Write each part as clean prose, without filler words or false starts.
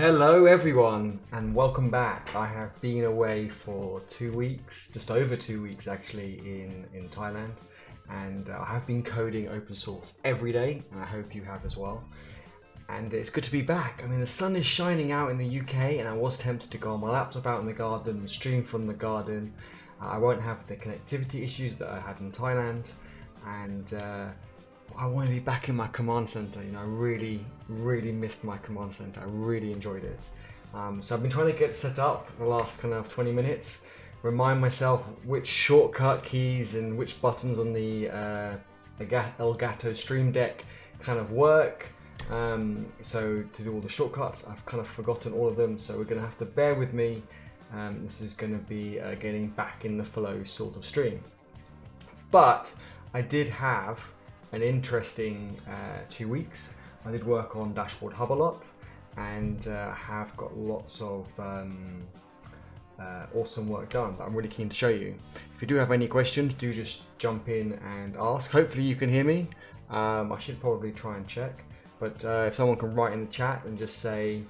Hello everyone and welcome back. I have been away for 2 weeks, just over 2 weeks actually in Thailand, and I have been coding open source every day, and I hope you have as well. And it's good to be back. I mean, the sun is shining out in the UK and I was tempted to go on my laptop out in the garden and stream from the garden. I won't have the connectivity issues that I had in Thailand, and I want to be back in my command center. You know, I really missed my command center. I really enjoyed it. So I've been trying to get set up the last kind of 20 minutes, remind myself which shortcut keys and which buttons on the Elgato Stream Deck kind of work. So to do all the shortcuts, I've kind of forgotten all of them. So we're going to have to bear with me. This is going to be getting back in the flow sort of stream. But I did have an interesting 2 weeks. I did work on DashboardHub a lot, and have got lots of awesome work done that I'm really keen to show you. If you do have any questions, do just jump in and ask. Hopefully you can hear me. I should probably try and check, but if someone can write in the chat and just say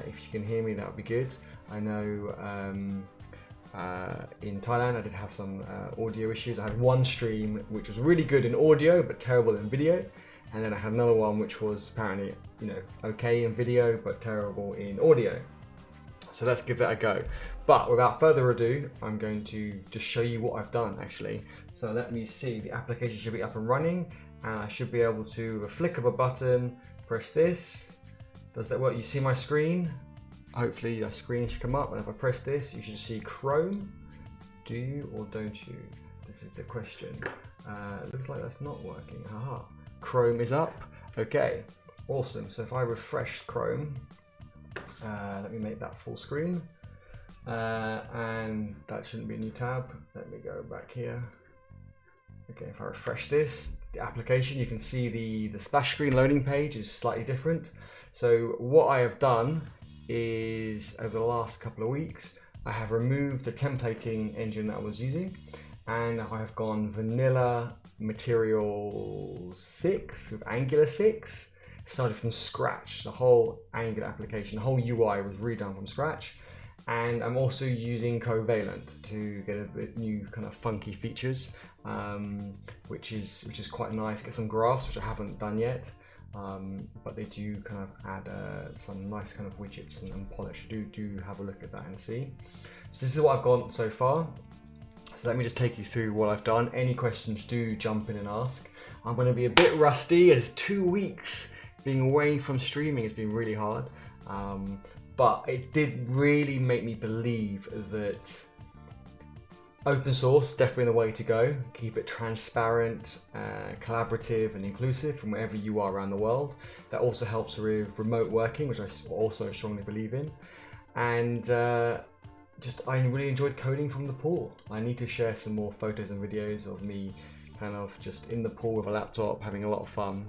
if you can hear me, that would be good. I know in Thailand I did have some audio issues. I had one stream which was really good in audio but terrible in video, and then I had another one which was apparently, you know, okay in video but terrible in audio. So let's give that a go. But without further ado, I'm going to just show you what I've done actually. So let me see, the application should be up and running, and I should be able to, with a flick of a button, press this. Does that work? You see my screen? Hopefully a screen should come up, and if I press this, you should see Chrome. Do you or don't you? This is the question. Looks like that's not working. Haha. Chrome is up. Okay, awesome. So if I refresh Chrome, let me make that full screen, and that shouldn't be a new tab. Let me go back here. Okay, if I refresh this, the application, you can see the splash screen loading page is slightly different. So what I have done is, over the last couple of weeks, I have removed the templating engine that I was using, and I have gone vanilla Material 6 with Angular 6, started from scratch. The whole Angular application, the whole UI was redone from scratch, and I'm also using Covalent to get a bit new kind of funky features, which is quite nice. Get some graphs, which I haven't done yet. But they do kind of add some nice kind of widgets and polish. Do have a look at that and see. So this is what I've got so far. So let me just take you through what I've done. Any questions, do jump in and ask. I'm going to be a bit rusty, as 2 weeks being away from streaming has been really hard. But it did really make me believe that open source, definitely the way to go. Keep it transparent, collaborative and inclusive from wherever you are around the world. That also helps with remote working, which I also strongly believe in. And I really enjoyed coding from the pool. I need to share some more photos and videos of me kind of just in the pool with a laptop, having a lot of fun.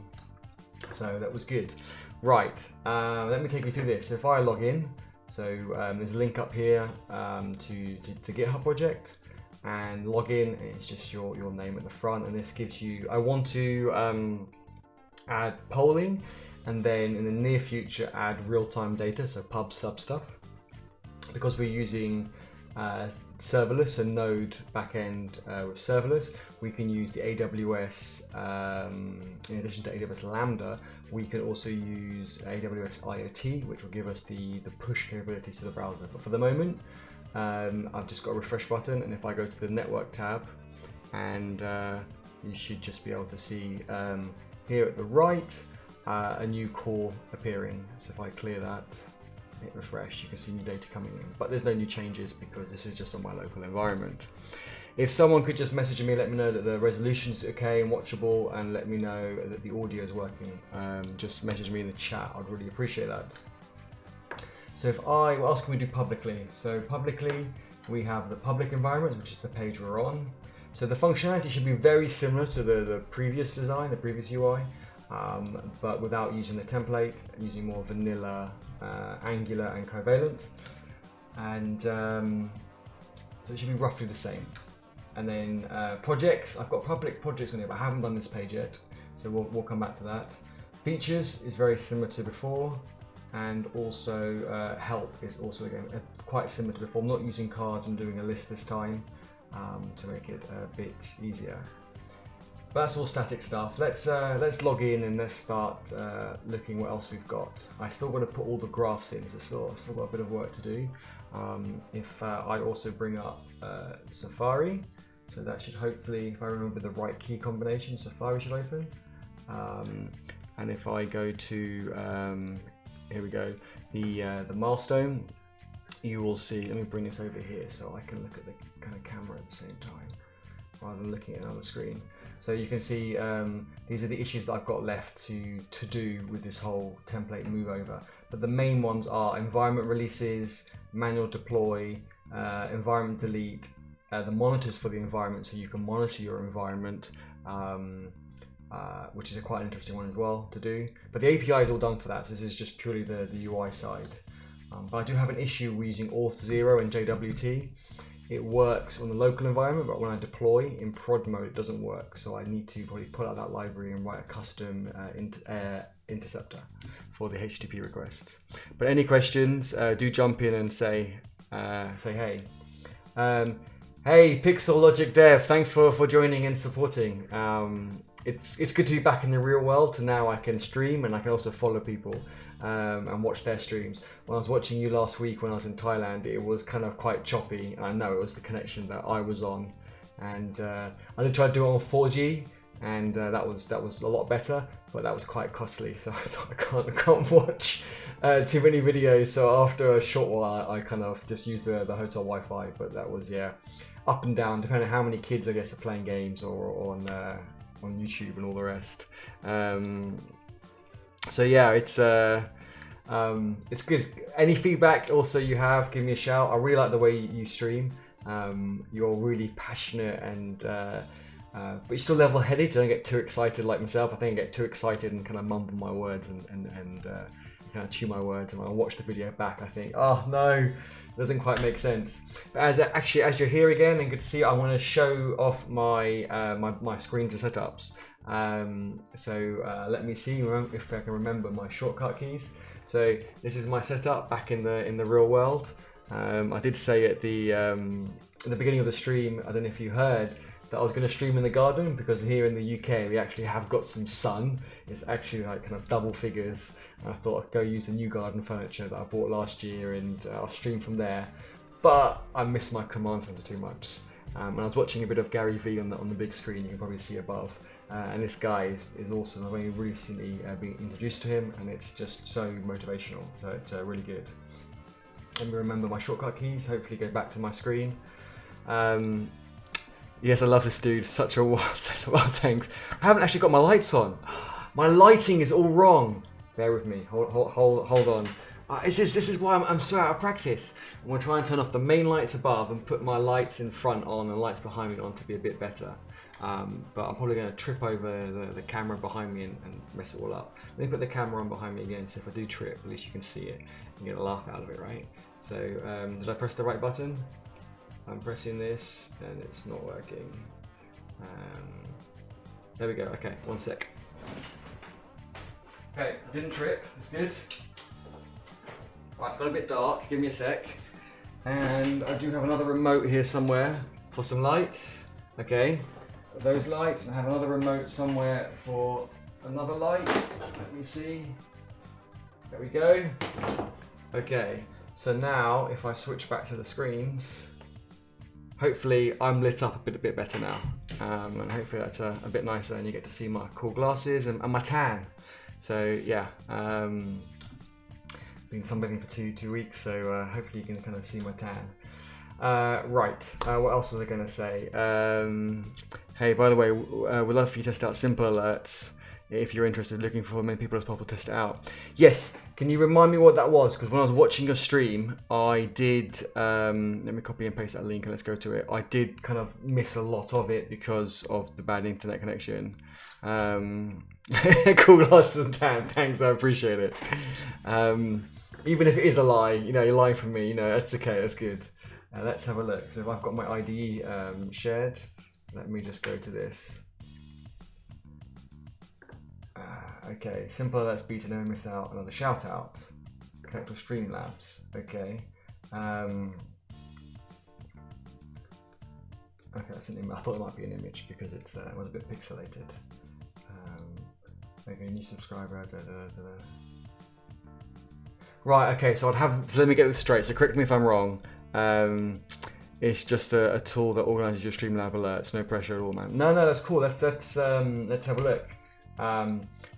So that was good. Right, let me take you through this. So if I log in, so there's a link up here to GitHub project, and log in. It's just your name at the front, and this gives you, I want to add polling, and then in the near future add real-time data, so pub sub stuff. Because we're using serverless and Node backend with serverless, we can use the AWS, in addition to AWS Lambda, we can also use AWS IoT, which will give us the push capabilities to the browser. But for the moment, I've just got a refresh button, and if I go to the network tab, and you should just be able to see here at the right a new core appearing. So if I clear that, hit refresh, you can see new data coming in, but there's no new changes because this is just on my local environment. If someone could just message me, let me know that the resolution's okay and watchable, and let me know that the audio is working, just message me in the chat. I'd really appreciate that. So what else can we do publicly? So publicly, we have the public environment, which is the page we're on. So the functionality should be very similar to the previous design, the previous UI, but without using the template, using more vanilla Angular and Covalent. And so it should be roughly the same. And then projects, I've got public projects on here, but I haven't done this page yet, so we'll come back to that. Features is very similar to before. and also help is also again quite similar to before. I'm not using cards, I'm doing a list this time to make it a bit easier. But that's all static stuff. Let's log in and let's start looking what else we've got. I still got to put all the graphs in, so still got a bit of work to do. If I also bring up Safari, so that should hopefully, if I remember the right key combination, Safari should open. And if I go to, here we go, the milestone, you will see, let me bring this over here so I can look at the kind of camera at the same time, rather than looking at another screen. So you can see these are the issues that I've got left to do with this whole template move over. But the main ones are environment releases, manual deploy, environment delete, the monitors for the environment so you can monitor your environment, which is a quite interesting one as well to do. But the API is all done for that, so this is just purely the UI side. But I do have an issue with using auth0 and JWT. It works on the local environment, but when I deploy in prod mode, it doesn't work. So I need to probably pull out that library and write a custom interceptor for the HTTP requests. But any questions, do jump in and say hey. Hey, Pixel Logic Dev, thanks for joining and supporting. It's good to be back in the real world. To now I can stream and I can also follow people and watch their streams. When I was watching you last week when I was in Thailand, it was kind of quite choppy. I know it was the connection that I was on, and I did try to do it on 4G, and that was a lot better, but that was quite costly. So I thought I can't watch too many videos. So after a short while, I kind of just used the hotel Wi-Fi. But that was up and down depending on how many kids I guess are playing games or on YouTube and all the rest. So yeah, it's good. Any feedback also you have, give me a shout. I really like the way you stream. You're really passionate and but you're still level-headed. You don't get too excited like myself. I think I get too excited and kind of mumble my words and kind of chew my words. And when I watch the video back, I think, oh no, it doesn't quite make sense. But as you're here again and good to see you, I want to show off my my screens and setups. Let me see if I can remember my shortcut keys. So this is my setup back in the real world. I did say at the beginning of the stream, I don't know if you heard, that I was going to stream in the garden because here in the UK we actually have got some sun. It's actually like kind of double figures. And I thought I'd go use the new garden furniture that I bought last year and I'll stream from there. But I missed my command center too much. And I was watching a bit of Gary Vee on the big screen, you can probably see above. And this guy is awesome. I've only recently been introduced to him and it's just so motivational. So it's really good. Let me remember my shortcut keys, hopefully go back to my screen. Yes, I love this dude, such a wild setup. Well, thanks. I haven't actually got my lights on. My lighting is all wrong. Bear with me, hold on. This is why I'm so out of practice. I'm going to try and turn off the main lights above and put my lights in front on and lights behind me on to be a bit better. But I'm probably going to trip over the camera behind me and mess it all up. Let me put the camera on behind me again, so if I do trip, at least you can see it and get a laugh out of it, right? So, did I press the right button? I'm pressing this and it's not working. There we go, okay, 1 sec. Okay, I didn't trip, that's good. Right, it's got a bit dark, give me a sec. And I do have another remote here somewhere for some lights. Okay, those lights, and I have another remote somewhere for another light. Let me see. There we go. Okay, so now if I switch back to the screens, hopefully I'm lit up a bit better now. And hopefully that's a bit nicer and you get to see my cool glasses and my tan. So yeah, been sunbathing for two weeks, so hopefully you can kind of see my tan. Right, what else was I going to say? Hey, by the way, we'd love for you to test out Simple Alerts. If you're interested, looking for as many people as possible to test it out. Yes, can you remind me what that was? Because when I was watching your stream, I did, let me copy and paste that link and let's go to it. I did kind of miss a lot of it because of the bad internet connection. Cool glasses and tan, thanks, I appreciate it. Even if it is a lie, you know, you're lying for me, you know, that's okay, that's good. Let's have a look. So if I've got my IDE shared, let me just go to this. Okay, Simple Alerts beta, never miss out, another shout out. connect with Streamlabs. Okay. Okay, that's an image. I thought it might be an image because it was a bit pixelated. Okay, new subscriber. Right. Okay, so let me get this straight. So correct me if I'm wrong. It's just a tool that organizes your Streamlab alerts. No pressure at all, man. No, that's cool. Let's have a look.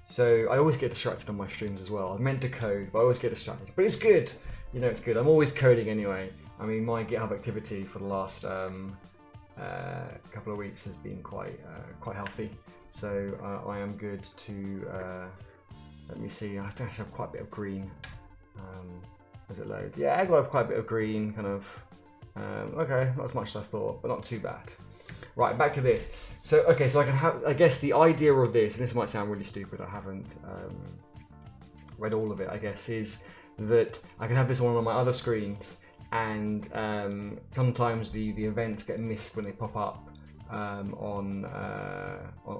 So I always get distracted on my streams as well. I'm meant to code, but I always get distracted. But it's good. You know, it's good. I'm always coding anyway. I mean, my GitHub activity for the last couple of weeks has been quite healthy. So I am good to. Let me see. I think I have quite a bit of green. As it loads, yeah, I got quite a bit of green, kind of. Okay, not as much as I thought, but not too bad. Right, back to this. So, okay, so I can have, I guess the idea of this, and this might sound really stupid, I haven't read all of it, I guess, is that I can have this on my other screens, and sometimes the events get missed when they pop up on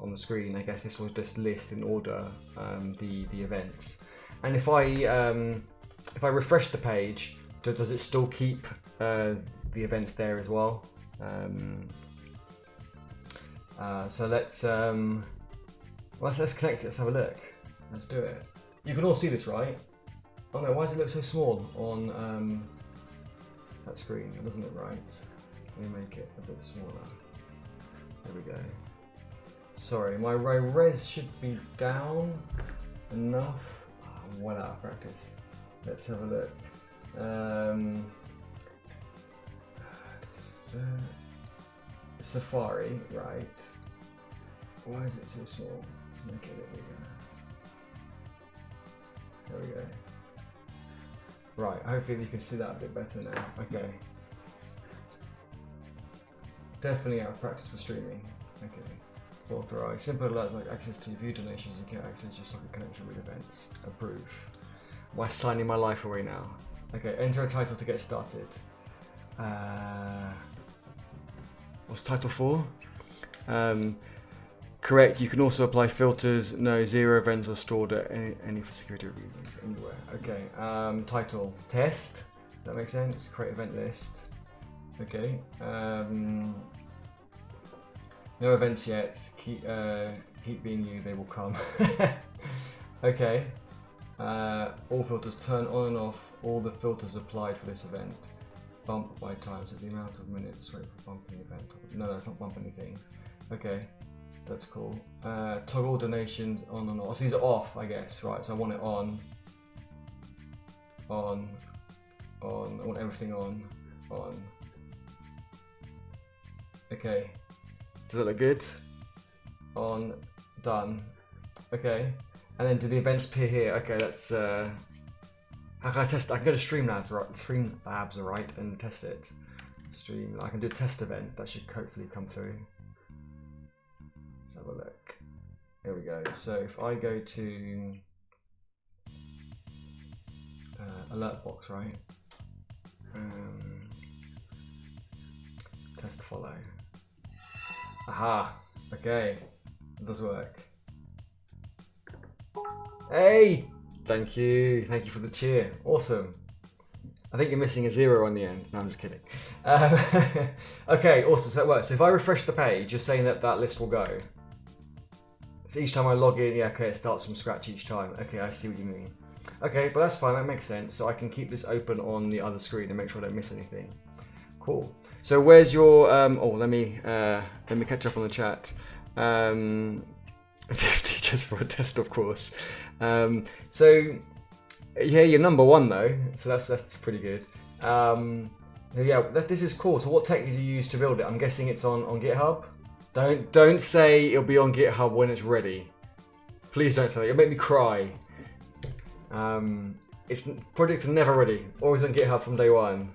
the screen. I guess this will just list in order the events. And if I refresh the page, does it still keep the events there as well? So let's connect it. Let's have a look. Let's do it. You can all see this, right? Oh no, why does it look so small on that screen? It doesn't look right. Let me make it a bit smaller. There we go. Sorry, my res should be down enough. I'm well out of practice. Let's have a look. Safari, right. Why is it so small? Make it a bit bigger. There we go. Right, hopefully you can see that a bit better now. Okay. Definitely out of practice for streaming. Okay. Authorize. Simple alerts like access to view donations and get access just like a connection with events. Approve. Why signing my life away now? Okay, enter a title to get started. What's title for? Correct, you can also apply filters. No, 0 events are stored at any for security reasons anywhere. Okay, title, test. That makes sense. Create event list. Okay. No events yet. Keep being you, they will come. Okay. All filters, turn on and off all the filters applied for this event. Bump by time, so the amount of minutes wait for bumping event. No, it's not bump anything. Okay, that's cool. Toggle donations on and off. So these are off, I guess, right? So I want it on. I want everything on. Okay. Does that look good? On, done. Okay. And then do the events appear here? Okay, that's how can I test it? I can go to Streamlabs, right, and test it. I can do a test event. That should hopefully come through. Let's have a look. Here we go. So if I go to alert box, right? Test follow. Aha. Okay. It does work. Hey! Thank you for the cheer. Awesome. I think you're missing a 0 on the end. No, I'm just kidding. Okay, awesome. So that works. So if I refresh the page, you're saying that list will go. So each time I log in, yeah, okay, it starts from scratch each time. Okay, I see what you mean. Okay, but that's fine. That makes sense. So I can keep this open on the other screen and make sure I don't miss anything. Cool. So where's your? Let me catch up on the chat. 50 just for a test, of course. So yeah, you're number 1 though, so that's pretty good. Yeah, this is cool. So what tech did you use to build it? I'm guessing it's on GitHub. Don't say it'll be on GitHub when it's ready. Please don't say that. You'll make me cry. Projects are never ready. Always on GitHub from day 1.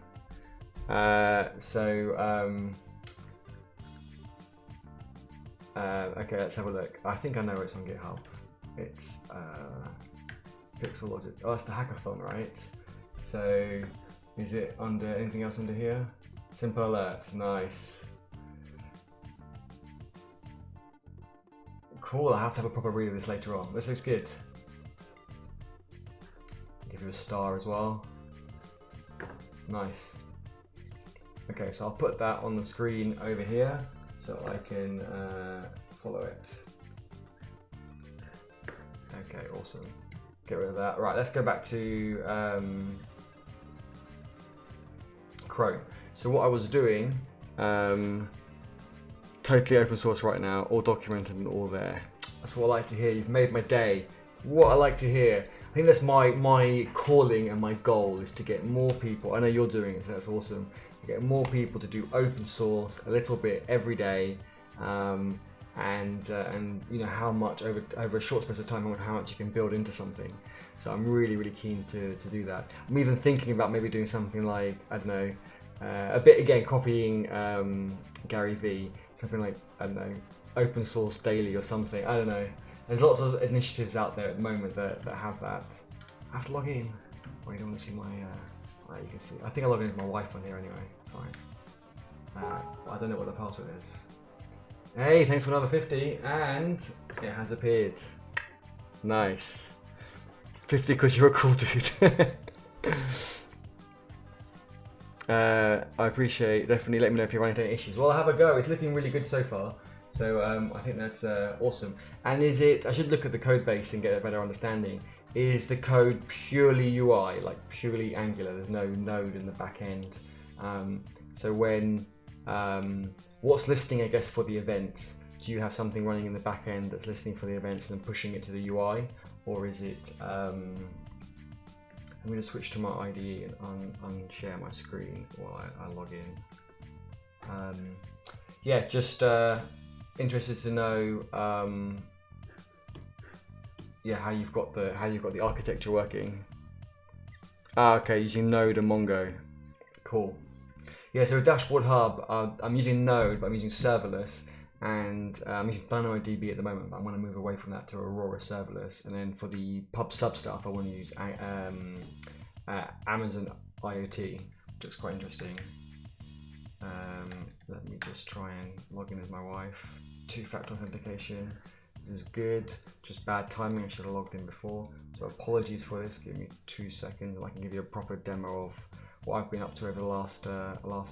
Okay, let's have a look. I think I know it's on GitHub. It's Pixel Logic. Oh, it's the hackathon, right? So, is it under anything else under here? Simple alerts, nice. Cool, I have to have a proper read of this later on. This looks good. Give you a star as well. Nice. Okay, so I'll put that on the screen over here so I can follow it. Okay, awesome. Get rid of that. Right, let's go back to Chrome. So what I was doing, totally open source right now, all documented and all there. That's what I like to hear. You've made my day. What I like to hear. I think that's my calling and my goal is to get more people. I know you're doing it, so that's awesome. To get more people to do open source a little bit every day, and you know how much over a short space of time, how much you can build into something. So I'm really keen to do that. I'm even thinking about maybe doing something like, I don't know, a bit again copying Gary V, something like, I don't know, open source daily or something. I don't know. There's lots of initiatives out there at the moment that have that. I have to log in. Oh, you don't want to see my. You can see. I think I log in with my wife on here anyway. It's fine. I don't know what the password is. Hey, thanks for another 50, and it has appeared. Nice. 50 because you're a cool dude. I appreciate. Definitely let me know if you're running into any issues. Well, I'll have a go. It's looking really good so far. So I think that's awesome. And is it, I should look at the code base and get a better understanding. Is the code purely UI, like purely Angular? There's no node in the back end. So when, what's listening, I guess, for the events? Do you have something running in the back end that's listening for the events and pushing it to the UI? Or is it, I'm going to switch to my IDE and unshare my screen while I log in. Yeah, just interested to know, yeah, how you've got the architecture working. Okay, using Node and Mongo. Cool. Yeah, so with DashboardHub, I'm using Node, but I'm using serverless, and I'm using DynamoDB at the moment, but I'm going to move away from that to Aurora serverless. And then for the pub sub stuff, I want to use Amazon IoT, which looks quite interesting. Let me just try and log in as my wife. Two-factor authentication. This is good. Just bad timing. I should have logged in before. So apologies for this. Give me 2 seconds, and I can give you a proper demo of what I've been up to over the last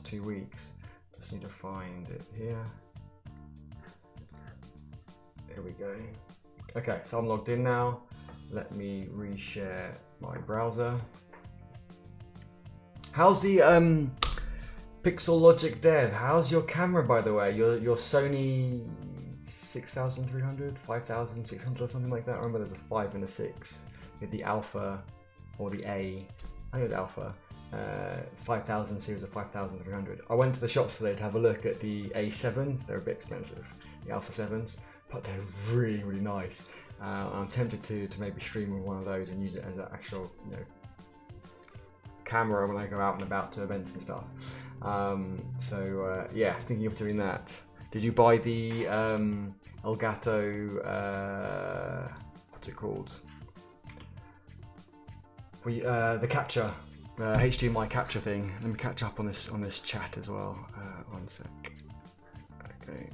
2 weeks. Just need to find it here. Here we go. Okay, so I'm logged in now. Let me reshare my browser. How's the Pixel Logic Dev? How's your camera, by the way? Your Sony 6300, 5600 or something like that. I remember there's a 5 and a 6 with the Alpha or the A. I think it was Alpha. 5000 series of 5300. I went to the shops today to have a look at the A7s. They're a bit expensive, the Alpha 7s, but they're really nice. I'm tempted to maybe stream with one of those and use it as an actual, you know, camera when I go out and about to events and stuff. Yeah, thinking of doing that. Did you buy the Elgato, what's it called? The capture, HDMI capture thing. Let me catch up on this chat as well. 1 sec. Okay.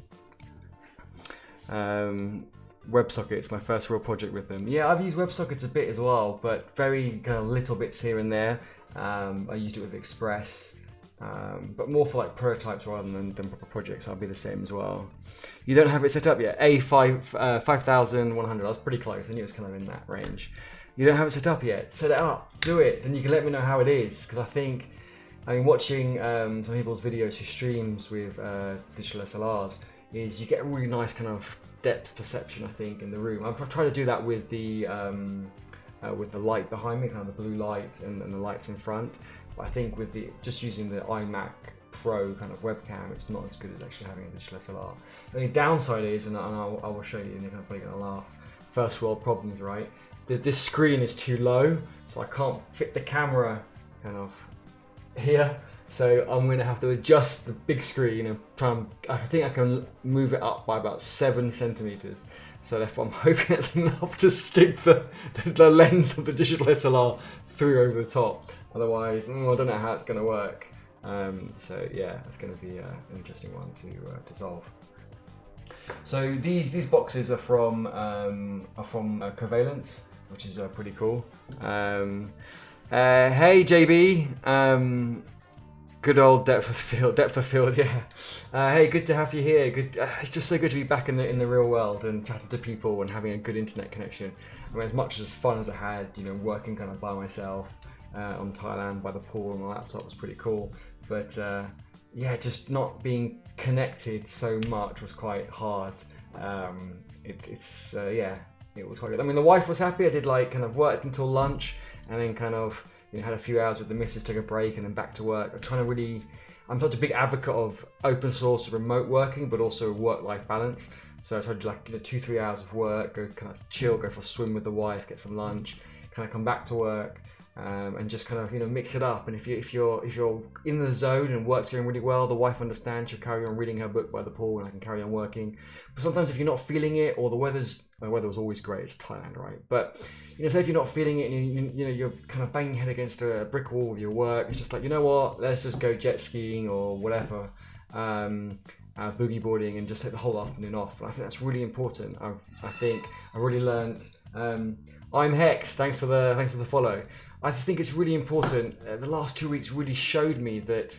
WebSockets, my first real project with them. Yeah, I've used WebSockets a bit as well, but very kind of little bits here and there. I used it with Express, but more for like prototypes rather than proper projects. I'll be the same as well. You don't have it set up yet? A5100. I was pretty close. I knew it was kind of in that range. You don't have it set up yet? Set it up. Do it. Then you can let me know how it is. Because I mean, watching some people's videos who streams with digital SLRs is you get a really nice kind of depth perception, I think, in the room. I've tried to do that with the light behind me, kind of the blue light and the lights in front. But I think with just using the iMac Pro kind of webcam, it's not as good as actually having a digital SLR. The only downside is, and I will show you, and you're probably going to laugh, first world problems, right? This screen is too low, so I can't fit the camera kind of here. So I'm going to have to adjust the big screen and try and, I think I can move it up by about 7 centimeters. So therefore I'm hoping that's enough to stick the lens of the digital SLR through over the top. Otherwise, I don't know how it's going to work. So yeah, it's going to be an interesting one to solve. So these boxes are from Covalent. which is pretty cool. Hey JB, good old depth of field, yeah. Hey, good to have you here. Good. It's just so good to be back in the real world and chatting to people and having a good internet connection. I mean, as much as fun as I had, you know, working kind of by myself on Thailand by the pool on my laptop was pretty cool. But yeah, just not being connected so much was quite hard. Yeah, it was quite good. I mean, the wife was happy. I did like kind of worked until lunch and then kind of, you know, had a few hours with the missus, took a break and then back to work. I'm such a big advocate of open source remote working, but also work-life balance. So I tried to do like, you know, 2-3 hours of work, go kind of chill, go for a swim with the wife, get some lunch, kind of come back to work, and just kind of, you know, mix it up. And if you're in the zone and work's going really well, the wife understands. She'll carry on reading her book by the pool, and I can carry on working. But sometimes if you're not feeling it, or the weather was always great. It's Thailand, right? But you know, say if you're not feeling it, and you know you're kind of banging your head against a brick wall with your work, it's just like, you know what? Let's just go jet skiing or whatever. Boogie boarding and just take the whole afternoon off. And I think that's really important. I think I really learned. I'm Hex. Thanks for the follow. I think it's really important. The last 2 weeks really showed me that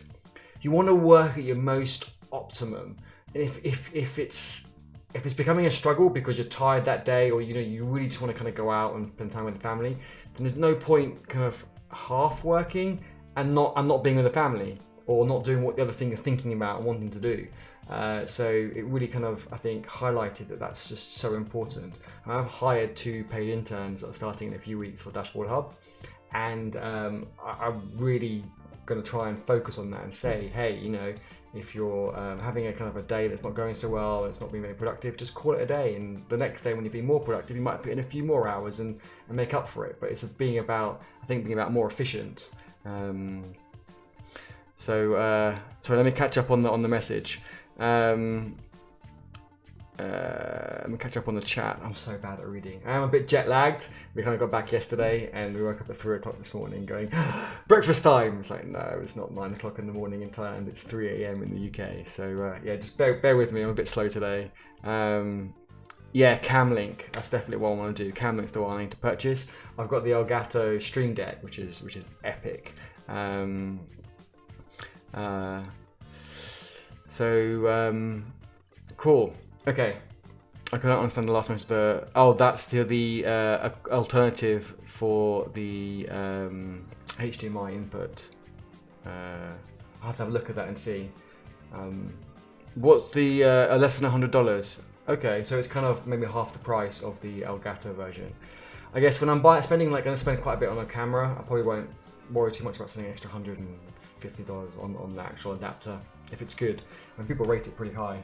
you want to work at your most optimum. And if it's becoming a struggle because you're tired that day, or you know you really just want to kind of go out and spend time with the family, then there's no point kind of half working and not being with the family, or not doing what the other thing you're thinking about and wanting to do. So it really kind of, I think, highlighted that that's just so important. I've hired 2 paid interns that are starting in a few weeks for DashboardHub, and I'm really going to try and focus on that and say, hey, you know, if you're having a kind of a day that's not going so well, it's not being very productive, just call it a day. And the next day when you're being more productive, you might put in a few more hours and make up for it. But it's being about more efficient. So let me catch up on the message. Let me catch up on the chat. I'm so bad at reading. I am a bit jet lagged. We kind of got back yesterday and we woke up at 3 o'clock this morning going, breakfast time. It's like, no, it's not 9 o'clock in the morning in Thailand. It's 3 a.m. in the UK. So yeah, just bear with me. I'm a bit slow today. Yeah, Camlink. That's definitely what I want to do. Camlink's the one I need to purchase. I've got the Elgato Stream Deck, which is epic. Cool. Okay. I can't understand the last message. That's the alternative for the HDMI input. I'll have to have a look at that and see. What's the less than $100? Okay, so it's kind of maybe half the price of the Elgato version. I guess when I'm going to spend quite a bit on a camera, I probably won't worry too much about spending an extra $150 on the actual adapter if it's good. And people rate it pretty high.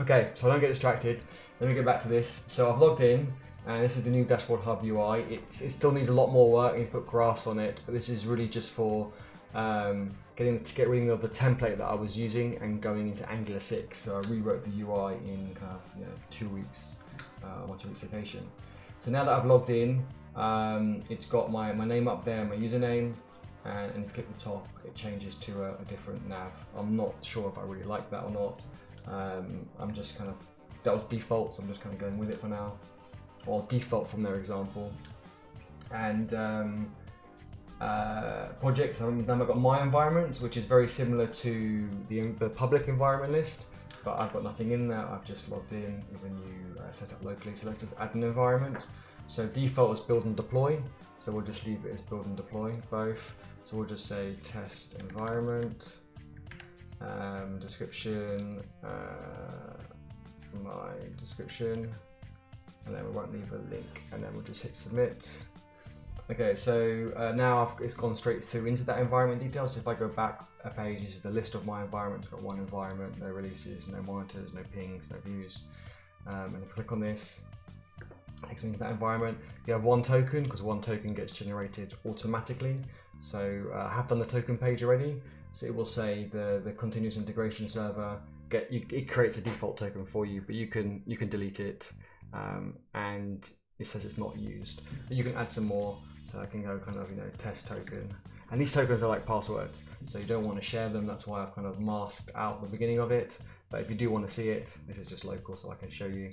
Okay, so I don't get distracted. Let me get back to this. So I've logged in, and this is the new DashboardHub UI. It still needs a lot more work. You put graphs on it, but this is really just for getting rid of the template that I was using and going into Angular 6. So I rewrote the UI in kind of 2 weeks, or 2 weeks vacation. So now that I've logged in, it's got my name up there, my username, and if you click the top, it changes to a different nav. I'm not sure if I really like that or not. I'm just kind of, that was default, so I'm just kind of going with it for now, or default from their example. And projects, now I've got my environments, which is very similar to the public environment list, but I've got nothing in there. I've just logged in, even you set up locally. So let's just add an environment. So default is build and deploy. So we'll just leave it as build and deploy, both. So we'll just say test environment, description, my description, and then we won't leave a link, and then we'll just hit submit. Okay, so now it's gone straight through into that environment details. So if I go back a page, this is the list of my environment. I've got one environment, no releases, no monitors, no pings, no views. And if I click on this, it takes me into that environment. You have one token, because one token gets generated automatically. So I have done the token page already. So it will say the continuous integration server, it creates a default token for you, but you can delete it, and it says it's not used. But you can add some more. So I can go kind of, test token. And these tokens are like passwords, so you don't want to share them. That's why I've kind of masked out the beginning of it. But if you do want to see it, this is just local, so I can show you.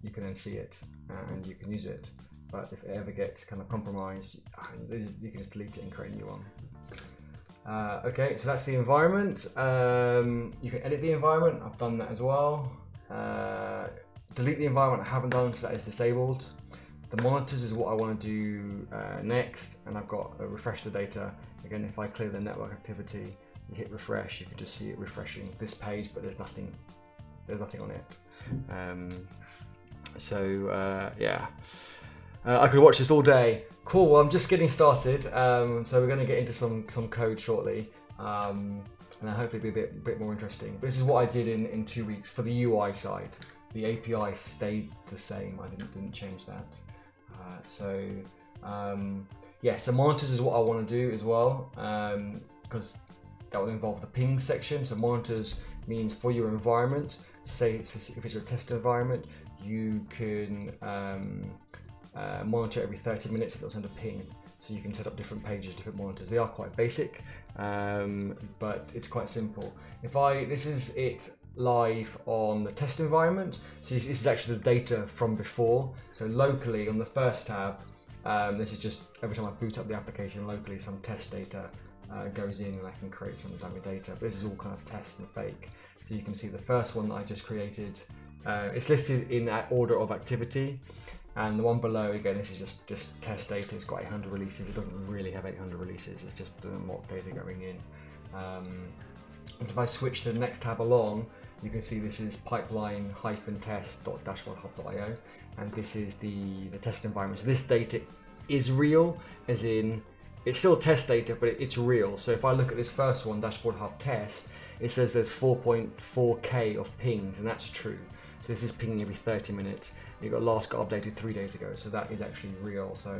you can then see it and you can use it. But if it ever gets kind of compromised, you can just delete it and create a new one. Okay, so that's the environment. You can edit the environment. I've done that as well. Delete the environment I haven't done, so that is disabled. The monitors is what I want to do next, and I've got refresh the data. Again, if I clear the network activity, you hit refresh, you can just see it refreshing this page, but there's nothing on it. Yeah. I could watch this all day. Cool, well, I'm just getting started. So we're going to get into some code shortly. And hopefully be a bit more interesting. This is what I did in 2 weeks for the UI side. The API stayed the same. I didn't change that. So monitors is what I want to do as well, because that will involve the ping section. So monitors means for your environment. Say if it's your test environment, you can monitor every 30 minutes if it's under ping. So you can set up different pages, different monitors. They are quite basic, but it's quite simple. This is it live on the test environment. So this is actually the data from before. So locally on the first tab, this is just every time I boot up the application locally, some test data goes in and I can create some dummy data. But this is all kind of test and fake. So you can see the first one that I just created. It's listed in that order of activity. And the one below, again, this is just test data. It's got 800 releases. It doesn't really have 800 releases. It's just the mock data going in. And if I switch to the next tab along, you can see this is pipeline-test.dashboardhub.io, and this is the test environment. So this data is real, as in it's still test data, but it's real. So if I look at this first one, Dashboard Hub test, it says there's 4.4K of pings, and that's true. So this is pinging every 30 minutes. Last got updated 3 days ago, so that is actually real. So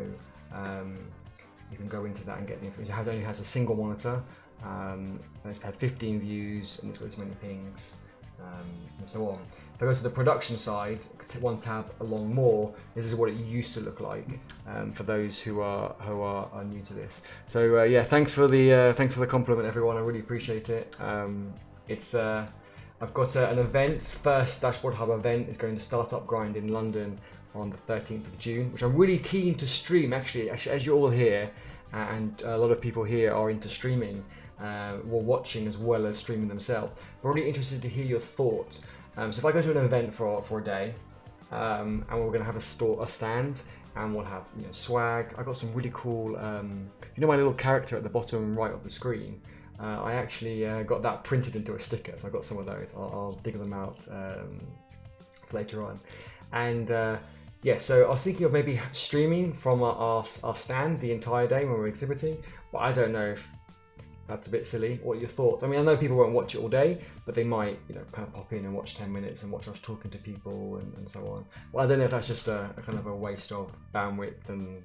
you can go into that and get the information. It only has a single monitor, and it's had 15 views, and it's got this many pings, and so on. If I go to the production side, one tab along more, this is what it used to look like for those who are new to this. So yeah, thanks for the compliment, everyone. I really appreciate it. I've got an event, first Dashboard Hub event is going to Startup Grind in London on the 13th of June, which I'm really keen to stream. Actually, as you're all here, and a lot of people here are into streaming, or watching as well as streaming themselves. I'm really interested to hear your thoughts. So if I go to an event for a day, and we're going to have a stand, and we'll have swag. I got some really cool, my little character at the bottom right of the screen. I actually got that printed into a sticker, so I got some of those. I'll dig them out later on. And so I was thinking of maybe streaming from our stand the entire day when we're exhibiting, but I don't know if that's a bit silly. What are your thoughts? I mean, I know people won't watch it all day, but they might, kind of pop in and watch 10 minutes and watch us talking to people and so on. Well, I don't know if that's just a kind of a waste of bandwidth and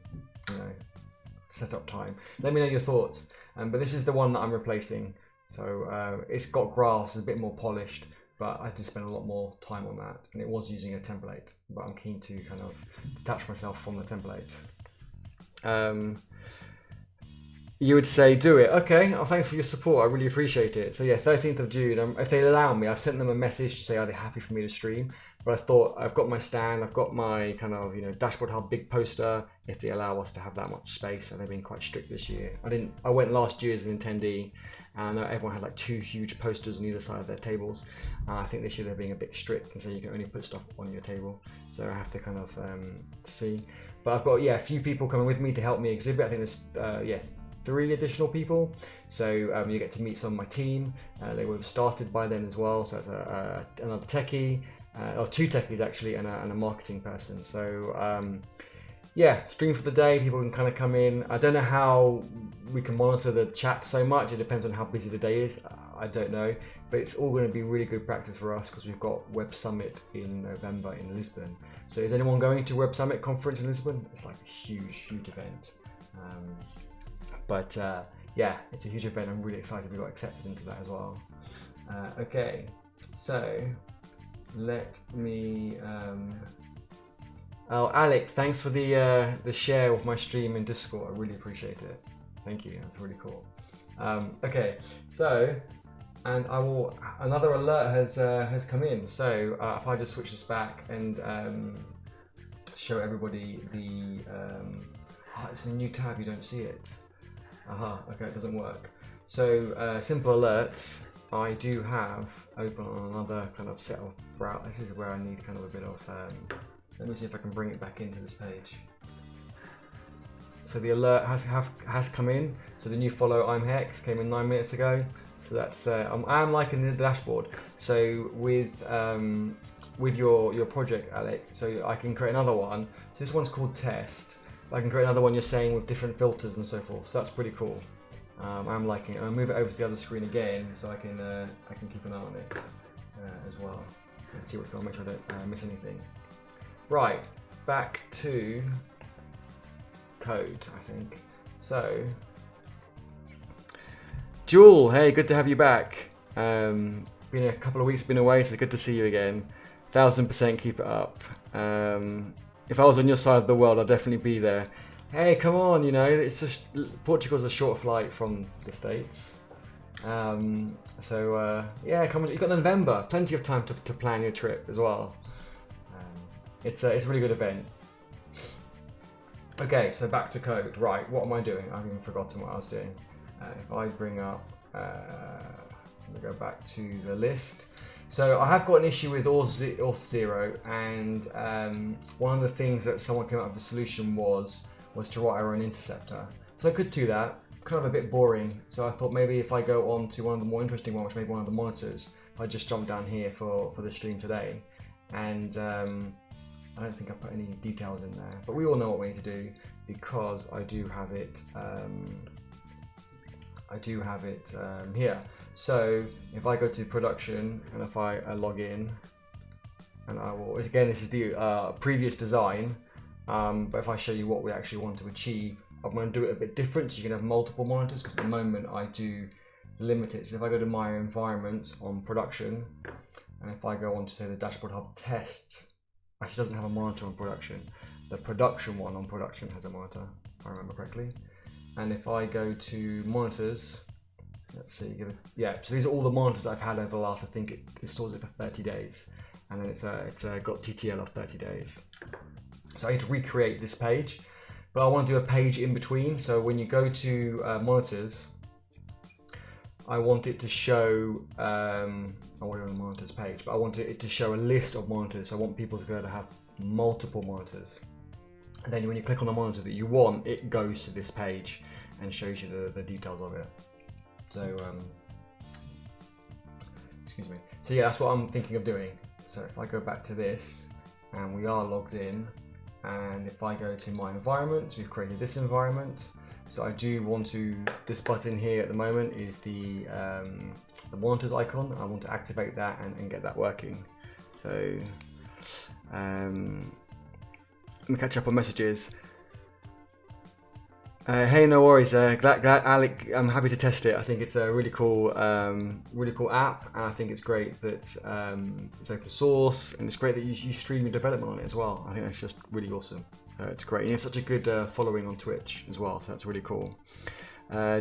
setup time. Let me know your thoughts. But this is the one that I'm replacing. So it's got graphs, it's a bit more polished, but I did spend a lot more time on that. And it was using a template, but I'm keen to kind of detach myself from the template. You would say, do it. Okay, thanks for your support. I really appreciate it. So yeah, 13th of June, if they allow me, I've sent them a message to say, are they happy for me to stream? But I thought, I've got my stand, I've got my kind of, Dashboard Hub big poster, if they allow us to have that much space. So they've been quite strict this year. I went last year as an attendee, and everyone had like 2 huge posters on either side of their tables. I think this year they're being a bit strict and so you can only put stuff on your table. So I have to kind of see. But I've got, a few people coming with me to help me exhibit. I think there's, 3 additional people. So you get to meet some of my team. They would have started by then as well. So it's another techie, or 2 techies actually, and a marketing person. So stream for the day. People can kind of come in. I don't know how we can monitor the chat so much. It depends on how busy the day is. I don't know, but it's all going to be really good practice for us because we've got Web Summit in November in Lisbon. So is anyone going to Web Summit conference in Lisbon? It's like a huge event. But it's a huge event. I'm really excited we got accepted into that as well. Okay, so let me. Oh, Alec, thanks for the share of my stream in Discord. I really appreciate it. Thank you. That's really cool. Okay, so and another alert has come in. So if I just switch this back and show everybody the, it's in a new tab, you don't see it. Okay, it doesn't work. So simple alerts, I do have open on another kind of set of browser. This is where I need kind of a bit of, let me see if I can bring it back into this page. So the alert has come in. So the new follow I'm Hex came in 9 minutes ago. So that's I'm liking the dashboard. So with your project, Alec, so I can create another one. So this one's called test. I can create another one you're saying with different filters and so forth. So that's pretty cool. I'm liking it. I'll move it over to the other screen again so I can keep an eye on it as well and see what's going on. Make sure I don't miss anything. Right, back to code, I think. So, Jewel, hey, good to have you back. Been a couple of weeks, been away, so good to see you again. 1000% keep it up. If I was on your side of the world, I'd definitely be there. Hey, come on, you know, it's just Portugal's a short flight from the States. Yeah, come on, you've got November, plenty of time to plan your trip as well. It's a really good event. Okay, so back to code. Right, what am I doing? I've even forgotten what I was doing. If I bring up, let me go back to the list. So I have got an issue with auth0, and one of the things that someone came up with a solution was to write our own interceptor. So I could do that, kind of a bit boring. So I thought maybe if I go on to one of the more interesting ones, which maybe one of the monitors, if I just jump down here for the stream today, and I don't think I put any details in there, but we all know what we need to do because I do have it. Here. So if I go to production and if I log in, and I will, again, this is the previous design, but if I show you what we actually want to achieve, I'm going to do it a bit different so you can have multiple monitors, because at the moment I do limit it. So if I go to my environment on production, and if I go on to say the DashboardHub test, actually doesn't have a monitor on production. The production one on production has a monitor, if I remember correctly. And if I go to monitors, let's see, yeah, so these are all the monitors I've had over the last, I think it stores it for 30 days. And then it's got TTL of 30 days. So I need to recreate this page, but I want to do a page in between. So when you go to monitors, I want it to show, I want it on the monitors page, but I want it to show a list of monitors. So I want people to be able to have multiple monitors. And then when you click on the monitor that you want, it goes to this page and shows you the details of it. So, excuse me. So yeah, that's what I'm thinking of doing. So if I go back to this, and we are logged in, and if I go to my environment, we've created this environment. So I do want to, this button here at the moment is the monitors icon. I want to activate that and get that working. So let me catch up on messages. Hey, no worries. Glad, Alec. I'm happy to test it. I think it's a really cool app, and I think it's great that it's open source, and it's great that you stream your development on it as well. I think that's just really awesome. It's great. You have such a good following on Twitch as well, so that's really cool.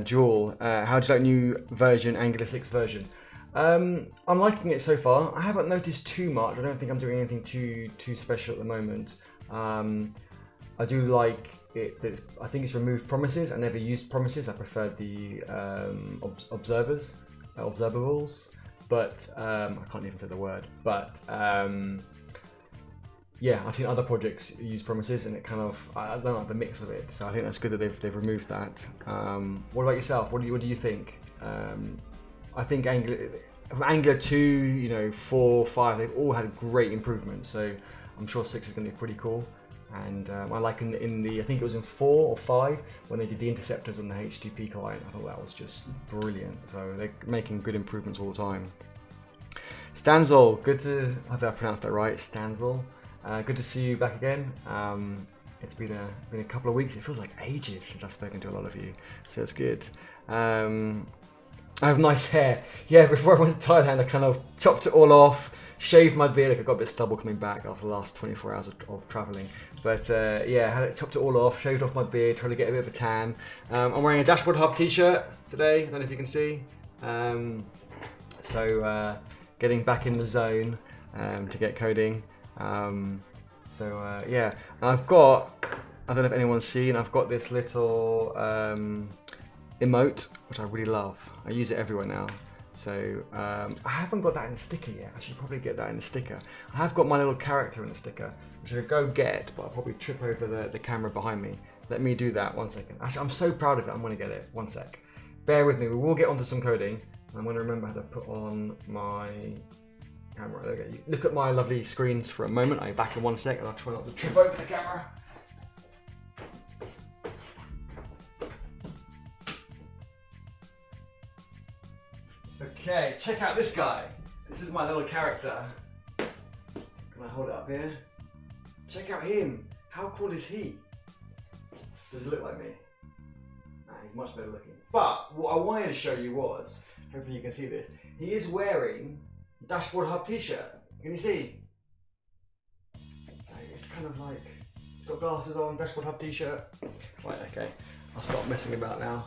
Jewel, how do you like new version, Angular 6 version? I'm liking it so far. I haven't noticed too much. I don't think I'm doing anything too special at the moment. I do like it that I think it's removed promises. I never used promises. I preferred the observables, but I can't even say the word. But yeah, I've seen other projects use promises, and it kind of, I don't like the mix of it. So I think that's good that they've removed that. What about yourself? What do you think? I think from Angular 2, 4, 5, they've all had great improvements. So I'm sure 6 is going to be pretty cool. And I like in the, I think it was in 4 or 5, when they did the interceptors on the HTTP client. I thought that was just brilliant. So they're making good improvements all the time. Stanzel, good to, I hope I pronounced that right, Stanzel. Good to see you back again. It's been a couple of weeks. It feels like ages since I've spoken to a lot of you, so it's good. I have nice hair. Yeah, before I went to Thailand, I kind of chopped it all off, shaved my beard. I got a bit of stubble coming back after the last 24 hours of traveling. But yeah, chopped it all off, shaved off my beard, trying to get a bit of a tan. I'm wearing a DashboardHub t-shirt today. I don't know if you can see. So getting back in the zone to get coding. Yeah, and I've got, I don't know if anyone's seen, I've got this little emote, which I really love. I use it everywhere now. So I haven't got that in the sticker yet. I should probably get that in the sticker. I have got my little character in the sticker, which I could go get, but I'll probably trip over the camera behind me. Let me do that 1 second. Actually, I'm so proud of it, I'm gonna get it. 1 sec. Bear with me, we will get onto some coding. I'm gonna remember how to put on my camera. There we go. You look at my lovely screens for a moment. I'll be back in 1 sec and I'll try not to trip over the camera. Okay, check out this guy. This is my little character. Can I hold it up here? Check out him. How cool is he? Does he look like me? Nah, he's much better looking. But what I wanted to show you was, hopefully you can see this, he is wearing a DashboardHub t-shirt. Can you see? So it's kind of like, he's got glasses on, DashboardHub t-shirt. Right, okay. I'll stop messing about now.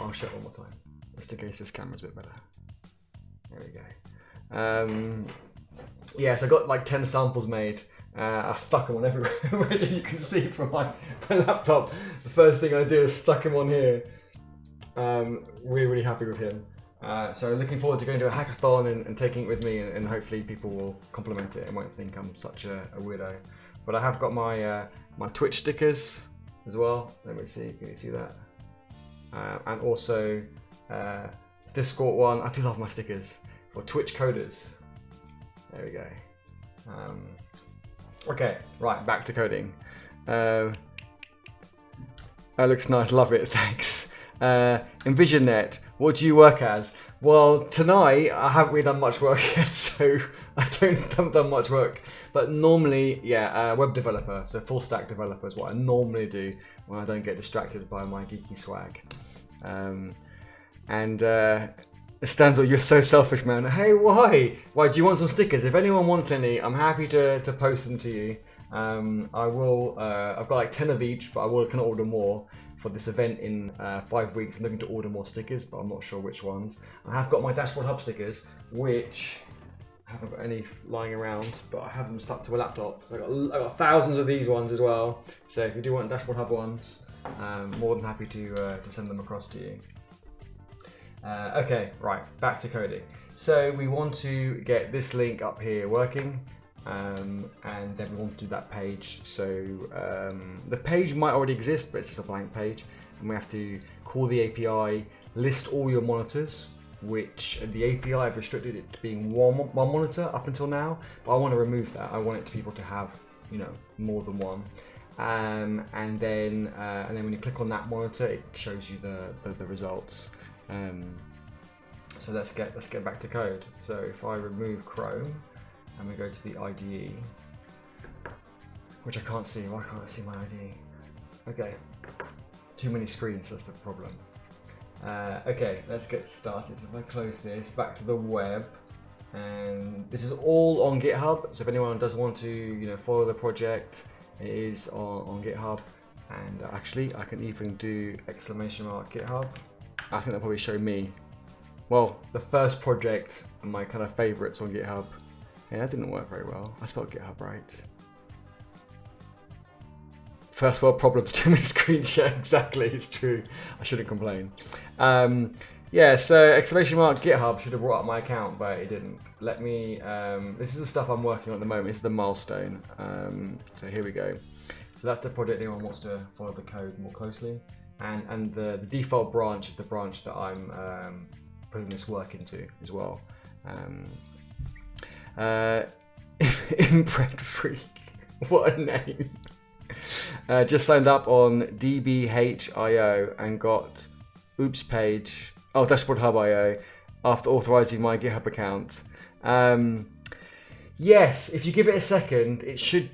I'll show it one more time, just in case this camera's a bit better. There we go. Yeah, so I got like 10 samples made. I've stuck them on everywhere, already. You can see from my laptop. The first thing I do is stuck him on here. Really happy with him. So looking forward to going to a hackathon and taking it with me, and hopefully people will compliment it and won't think I'm such a weirdo. But I have got my my Twitch stickers as well. Let me see, can you see that? And also Discord one. I do love my stickers for Twitch coders. There we go. Okay, right, back to coding. That looks nice, love it, thanks. EnvisionNet, what do you work as? Well, tonight I haven't really done much work yet, so I haven't done much work. But normally, yeah, web developer, so full stack developer is what I normally do when I don't get distracted by my geeky swag. Stanzo, you're so selfish, man. Hey, why? Why, do you want some stickers? If anyone wants any, I'm happy to post them to you. I will, I've got like 10 of each, but I will kind of order more for this event in 5 weeks. I'm looking to order more stickers, but I'm not sure which ones. I have got my DashboardHub stickers, which I haven't got any lying around, but I have them stuck to a laptop. So I've got thousands of these ones as well. So if you do want DashboardHub ones, more than happy to send them across to you. Okay, right, back to coding. So we want to get this link up here working, and then we want to do that page. So the page might already exist, but it's just a blank page, and we have to call the API, list all your monitors, which the API I've restricted it to being one monitor up until now, but I want to remove that. I want people to have, you know, more than one. And then when you click on that monitor, it shows you the results. So let's get back to code. So if I remove Chrome and we go to the IDE, which I can't see. Why can't I see my IDE? Okay, too many screens, that's the problem. Okay, let's get started. So if I close this, back to the web, and this is all on GitHub. So if anyone does want to, you know, follow the project, it is on GitHub. And actually, I can even do !GitHub. I think that'll probably show me, well, the first project and my kind of favorites on GitHub. Yeah, that didn't work very well. I spelled GitHub right. First world problems, too many screens. Yeah, exactly, it's true. I shouldn't complain. Yeah, so !GitHub should have brought up my account, but it didn't. Let me, this is the stuff I'm working on at the moment. This is the milestone. So here we go. So that's the project anyone wants to follow the code more closely. And the default branch is the branch that I'm putting this work into as well. Inbred Freak, what a name. Just signed up on DBH.io and got oops page, DashboardHub.io after authorizing my GitHub account. Yes, if you give it a second, it should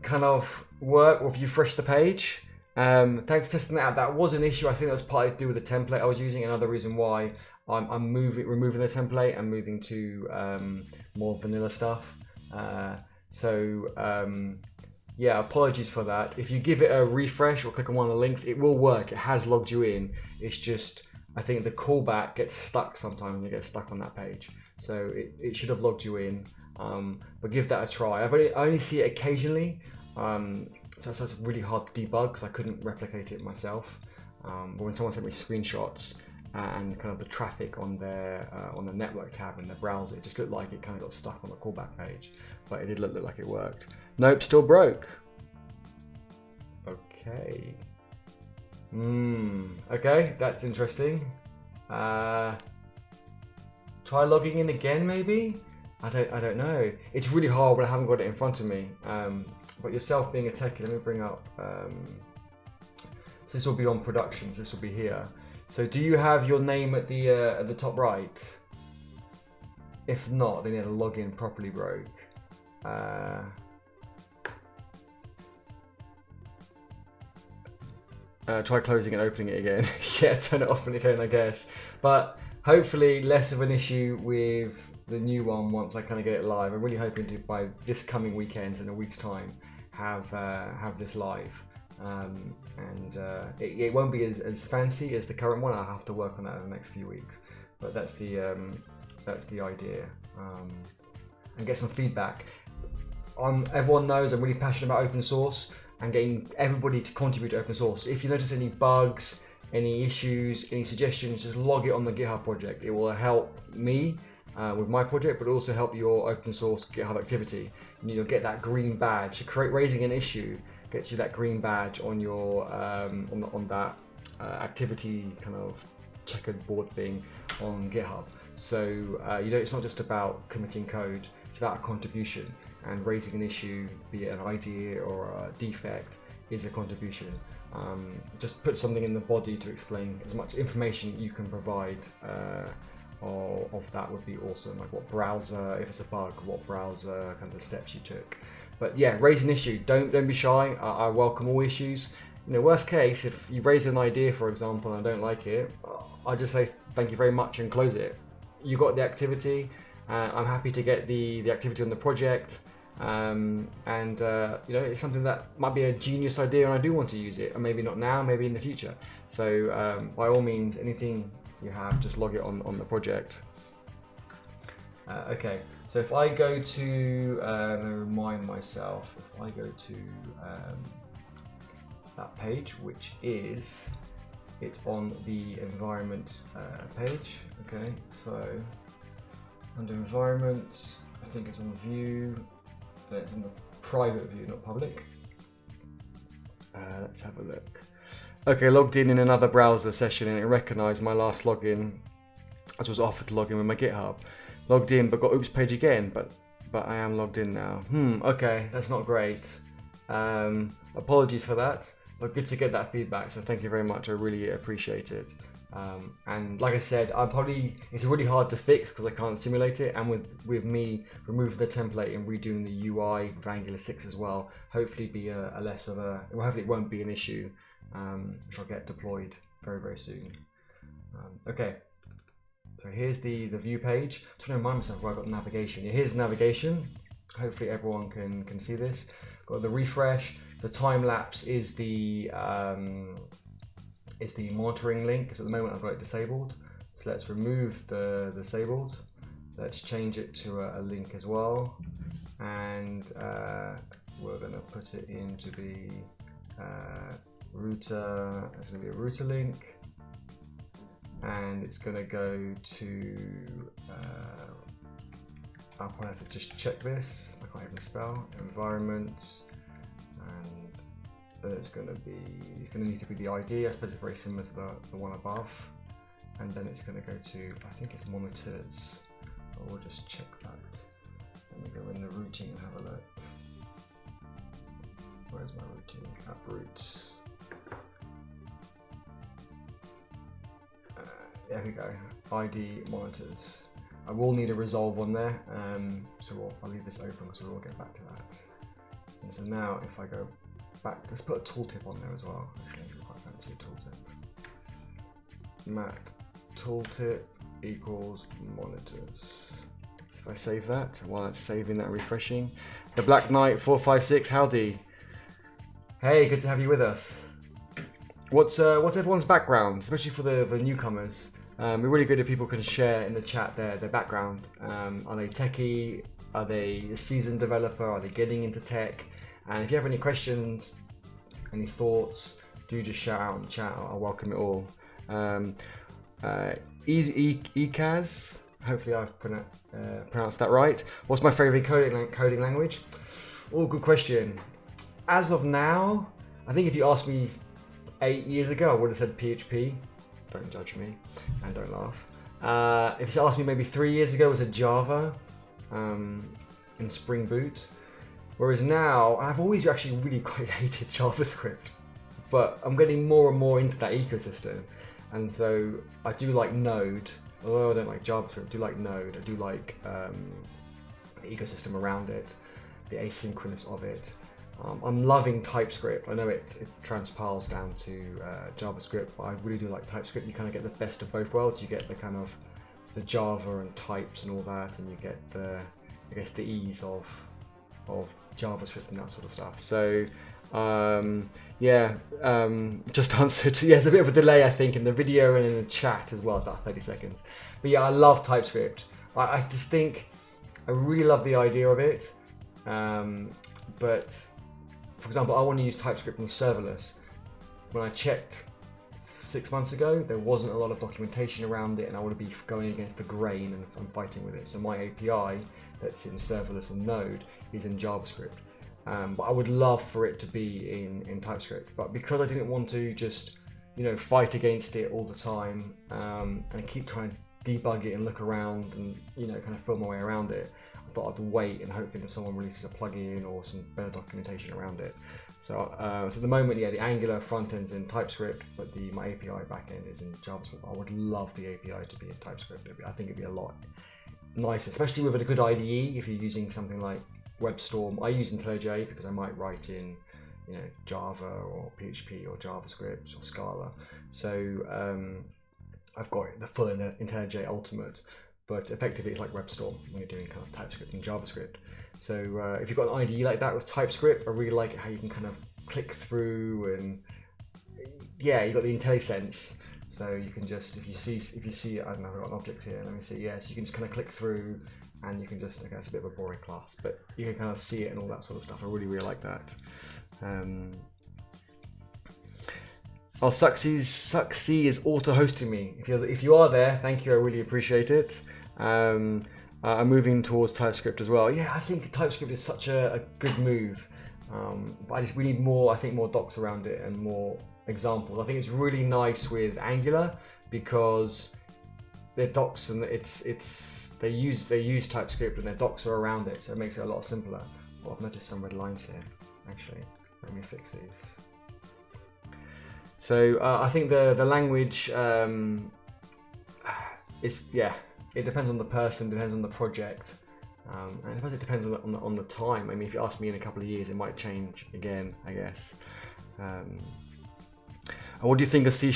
kind of work, or if you refresh the page. Thanks for testing that out. That was an issue. I think that was partly to do with the template I was using. Another reason why I'm removing the template and moving to more vanilla stuff. Yeah, apologies for that. If you give it a refresh or click on one of the links, it will work. It has logged you in. It's just I think the callback gets stuck sometimes and you get stuck on that page. So it should have logged you in, but give that a try. I only see it occasionally, so it's really hard to debug because I couldn't replicate it myself. But when someone sent me screenshots and kind of the traffic on the network tab in the browser, it just looked like it kind of got stuck on the callback page, but it did look like it worked. Nope, still broke. Okay. Okay, that's interesting. Try logging in again, maybe? I don't know. It's really hard when I haven't got it in front of me. But yourself being a techie, let me bring up. So this will be on production. So this will be here. So do you have your name at the top right? If not, then the login properly broke. Try closing and opening it again. Yeah, turn it off and again, I guess. But hopefully less of an issue with the new one once I kind of get it live. I'm really hoping to, by this coming weekend, in a week's time, have this live. It won't be as fancy as the current one. I'll have to work on that in the next few weeks. But that's the idea. And get some feedback. Everyone knows I'm really passionate about open source and getting everybody to contribute to open source. If you notice any bugs, any issues, any suggestions, just log it on the GitHub project. It will help me with my project, but also help your open source GitHub activity. And you'll get that green badge. Raising an issue gets you that green badge on your on that activity kind of checkered board thing on GitHub. So it's not just about committing code; it's about a contribution. And raising an issue, be it an idea or a defect, is a contribution. Just put something in the body to explain as much information you can provide of that would be awesome. Like what browser, if it's a bug, what browser, kind of the steps you took. But yeah, raise an issue. Don't be shy. I welcome all issues. Worst case, if you raise an idea, for example, and I don't like it, I just say thank you very much and close it. You got the activity. I'm happy to get the activity on the project. It's something that might be a genius idea and I do want to use it, or maybe not now, maybe in the future. So by all means, anything you have, just log it on the project. Okay, so if I go to, remind myself, if I go to that page, which is, it's on the environment page. Okay, so under environments, I think it's on view. It's in the private view, not public. Let's have a look. Okay, logged in another browser session and it recognized my last login as was offered to log in with my GitHub. Logged in but got oops page again, but I am logged in now. Okay, that's not great. Apologies for that, but good to get that feedback, so thank you very much, I really appreciate it. And like I said, it's really hard to fix because I can't simulate it, and with me removing the template and redoing the UI with Angular 6 as well, hopefully be hopefully it won't be an issue, which I'll get deployed very, very soon. Okay, so here's the view page. I'm trying to remind myself where I got the navigation. Here's the navigation. Hopefully everyone can see this. Got the refresh. The time lapse is the monitoring link, because at the moment I've got it disabled. So let's remove the disabled. Let's change it to a link as well. And we're going to put it into the router. It's going to be a router link. And it's going to go to, I'll probably have to just check this. I can't even spell. Environment. And it's going to need to be the ID. I suppose it's very similar to the one above. And then it's going to go to, I think it's monitors. But we'll just check that. Let me go in the routing and have a look. Where's my routing? App routes. There we go. ID monitors. I will need a resolve on there. So I'll leave this open because we will get back to that. And so now if I go back, let's put a tooltip on there as well. Actually, I quite fancy a tooltip. Mat tooltip equals monitors. If I save that, while it's saving that and refreshing. The Black Knight 456, howdy. Hey, good to have you with us. what's everyone's background, especially for the newcomers? It'd be really good if people can share in the chat their background. Are they techie? Are they a seasoned developer? Are they getting into tech? And if you have any questions, any thoughts, do just shout out in the chat. I'll welcome it all. Ekaz, hopefully I've pronounced that right. What's my favorite coding language? Oh, good question. As of now, I think if you asked me 8 years ago, I would have said PHP. Don't judge me and don't laugh. If you asked me maybe 3 years ago, it was a Java in Spring Boot. Whereas now, I've always actually really quite hated JavaScript, but I'm getting more and more into that ecosystem. And so I do like Node, although I don't like JavaScript, I do like Node. I do like the ecosystem around it, the asynchronous of it. I'm loving TypeScript. I know it transpiles down to JavaScript, but I really do like TypeScript. You kind of get the best of both worlds. You get the kind of the Java and types and all that, and you get the, I guess, the ease of JavaScript and that sort of stuff. So just answered. Yeah, there's a bit of a delay, I think, in the video and in the chat as well. It's about 30 seconds. But yeah, I love TypeScript. I just think I really love the idea of it. But for example, I want to use TypeScript on serverless. When I checked 6 months ago, there wasn't a lot of documentation around it, and I want to be going against the grain and fighting with it. So my API that's in serverless and Node is in JavaScript. But I would love for it to be in TypeScript. But because I didn't want to just, fight against it all the time and keep trying to debug it and look around and, kind of feel my way around it, I thought I'd wait and hopefully that someone releases a plugin or some better documentation around it. So at the moment, yeah, the Angular front end's in TypeScript, but my API backend is in JavaScript. I would love the API to be in TypeScript. I think it'd be a lot nicer, especially with a good IDE. If you're using something like WebStorm, I use IntelliJ because I might write in, Java or PHP or JavaScript or Scala. So I've got the full IntelliJ Ultimate, but effectively it's like WebStorm when you're doing kind of TypeScript and JavaScript. So if you've got an IDE like that with TypeScript, I really like it how you can kind of click through and yeah, you got the IntelliSense. So you can just, if you see, I don't know, I've got an object here, let me see, yeah, so you can just kind of click through and you can just, okay, it's a bit of a boring class, but you can kind of see it and all that sort of stuff. I really, really like that. Oh, Sucksy is auto-hosting me. If you are there, thank you, I really appreciate it. I'm moving towards TypeScript as well. Yeah, I think TypeScript is such a good move. But we need more, I think, more docs around it and more examples. I think it's really nice with Angular because their docs and they use TypeScript and their docs are around it, so it makes it a lot simpler. Well, I've noticed some red lines here, actually. Let me fix these. So I think the language is, yeah, it depends on the person, depends on the project, and I suppose it depends on the time. I mean, if you ask me in a couple of years, it might change again, I guess. And what do you think of C#?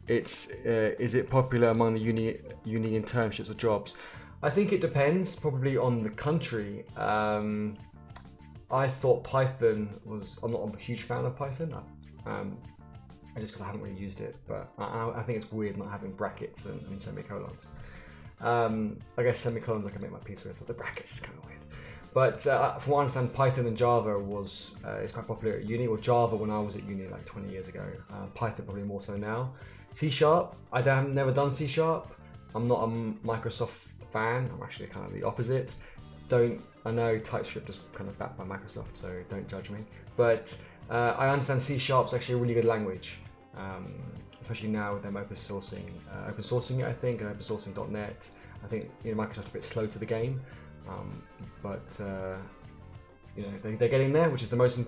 Is it popular among the uni internships or jobs? I think it depends, probably on the country. I thought Python was, I'm not a huge fan of Python. Just because I haven't really used it, but I think it's weird not having brackets and semicolons. I guess semicolons I can make my peace with, but the brackets is kind of weird. But from what I understand, Python and Java is quite popular at uni, or Java when I was at uni like 20 years ago. Python probably more so now. C#, I've never done C#. I'm not a Microsoft fan. I'm actually kind of the opposite. I know TypeScript is kind of backed by Microsoft, so don't judge me. But I understand C# is actually a really good language. Especially now with them open sourcing it, I think, and open sourcing .NET. I think Microsoft's a bit slow to the game, but they're getting there, which is most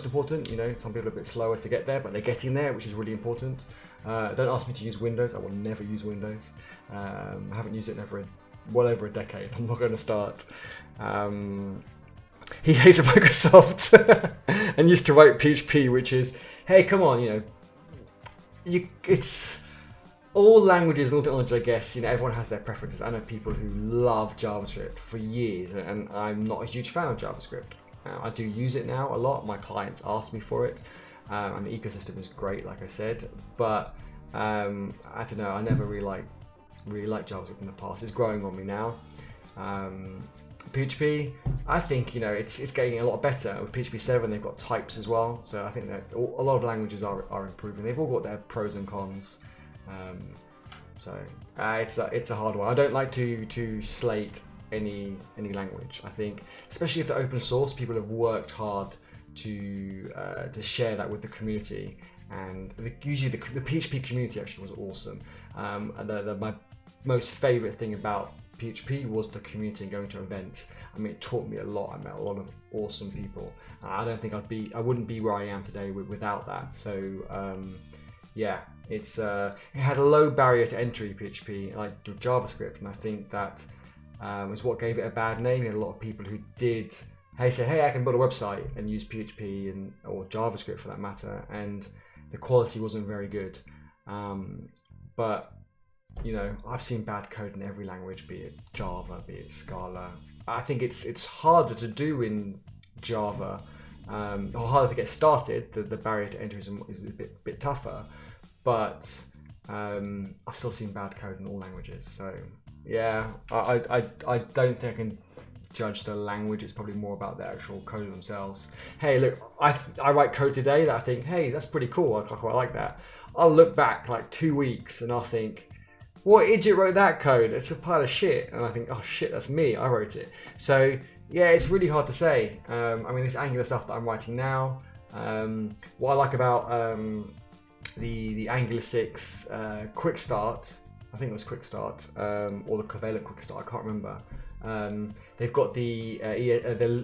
important. Some people are a bit slower to get there, but they're getting there, which is really important. Don't ask me to use Windows. I will never use Windows. I haven't used it in well over a decade. I'm not going to start. He hates Microsoft and used to write PHP, which is, hey, come on, it's all languages and all technology, I guess. Everyone has their preferences. I know people who love JavaScript for years, and I'm not a huge fan of JavaScript. I do use it now a lot. My clients ask me for it. and the ecosystem is great, like I said, but I don't know, I never really liked JavaScript in the past. It's growing on me now. PHP, I think, you know, it's getting a lot better. With PHP 7, they've got types as well, so I think that a lot of languages are improving. They've all got their pros and cons. So it's a hard one. I don't like to slate any language. I think, especially if they're open source, people have worked hard to share that with the community, and usually the PHP community actually was awesome. My most favorite thing about PHP was the community and going to events. I mean, it taught me a lot. I met a lot of awesome people. I don't think I wouldn't be where I am today without that. So yeah, it had a low barrier to entry, PHP, like JavaScript, and I think that was what gave it a bad name. You had a lot of people who did say, hey, I can build a website and use PHP or JavaScript for that matter, and the quality wasn't very good. But you know, I've seen bad code in every language, be it Java, be it Scala. I think it's harder to do in Java, or harder to get started. The barrier to entry is a bit tougher, but I've still seen bad code in all languages. So yeah, I don't think I can judge the language. It's probably more about the actual code themselves. Hey, look, I write code today that I think, hey, that's pretty cool. I quite like that. I'll look back like 2 weeks and I'll think, what idiot wrote that code? It's a pile of shit. And I think, oh shit, that's me. I wrote it. So yeah, it's really hard to say. I mean, this Angular stuff that I'm writing now. What I like about the Angular 6 Quick Start, I think it was Quick Start, or the Covalent Quick Start, I can't remember. They've got the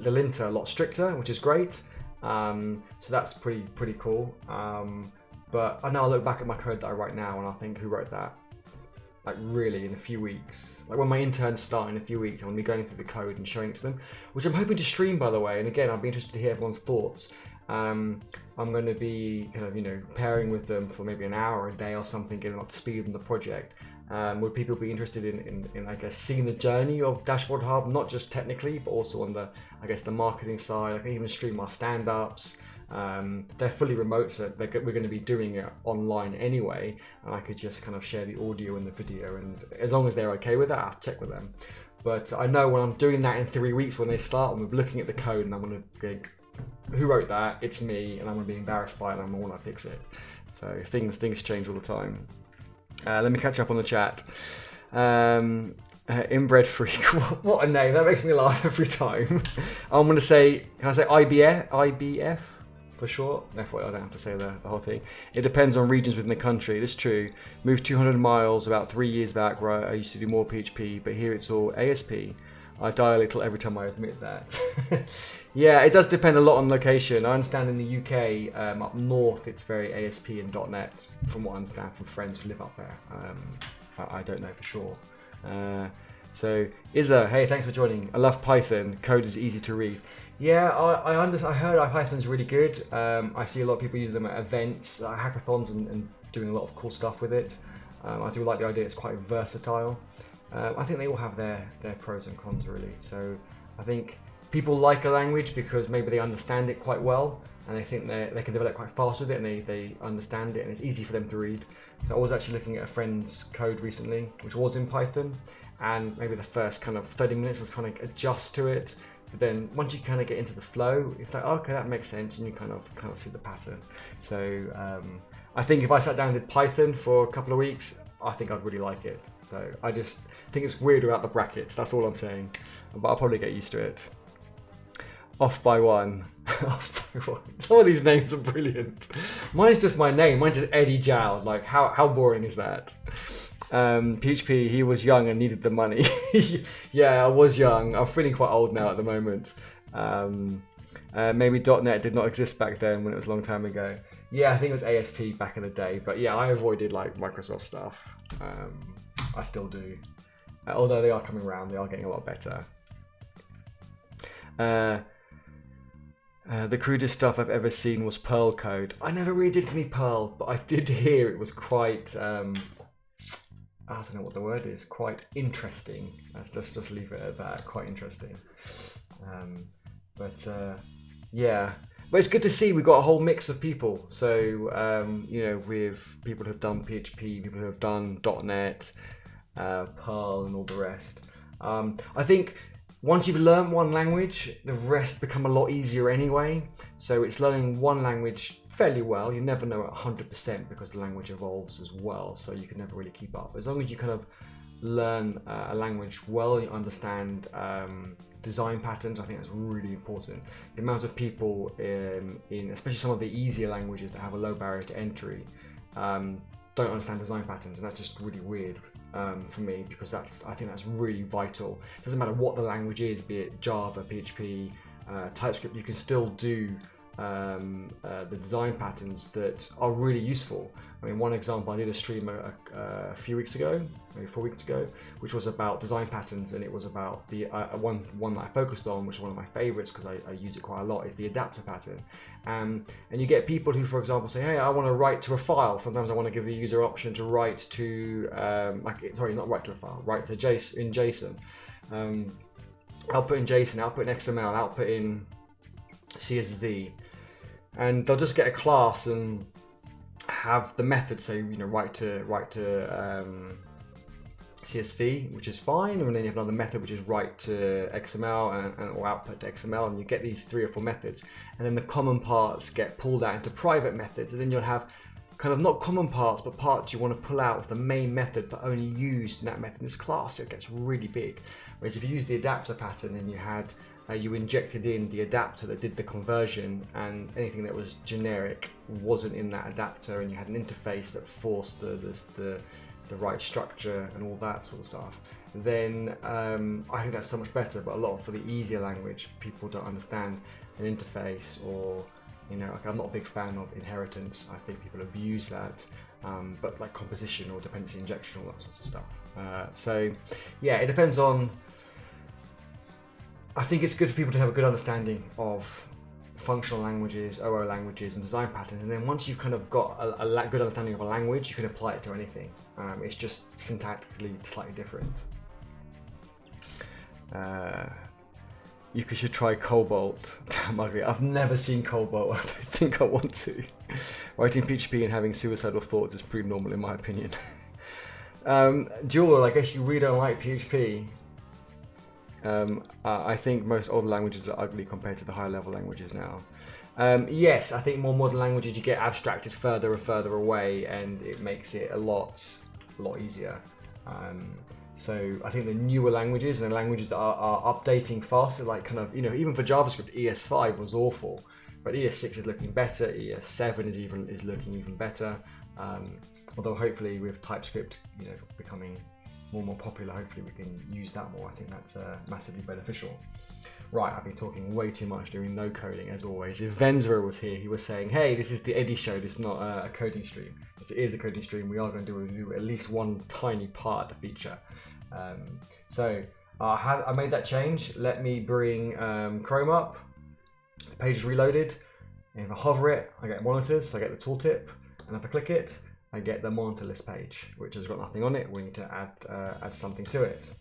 linter a lot stricter, which is great. So that's pretty cool. But I know I look back at my code that I write now and I think, who wrote that? Like really in a few weeks. Like when my interns start in a few weeks, I'm going to be going through the code and showing it to them, which I'm hoping to stream, by the way. And again, I'd be interested to hear everyone's thoughts. I'm going to be kind of, you know, pairing with them for maybe an hour a day or something, getting up to speed on the project. Would people be interested in I guess, seeing the journey of Dashboard Hub, not just technically, but also on the, I guess, the marketing side? I can even stream our stand-ups. They're fully remote, so we're going to be doing it online anyway, and I could just kind of share the audio and the video, and as long as they're okay with that, I'll check with them. But I know when I'm doing that in 3 weeks when they start, I'm looking at the code and I'm going to think, who wrote that? It's me, and I'm going to be embarrassed by it and I'm going to want to fix it. So things change all the time. Let me catch up on the chat. Inbred Freak, what a name, that makes me laugh every time. I'm going to say, can I say IBF for short? Therefore, I don't have to say the whole thing. It depends on regions within the country. It's true. Moved 200 miles about 3 years back where I used to do more PHP, but here it's all ASP. I die a little every time I admit that. Yeah, it does depend a lot on location. I understand in the UK, up north, it's very ASP and .NET, from what I understand from friends who live up there. I don't know for sure. So, Izza, hey, thanks for joining. I love Python. Code is easy to read. Yeah, I understand. I heard Python's really good. I see a lot of people using them at events, hackathons, and doing a lot of cool stuff with it. I do like the idea it's quite versatile. I think they all have their pros and cons, really. So I think people like a language because maybe they understand it quite well, and they think they can develop quite fast with it, and they understand it, and it's easy for them to read. So I was actually looking at a friend's code recently, which was in Python, and maybe the first kind of 30 minutes was kind of adjust to it. But then once you kind of get into the flow, it's like, okay, that makes sense, and you kind of see the pattern. So I think if I sat down and did Python for a couple of weeks, I think I'd really like it. So I just think it's weird without the brackets, that's all I'm saying. But I'll probably get used to it. Off by one. Off by one. Some of these names are brilliant. Mine's just my name, mine's just Eddie Jow. Like, how boring is that? PHP, he was young and needed the money. Yeah, I was young. I'm feeling quite old now at the moment. Maybe .NET did not exist back then when it was a long time ago. Yeah, I think it was ASP back in the day. But yeah, I avoided like Microsoft stuff. I still do. Although they are coming around, they are getting a lot better. The crudest stuff I've ever seen was Perl code. I never really did any Perl, but I did hear it was quite... I don't know what the word is, quite interesting. Let's just leave it at that, quite interesting. Yeah, But it's good to see we've got a whole mix of people. So, you know, with people who have done PHP, people who have done .NET, Perl and all the rest. I think once you've learned one language, the rest become a lot easier anyway. So it's learning one language fairly well. You never know at 100% because the language evolves as well. So you can never really keep up. As long as you kind of learn a language well, you understand design patterns, I think that's really important. The amount of people in especially some of the easier languages that have a low barrier to entry don't understand design patterns, and that's just really weird for me, because I think that's really vital. It doesn't matter what the language is, be it Java, PHP, TypeScript, you can still do the design patterns that are really useful. I mean, one example, I did a stream a few weeks ago, maybe 4 weeks ago, which was about design patterns, and it was about the one that I focused on, which is one of my favorites because I use it quite a lot, is the adapter pattern. And you get people who, for example, say, hey, I want to write to a file. Sometimes I want to give the user option to write to, sorry, not write to a file, write to JSON. Output in JSON, output in XML, output in CSV. And they'll just get a class and have the method say, you know, write to CSV, which is fine, and then you have another method which is write to XML or output to XML, and you get these 3 or 4 methods, and then the common parts get pulled out into private methods, and then you'll have kind of not common parts, but parts you want to pull out of the main method, but only used in that method in this class. So it gets really big. Whereas if you use the adapter pattern and you had you injected in the adapter that did the conversion, and anything that was generic wasn't in that adapter, and you had an interface that forced the right structure and all that sort of stuff, then I think that's so much better. But a lot for the easier language, people don't understand an interface, or, you know, like, I'm not a big fan of inheritance. I think people abuse that, but like composition or dependency injection, all that sort of stuff. So yeah, it depends on. I think it's good for people to have a good understanding of functional languages, OO languages, and design patterns. And then once you've kind of got a good understanding of a language, you can apply it to anything. It's just syntactically slightly different. You should try Cobalt. Damn ugly. I've never seen Cobalt. I don't think I want to. Writing PHP and having suicidal thoughts is pretty normal in my opinion. Jewel, I guess you really don't like PHP. I think most older languages are ugly compared to the higher level languages now. Yes, I think more modern languages, you get abstracted further and further away, and it makes it a lot easier. So I think the newer languages and the languages that are updating faster, like kind of, you know, even for JavaScript, ES5 was awful, but ES6 is looking better. ES7 is looking even better. Although hopefully with TypeScript, you know, becoming more and more popular, hopefully we can use that more. I think that's massively beneficial. Right, I've been talking way too much, doing no coding as always. If Venzra was here, he was saying, hey, this is the Eddie show, this is not a coding stream. It is a coding stream. We are going to do at least one tiny part of the feature. So I made that change. Let me bring Chrome up. The page is reloaded. And if I hover it, I get monitors, so I get the tooltip. And if I click it, I get the monitor list page, which has got nothing on it. We need to add something to it.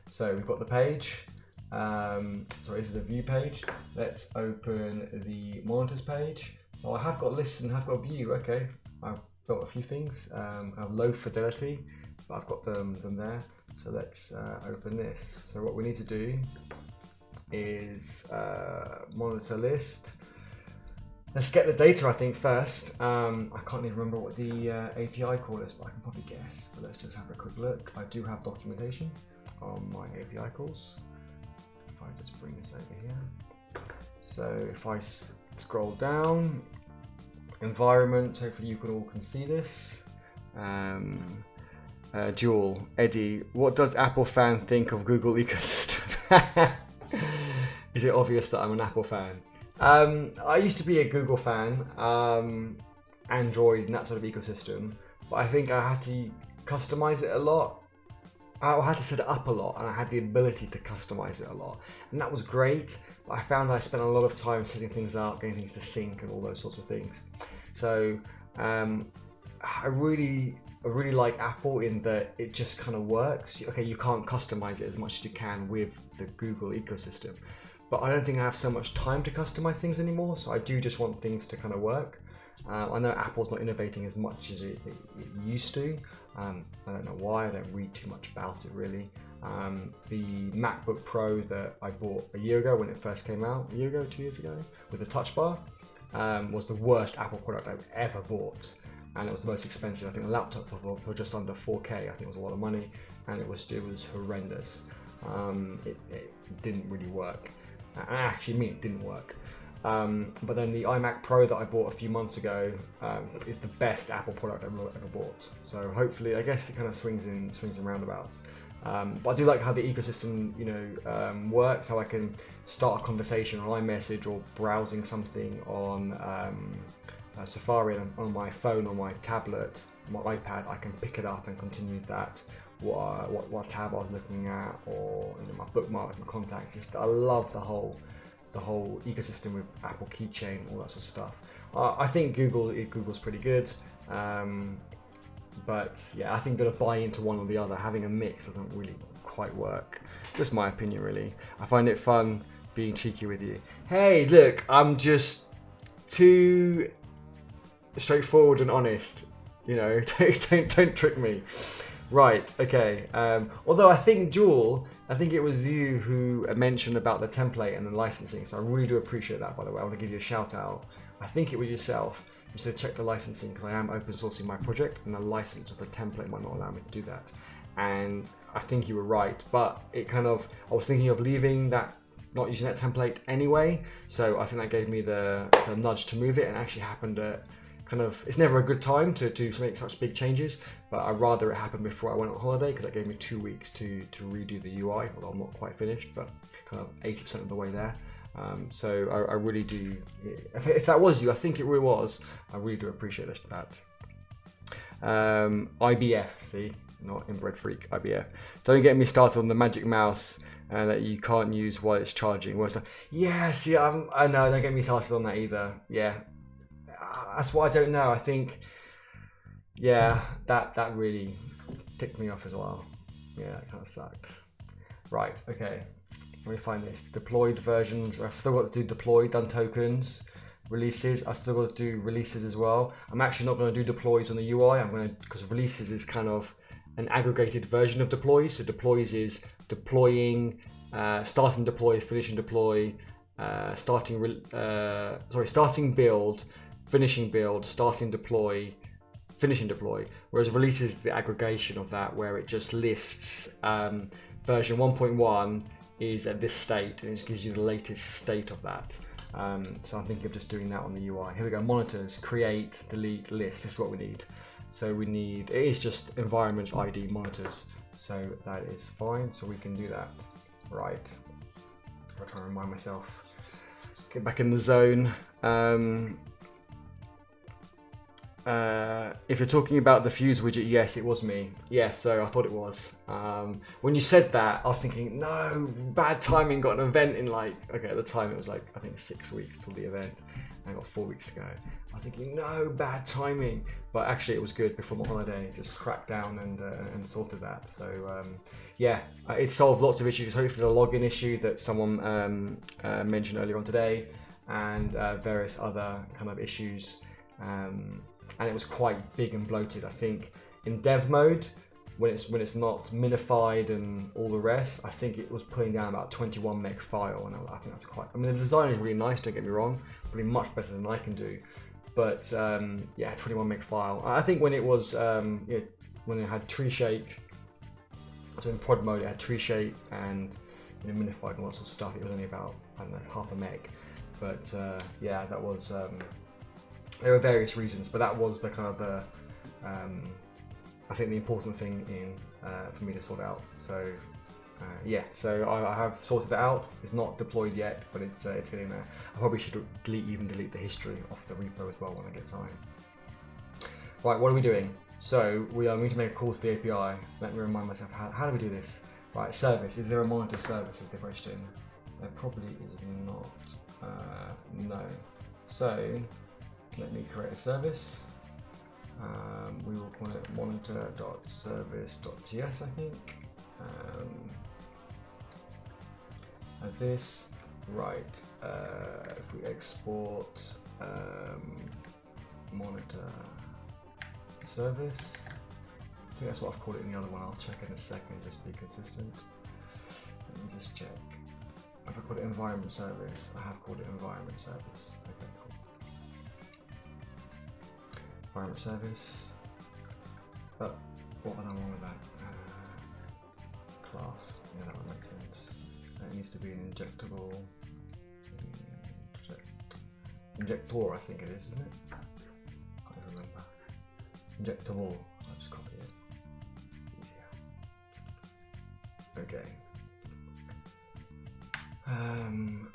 So we've got the page. So this is the view page. Let's open the monitors page. Oh, I have got lists and have got view. Okay, I've built a few things. I have low fidelity, but I've got them there. So let's open this. So what we need to do is monitor list. Let's get the data, I think, first. I can't even remember what the API call is, but I can probably guess. But let's just have a quick look. I do have documentation on my API calls. If I just bring this over here. So if I scroll down, environment, hopefully you can all can see this. Jewel, Eddie, what does Apple fan think of Google ecosystem? Is it obvious that I'm an Apple fan? I used to be a Google fan, Android and that sort of ecosystem, but I think I had to customize it a lot. I had to set it up a lot, and I had the ability to customize it a lot, and that was great. But I found I spent a lot of time setting things up, getting things to sync, and all those sorts of things. So I really like Apple in that it just kind of works. Okay, you can't customize it as much as you can with the Google ecosystem, but I don't think I have so much time to customize things anymore. So I do just want things to kind of work. I know Apple's not innovating as much as it used to. I don't know why. I don't read too much about it really. The MacBook Pro that I bought a year ago when it first came out, a year ago, 2 years ago, with a touch bar, was the worst Apple product I've ever bought. And it was the most expensive. I think the laptop for just under 4K. I think it was a lot of money, and it was horrendous. It didn't really work. I actually mean it didn't work. But then the iMac Pro that I bought a few months ago is the best Apple product I've ever bought. So hopefully, I guess it kind of swings and roundabouts. But I do like how the ecosystem, works. How I can start a conversation on iMessage or browsing something on Safari on my phone or my tablet, my iPad. I can pick it up and continue that. What tab I was looking at, or my bookmarks, my contacts. Just I love the whole ecosystem with Apple Keychain, all that sort of stuff. I think Google's pretty good, but yeah, I think you've got to buy into one or the other. Having a mix doesn't really quite work. Just my opinion, really. I find it fun being cheeky with you. Hey, look, I'm just too straightforward and honest. Don't trick me. Right, okay. Although I think, Jewel, I think it was you who mentioned about the template and the licensing, so I really do appreciate that, by the way. I want to give you a shout out. I think it was yourself. You said check the licensing because I am open sourcing my project and the license of the template might not allow me to do that. And I think you were right, but I was thinking of leaving that, not using that template anyway, so I think that gave me the nudge to move it, and actually happened at it's never a good time to make such big changes, but I'd rather it happen before I went on holiday because that gave me 2 weeks to redo the UI, although I'm not quite finished, but kind of 80% of the way there. So I really do, if that was you, I think it really was, I really do appreciate that. IBF, see, not inbred freak, IBF. Don't get me started on the magic mouse that you can't use while it's charging. Yeah, see, I know, don't get me started on that either, yeah. That's what I don't know. I think, yeah, that really ticked me off as well. Yeah, that kind of sucked. Right, okay. Let me find this. Deployed versions. I've still got to do deployed, done tokens, releases. I've still got to do releases as well. I'm actually not going to do deploys on the UI. Because releases is kind of an aggregated version of deploys. So deploys is deploying, starting deploy, finishing deploy, starting build, finishing build, starting deploy, finishing deploy, whereas releases is the aggregation of that, where it just lists version 1.1 is at this state and it just gives you the latest state of that. So I'm thinking of just doing that on the UI. Here we go, monitors, create, delete, list. This is what we need. So it is just environment ID monitors. So that is fine, so we can do that. Right, I'll try and remind myself, get back in the zone. If you're talking about the Fuse widget, yes, it was me. Yeah, so I thought it was. When you said that, I was thinking, no, bad timing, got an event in okay, at the time it was I think 6 weeks till the event. I got 4 weeks to go. I was thinking, no, bad timing. But actually it was good before my holiday, just cracked down and sorted that. So yeah, it solved lots of issues. Hopefully the login issue that someone mentioned earlier on today, and various other kind of issues. And it was quite big and bloated. I think in dev mode, when it's not minified and all the rest, I think it was putting down about 21 meg file, and I think that's quite. I mean, the design is really nice. Don't get me wrong, probably much better than I can do. But yeah, 21 meg file. I think when it was when it had tree shake, so in prod mode it had tree shake and minified and all that sort of stuff. It was only about, I don't know, half a meg. But yeah, that was. There were various reasons, but that was the kind of the, I think the important thing for me to sort out. So yeah, so I have sorted it out. It's not deployed yet, but it's getting there. I probably should even delete the history off the repo as well when I get time. Right, what are we doing? So we are going to make a call to the API. Let me remind myself, how do we do this? Right, service. Is there a monitor service is the question. There probably is not. No. So let me create a service. We will call it monitor.service.ts, I think. And this, Right, if we export monitor service, I think that's what I've called it in the other one. I'll check in a second, just be consistent. Let me just check. If I called it environment service, I have called it environment service. Okay, cool. Environment service. But what went wrong with that? Class. Yeah, that would make sense. It needs to be an injectable. Injector, I think it is, isn't it? I can't remember. Injectable. I'll just copy it. It's easier. Okay.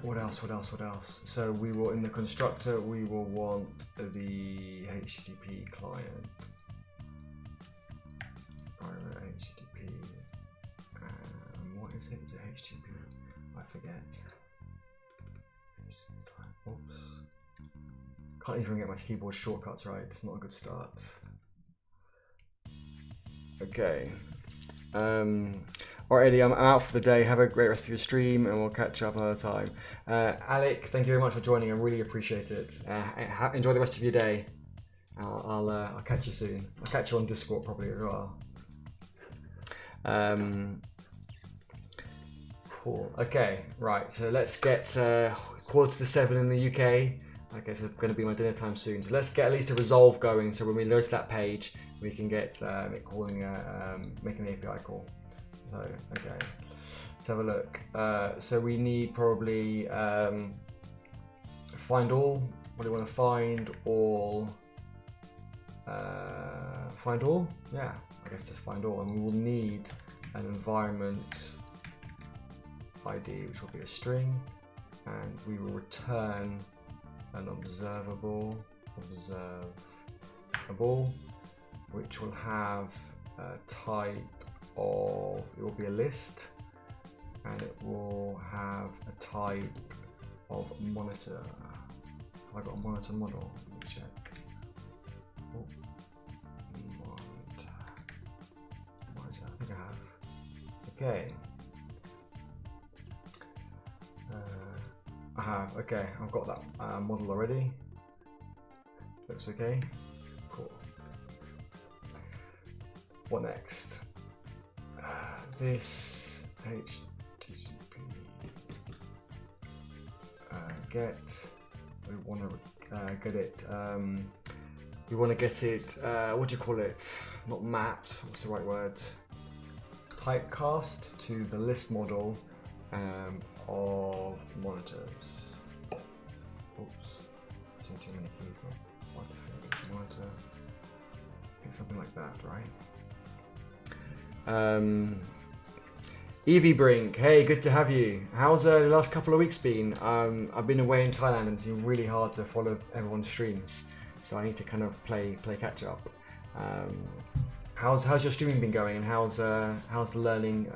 What else? So we will, in the constructor, we will want the HTTP client. Private HTTP. What is it? Is it HTTP? I forget. Oops. Can't even get my keyboard shortcuts right. It's not a good start. Okay. Alright, Eddie, I'm out for the day. Have a great rest of your stream, and we'll catch up another time. Alec, thank you very much for joining. I really appreciate it. Enjoy the rest of your day. I'll catch you soon. I'll catch you on Discord probably as well. Cool. Okay, right. So let's get 6:45 in the UK. Okay, so it's going to be my dinner time soon. So let's get at least a resolve going. So when we load to that page, we can get it calling, making the API call. So okay, let's have a look. So we need probably find all. What do we want to find all? Find all. Yeah, I guess just find all, and we will need an environment ID, which will be a string, and we will return an observable, which will have a type of, it will be a list, and it will have a type of monitor. Have I got a monitor model? Let me check. Oh, monitor. I think I have. Okay. I have, okay, I've got that model already. Looks okay. Cool. What next? This HTTP get. We want to get it. We want to get it. What do you call it? Not mapped. What's the right word? Typecast to the list model. Of monitors. Oops, too many keys. What monitor? I think something like that, right? Evie Brink, hey, good to have you. How's the last couple of weeks been? I've been away in Thailand, and it's been really hard to follow everyone's streams, so I need to kind of play catch up. How's your streaming been going, and how's the learning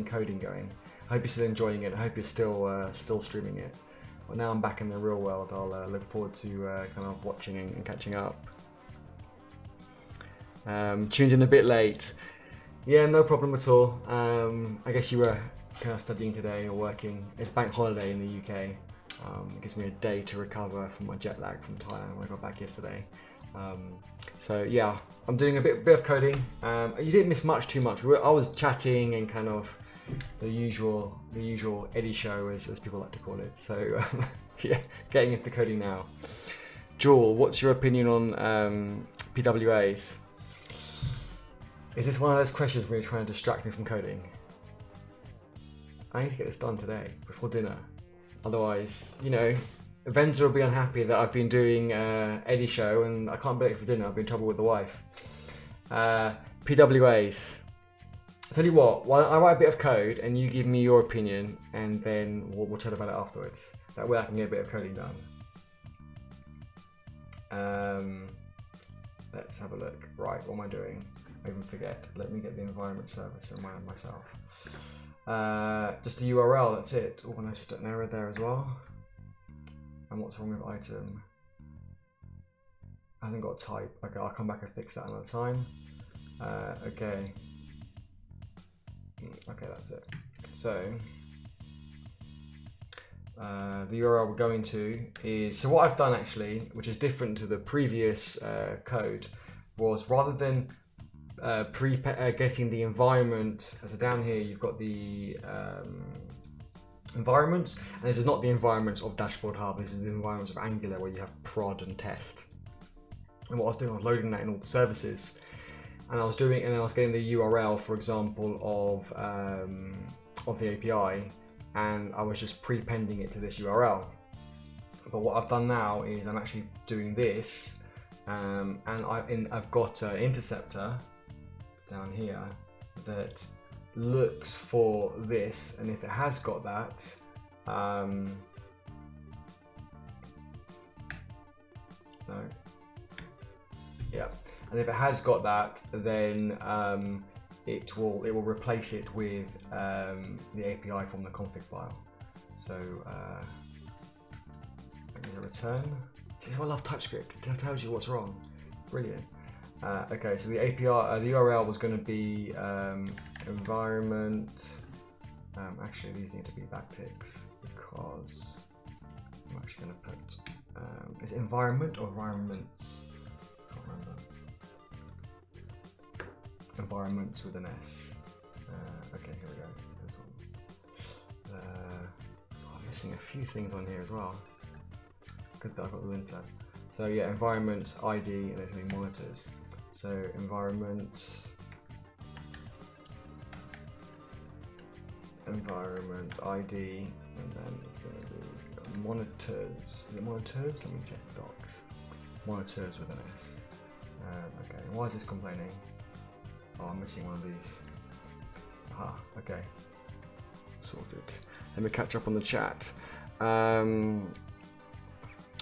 coding going? I hope you're still enjoying it. I hope you're still streaming it. But now I'm back in the real world. I'll look forward to kind of watching and catching up. Tuned in a bit late. Yeah, no problem at all. I guess you were kind of studying today or working. It's bank holiday in the UK. It gives me a day to recover from my jet lag from Thailand when I got back yesterday. So yeah, I'm doing a bit of coding. You didn't miss too much. I was chatting and kind of the usual Eddie show, as people like to call it. So yeah, getting into coding now. Joel, what's your opinion on PWAs? Is this one of those questions where you're trying to distract me from coding? I need to get this done today before dinner. Otherwise, you know, Venza will be unhappy that I've been doing Eddie show and I can't be late for dinner. I've been in trouble with the wife. PWAs. I'll tell you what, while I write a bit of code and you give me your opinion, and then we'll chat about it afterwards. That way I can get a bit of coding done. Let's have a look. Right, what am I doing? I even forget. Let me get the environment service and remind myself. Just a URL, that's it. Oh, and I just an error there as well. And what's wrong with item? I haven't got a type. Okay, I'll come back and fix that another time. Okay. Okay, that's it. So, the URL we're going to is, so what I've done actually, which is different to the previous code, was rather than getting the environment, so down here you've got the environments, and this is not the environments of DashboardHub, this is the environments of Angular where you have prod and test. And what I was doing, I was loading that in all the services, and I was getting the URL, for example, of the API, and I was just pre-pending it to this URL. But what I've done now is I'm actually doing this, and I've got an interceptor down here that looks for this, and if it has got that, and if it has got that, then it will replace it with the API from the config file. So I'm going to return. This is why I love TypeScript. It tells you what's wrong. Brilliant. Okay, so the API, the URL was going to be environment. Actually, these need to be backticks because I'm actually going to put. Is it environment or environments? I can't remember. Environments with an S. Okay, here we go. This one. I'm missing a few things on here as well. Good that I've got the linter. So yeah, environment ID, and there's going to be monitors. So environment ID, and then it's going to be monitors. Is it monitors? Let me check the docs. Monitors with an S. Okay, why is this complaining? Oh, I'm missing one of these. Aha, okay. Sorted. Let me catch up on the chat.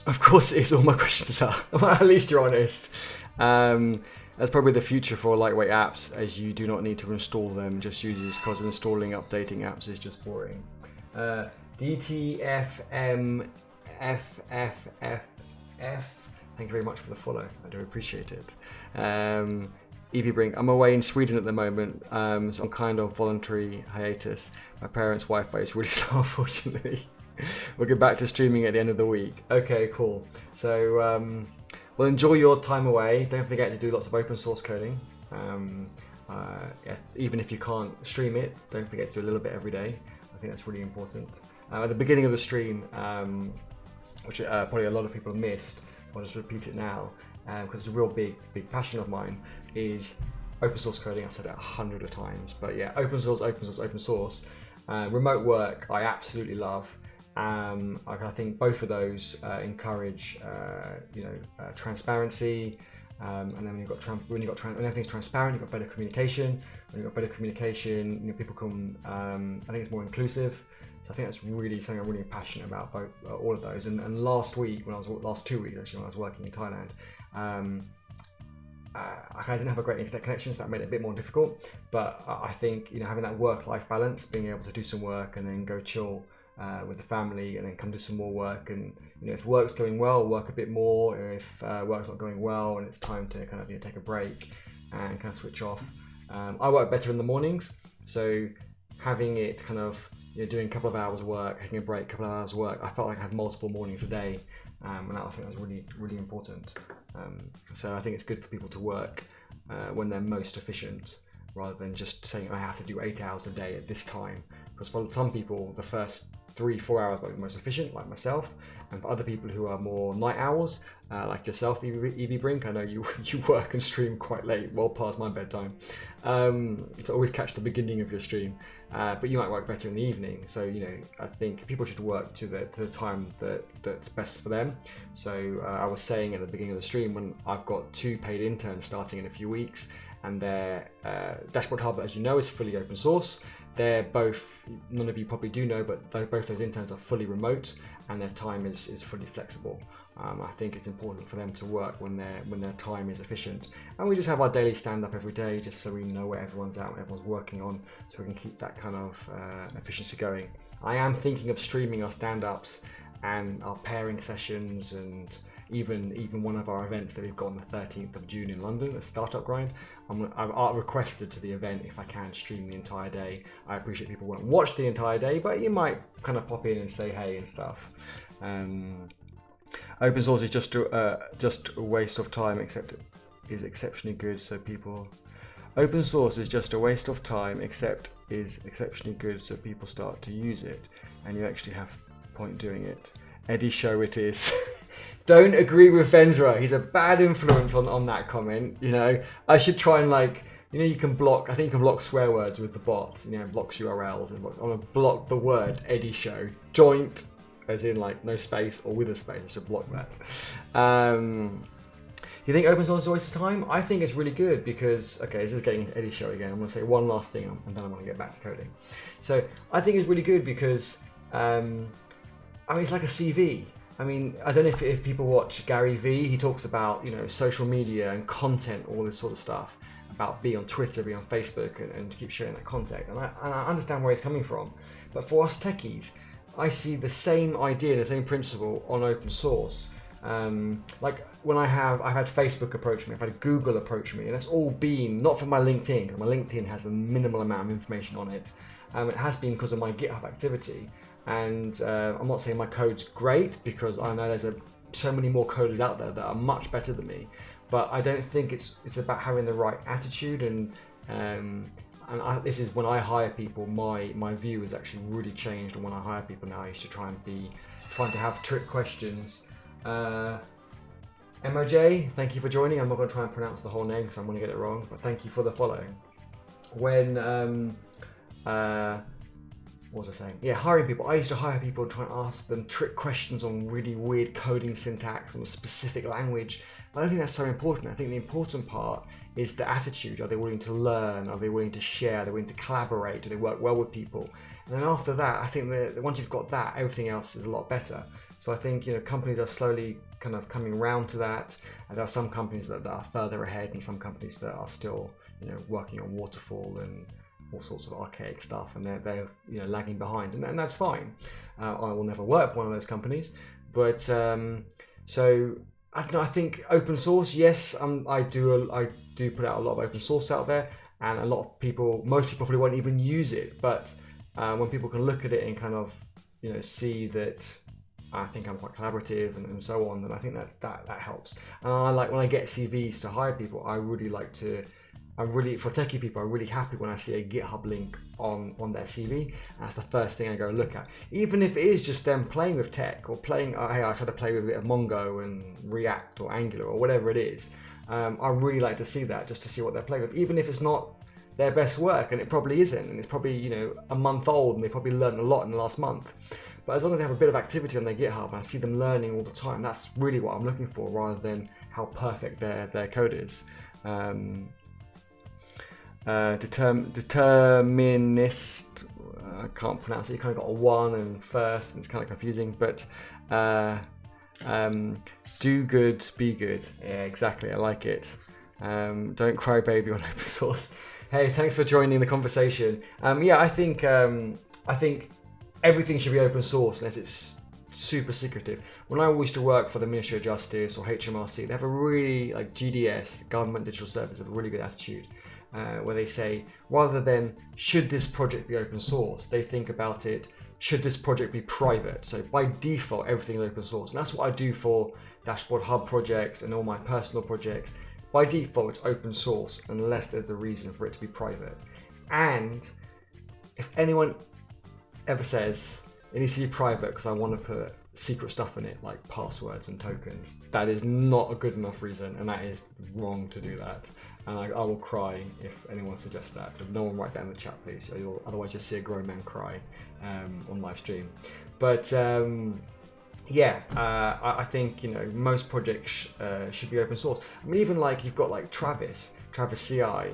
Of course it is, all my questions are. At least you're honest. That's probably the future for lightweight apps, as you do not need to install them, just use this because installing, updating apps is just boring. DTFMFFFF, thank you very much for the follow, I do appreciate it. Evie Brink, I'm away in Sweden at the moment, so I'm kind of voluntary hiatus. My parents' Wi-Fi is really slow, unfortunately. We'll get back to streaming at the end of the week. Okay, cool. So, well, enjoy your time away. Don't forget to do lots of open source coding. Yeah, even if you can't stream it, don't forget to do a little bit every day. I think that's really important. At the beginning of the stream, which probably a lot of people missed, I'll just repeat it now, because it's a real big passion of mine, is open source coding. I've said it 100 times, but yeah, open source. Remote work, I absolutely love. I think both of those encourage, transparency, and then when everything's transparent, you've got better communication. When you've got better communication, people can. I think it's more inclusive. So I think that's really something I'm really passionate about. Both all of those. And last 2 weeks actually, when I was working in Thailand, I didn't have a great internet connection, so that made it a bit more difficult. But I think having that work-life balance, being able to do some work and then go chill with the family, and then come do some more work, and if work's going well, work a bit more. If work's not going well and it's time to kind of take a break and kind of switch off. I work better in the mornings, so having it kind of doing a couple of hours of work, taking a break, a couple of hours of work, I felt like I had multiple mornings a day, and I think that was really important. So I think it's good for people to work when they're most efficient, rather than just saying I have to do 8 hours a day at this time. Because for some people, the first 3-4 hours might be most efficient, like myself, and for other people who are more night owls, like yourself, Evie Brink, I know you work and stream quite late, well past my bedtime. To always catch the beginning of your stream, but you might work better in the evening. So I think people should work to the time that's best for them. So I was saying at the beginning of the stream, when I've got 2 paid interns starting in a few weeks, and their DashboardHub, as you know, is fully open source. They're both, none of you probably do know, but both those interns are fully remote, and their time is fully flexible. I think it's important for them to work when their time is efficient. And we just have our daily stand-up every day, just so we know where everyone's at, what everyone's working on, so we can keep that kind of efficiency going. I am thinking of streaming our stand-ups and our pairing sessions, and even one of our events that we've got on the 13th of June in London, a startup grind. I've requested to the event if I can stream the entire day. I appreciate people won't watch the entire day, but you might kind of pop in and say hey and stuff. Open source is just a waste of time, except it is exceptionally good, so people. Open source is just a waste of time, except is exceptionally good, so people start to use it, and you actually have a point doing it. Eddie show it is. Don't agree with Venzra. He's a bad influence on that comment. You know, I should try and like, you know, you can block. I think you can block swear words with the bot. You know, blocks URLs and I want to block the word Eddie show joint, as in like no space or with a space. I should block that. You think open source is a waste of time? I think it's really good because, okay, this is getting into Eddie's show again. I'm going to say one last thing and then I'm going to get back to coding. So I think it's really good because, I mean, it's like a CV. I mean, I don't know if people watch Gary Vee. He talks about, you know, social media and content, all this sort of stuff, about being on Twitter, being on Facebook, and keep sharing that content. And I understand where he's coming from. But for us techies, I see the same idea, the same principle on open source. Like when I've had Facebook approach me, I've had Google approach me, and that's all been not from my LinkedIn, because my LinkedIn has a minimal amount of information on it. It has been because of my GitHub activity, and I'm not saying my code's great, because I know there's so many more coders out there that are much better than me, but I don't think it's about having the right attitude, and this is when I hire people, my view has actually really changed. And when I hire people now, I used to trying to have trick questions. MOJ, thank you for joining. I'm not going to try and pronounce the whole name because I'm going to get it wrong, but thank you for the follow. When what was I saying? Yeah, hiring people. I used to hire people and try and ask them trick questions on really weird coding syntax on a specific language. But I don't think that's so important. I think the important part is the attitude. Are they willing to learn? Are they willing to share? Are they willing to collaborate? Do they work well with people? And then after that, I think that once you've got that, everything else is a lot better. So I think, you know, companies are slowly kind of coming around to that. And there are some companies that are further ahead, and some companies that are still, you know, working on waterfall and all sorts of archaic stuff, and they're you know, lagging behind, and that's fine. I will never work for one of those companies, but so I don't know. I think open source, yes, I do put out a lot of open source out there, and a lot of people, most people probably won't even use it, but when people can look at it and kind of, you know, see that I think I'm quite collaborative and so on, then I think that helps. And I like when I get CVs to hire people, for techie people, I'm really happy when I see a GitHub link on their CV. That's the first thing I go look at. Even if it is just them playing with tech, or playing, hey, I try to play with a bit of Mongo and React or Angular or whatever it is. I really like to see that, just to see what they're playing with, even if it's not their best work, and it probably isn't, and it's probably, you know, a month old, and they probably learned a lot in the last month. But as long as they have a bit of activity on their GitHub, and I see them learning all the time, that's really what I'm looking for, rather than how perfect their code is. Determinist, I can't pronounce it. You kind of got a one and first, and it's kind of confusing, but do good, be good. Yeah, exactly, I like it. Don't cry baby on open source. Hey, thanks for joining the conversation. Yeah, I think everything should be open source unless it's super secretive. When I used to work for the Ministry of Justice or HMRC, they have a really, like GDS, Government Digital Service, have a really good attitude. Where they say, rather than should this project be open source, they think about it, should this project be private? So by default, everything is open source. And that's what I do for DashboardHub projects and all my personal projects. By default, it's open source unless there's a reason for it to be private. And if anyone ever says it needs to be private because I want to put secret stuff in it, like passwords and tokens, that is not a good enough reason, and that is wrong to do that. And I will cry if anyone suggests that. So no one write that in the chat, please. Otherwise you'll see a grown man cry on live stream. But yeah, I think, you know, most projects should be open source. I mean, even like you've got like Travis CI,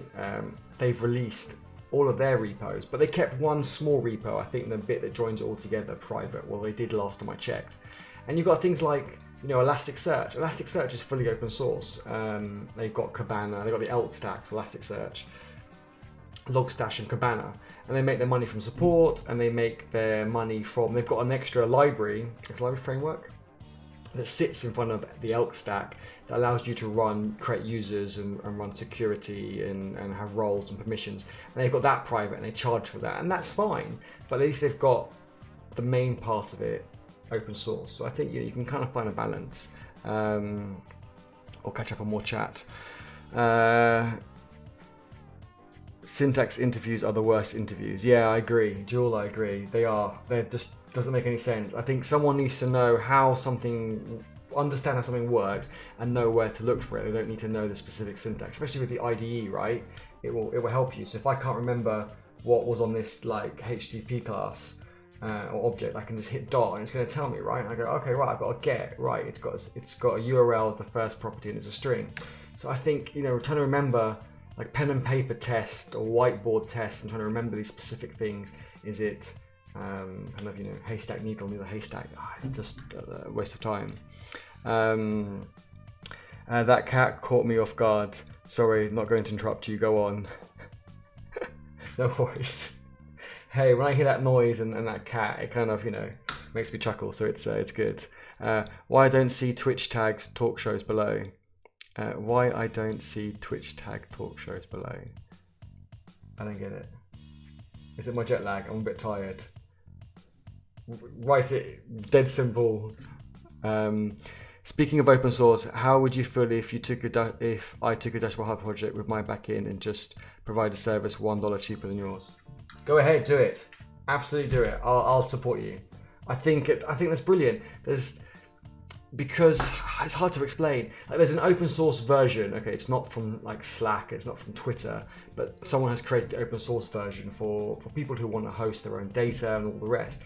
they've released all of their repos, but they kept one small repo, I think the bit that joins it all together, private. Well, they did last time I checked. And you've got things like, you know, Elasticsearch. Elasticsearch is fully open source. They've got Kibana, they've got the elk stacks, Elasticsearch, Logstash and Kibana. And they make their money from support, and they make their money from, they've got an extra library framework. that sits in front of the Elk stack that allows you to create users and run security and have roles and permissions. And they've got that private and they charge for that, and that's fine. But at least they've got the main part of it open source. So I think you can kind of find a balance. Or catch up on more chat. Syntax interviews are the worst interviews. Yeah, I agree. Jewel, I agree. They are. They just doesn't make any sense. I think someone needs to know understand how something works and know where to look for it. They don't need to know the specific syntax, especially with the IDE, right? It will help you. So if I can't remember what was on this like HTTP class or object, I can just hit dot and it's going to tell me, right? And I go, okay, right, I've got a get, right? It's got a URL as the first property and it's a string. So I think, trying to remember like pen and paper test or whiteboard test and trying to remember these specific things. Is it kind of, haystack needle near the haystack? It's just a waste of time. That cat caught me off guard. Sorry, not going to interrupt you. Go on. No worries. Hey, when I hear that noise and that cat, it kind of, makes me chuckle. So it's good. Why I don't see Twitch tags talk shows below? Why I don't see Twitch tag talk shows below? I don't get it. Is it my jet lag? I'm a bit tired. Write it dead simple. Speaking of open source, how would you feel if I took a DashboardHub project with my backend and just provide a service $1 cheaper than yours? Go ahead, do it. Absolutely do it. I'll support you. I think that's brilliant. Because it's hard to explain. Like there's an open source version. Okay, it's not from like Slack, it's not from Twitter, but someone has created the open source version for people who want to host their own data and all the rest.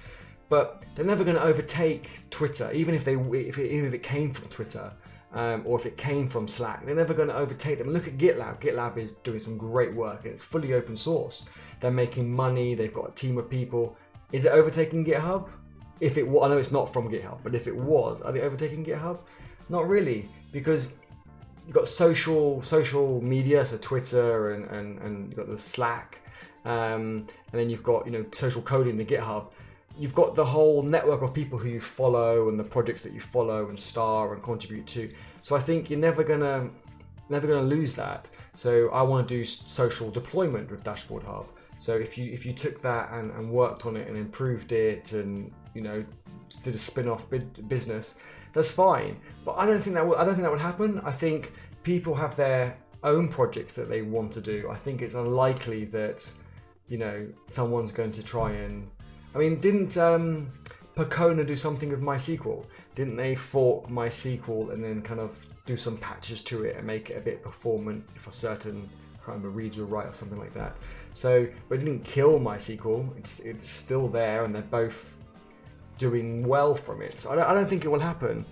But they're never going to overtake Twitter, even if it came from Twitter or if it came from Slack. They're never going to overtake them. Look at GitLab. GitLab is doing some great work and it's fully open source. They're making money. They've got a team of people. Is it overtaking GitHub? If it was, I know it's not from GitHub, but if it was, are they overtaking GitHub? Not really, because you've got social media, so Twitter and you've got the Slack, and then you've got social coding, the GitHub. You've got the whole network of people who you follow and the projects that you follow and star and contribute to. So I think you're never gonna lose that. So I want to do social deployment with DashboardHub. So if you took that and worked on it and improved it and did a spin-off business, that's fine. But I don't think that would happen. I think people have their own projects that they want to do. I think it's unlikely that someone's going to try and. I mean, didn't Percona do something with MySQL? Didn't they fork MySQL and then kind of do some patches to it and make it a bit performant for certain kind of reads or write or something like that? So, but it didn't kill MySQL. It's still there, and they're both doing well from it. So I don't think it will happen.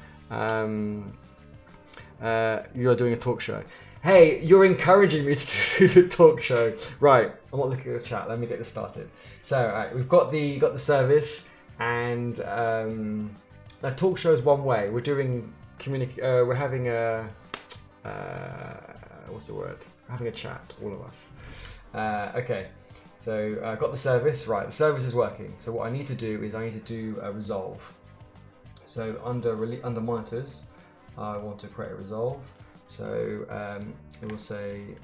You're doing a talk show. Hey, you're encouraging me to do the talk show. Right, I'm not looking at the chat. Let me get this started. So, all right, we've got the service, and the talk show is one way. We're doing we're having a what's the word? We're having a chat, all of us. Okay, so I've got the service. Right, the service is working. So what I need to do is I need to do a resolve. So under monitors, I want to create a resolve. So it will say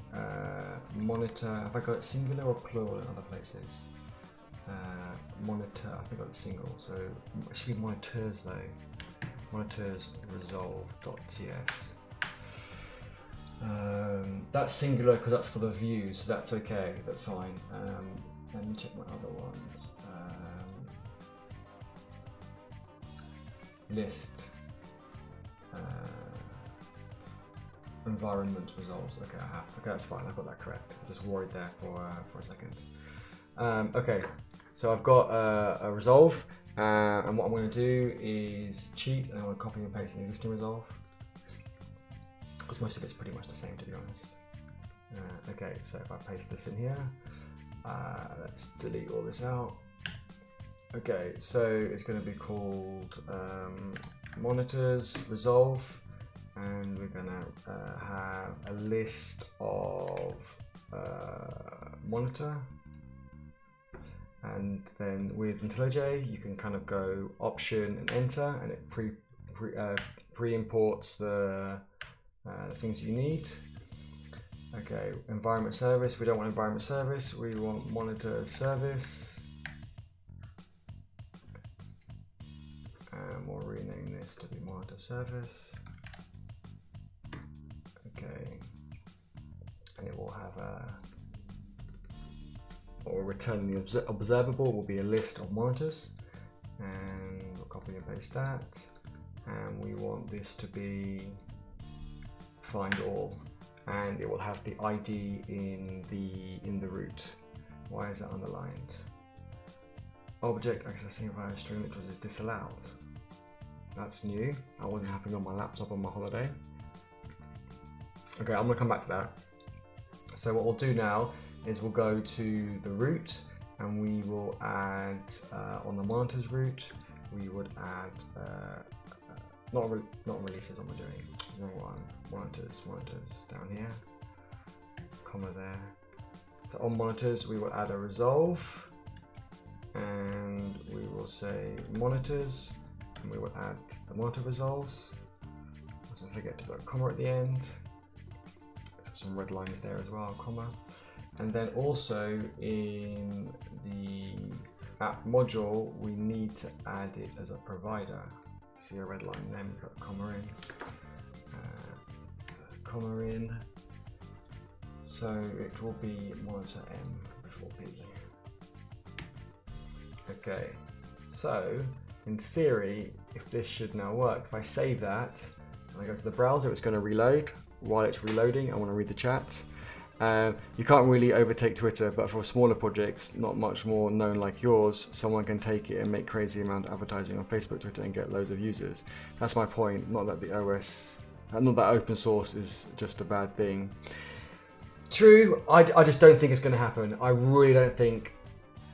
monitor. Have I got it singular or plural in other places? Monitor. I think I got it single. So it should be monitors though. Monitors resolve.ts. That's singular because that's for the views. So that's okay. That's fine. Let me check my other ones. List. Environment resolves. Okay, I have. Okay, that's fine. I've got that correct. I just worried there for a second. Okay, so I've got a resolve, and what I'm going to do is cheat, and I'm going to copy and paste an existing resolve, because most of it's pretty much the same, to be honest. Okay, so if I paste this in here, let's delete all this out. Okay, so it's going to be called monitors resolve. And we're gonna have a list of monitor, and then with IntelliJ you can kind of go option and enter, and it pre-imports the things you need. Okay, environment service. We don't want environment service. We want monitor service. And we'll rename this to be monitor service. Okay, and it will have a, or return the observable will be a list of monitors, and we'll copy and paste that. And we want this to be find all, and it will have the ID in the root. Why is that underlined? Object accessing via string literals is disallowed. That's new. That wasn't happening on my laptop on my holiday. Okay, I'm gonna come back to that. So what we'll do now is we'll go to the root, and we will add on the monitors root, we would add not releases. What am I doing? Wrong one. Monitors down here, comma there. So on monitors we will add a resolve, and we will say monitors, and we will add the monitor resolves. Mustn't forget to put a comma at the end. Some red lines there as well, comma. And then also in the app module, we need to add it as a provider. See a red line there, we put a comma in. So it will be monitor M before P. Okay, so in theory, if this should now work, if I save that and I go to the browser, it's going to reload. While it's reloading, I want to read the chat. You can't really overtake Twitter, but for smaller projects, not much more known like yours, someone can take it and make crazy amount of advertising on Facebook, Twitter, and get loads of users. That's my point. Not that the OS, not that open source is just a bad thing. True. I just don't think it's going to happen. I really don't think.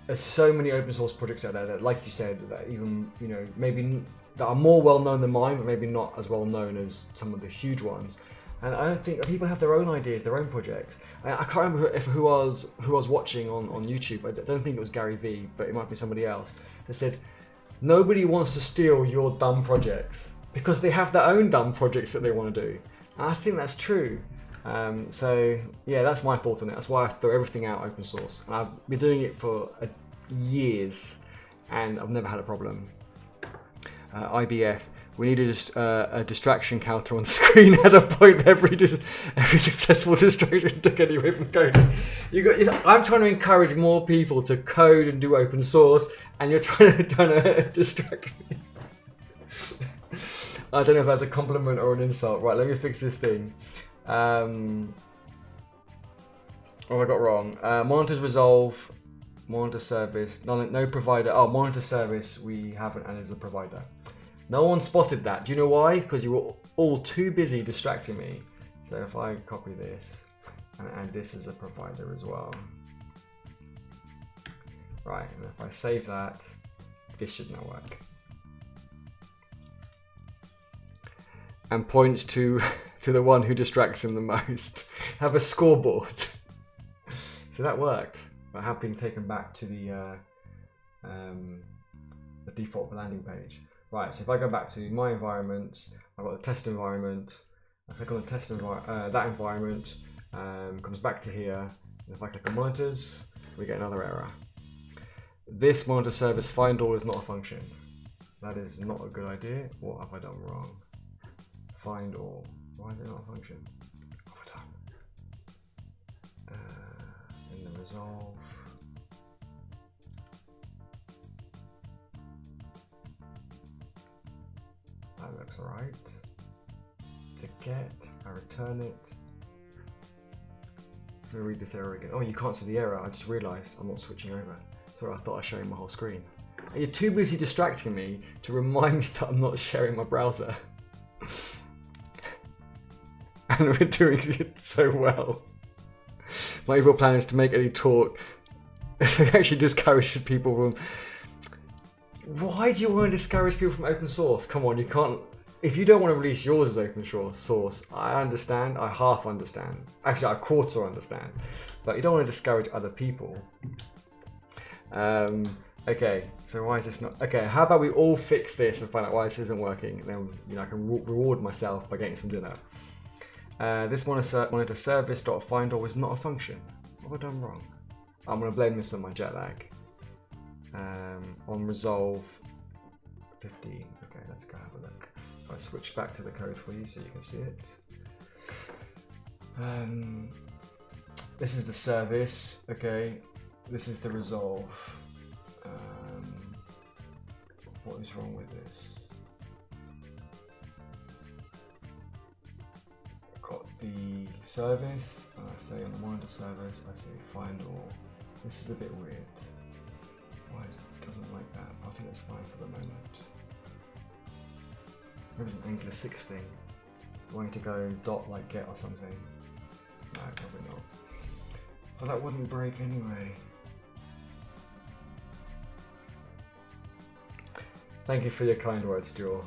There's so many open source projects out there that, like you said, that even maybe that are more well known than mine, but maybe not as well known as some of the huge ones. And I don't think people have their own ideas, their own projects. I can't remember who I was watching on YouTube. I don't think it was Gary Vee, but it might be somebody else. That said, nobody wants to steal your dumb projects because they have their own dumb projects that they want to do. And I think that's true. So yeah, that's my thought on it. That's why I throw everything out open source. And I've been doing it for years, and I've never had a problem. IBF. We need a distraction counter on the screen at a point every successful distraction took any away from coding. I'm trying to encourage more people to code and do open source, and you're trying to distract me. I don't know if that's a compliment or an insult. Right, let me fix this thing. What have I got wrong? Monitors resolve, monitor service, no provider. Oh, monitor service we haven't added as a provider. No one spotted that. Do you know why? Because you were all too busy distracting me. So if I copy this and add this as a provider as well. Right, and if I save that, this should now work. And points to the one who distracts him the most. Have a scoreboard. So that worked. I have been taken back to the default landing page. Right, so if I go back to my environments, I've got the test environment. I click on the test that environment, comes back to here. And if I click on monitors, we get another error. This monitor service find all is not a function. That is not a good idea. What have I done wrong? Find all. Why is it not a function? What have I done? In the resolve. That looks alright. To get, I return it. Let me read this error again. Oh, you can't see the error. I just realised I'm not switching over. Sorry, I thought I was showing my whole screen. And you're too busy distracting me to remind me that I'm not sharing my browser. And we're doing it so well. My evil plan is to make any talk that actually discourages people from... Why do you want to discourage people from open source? Come on, you can't... If you don't want to release yours as open source, I understand, I half understand. Actually, I quarter understand. But you don't want to discourage other people. Okay, so why is this not? Okay, how about we all fix this and find out why this isn't working? And then I can reward myself by getting some dinner. This monitor service.findAll is not a function. What have I done wrong? I'm gonna blame this on my jet lag. On resolve 15. Okay, let's go have a look. If I switch back to the code for you so you can see it. This is the service. Okay, this is the resolve. What is wrong with this? Got the service, and I say on the monitor service, I say find all. This is a bit weird. Why it doesn't like that? I think it's fine for the moment. Maybe it's an Angular 6 thing. Do I need to go dot like get or something? No, probably not. But that wouldn't break anyway. Thank you for your kind words, Jewel.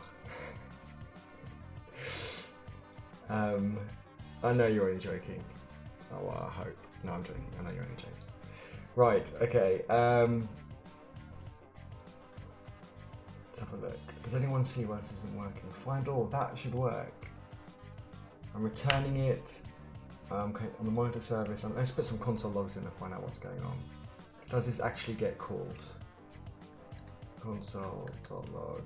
I know you're only joking. Oh, well, I hope. No, I'm joking. I know you're only joking. Right, okay. Let's have a look. Does anyone see why this isn't working? Find all, that should work. I'm returning it. Okay, on the monitor service, let's put some console logs in and find out what's going on. Does this actually get called? Console.log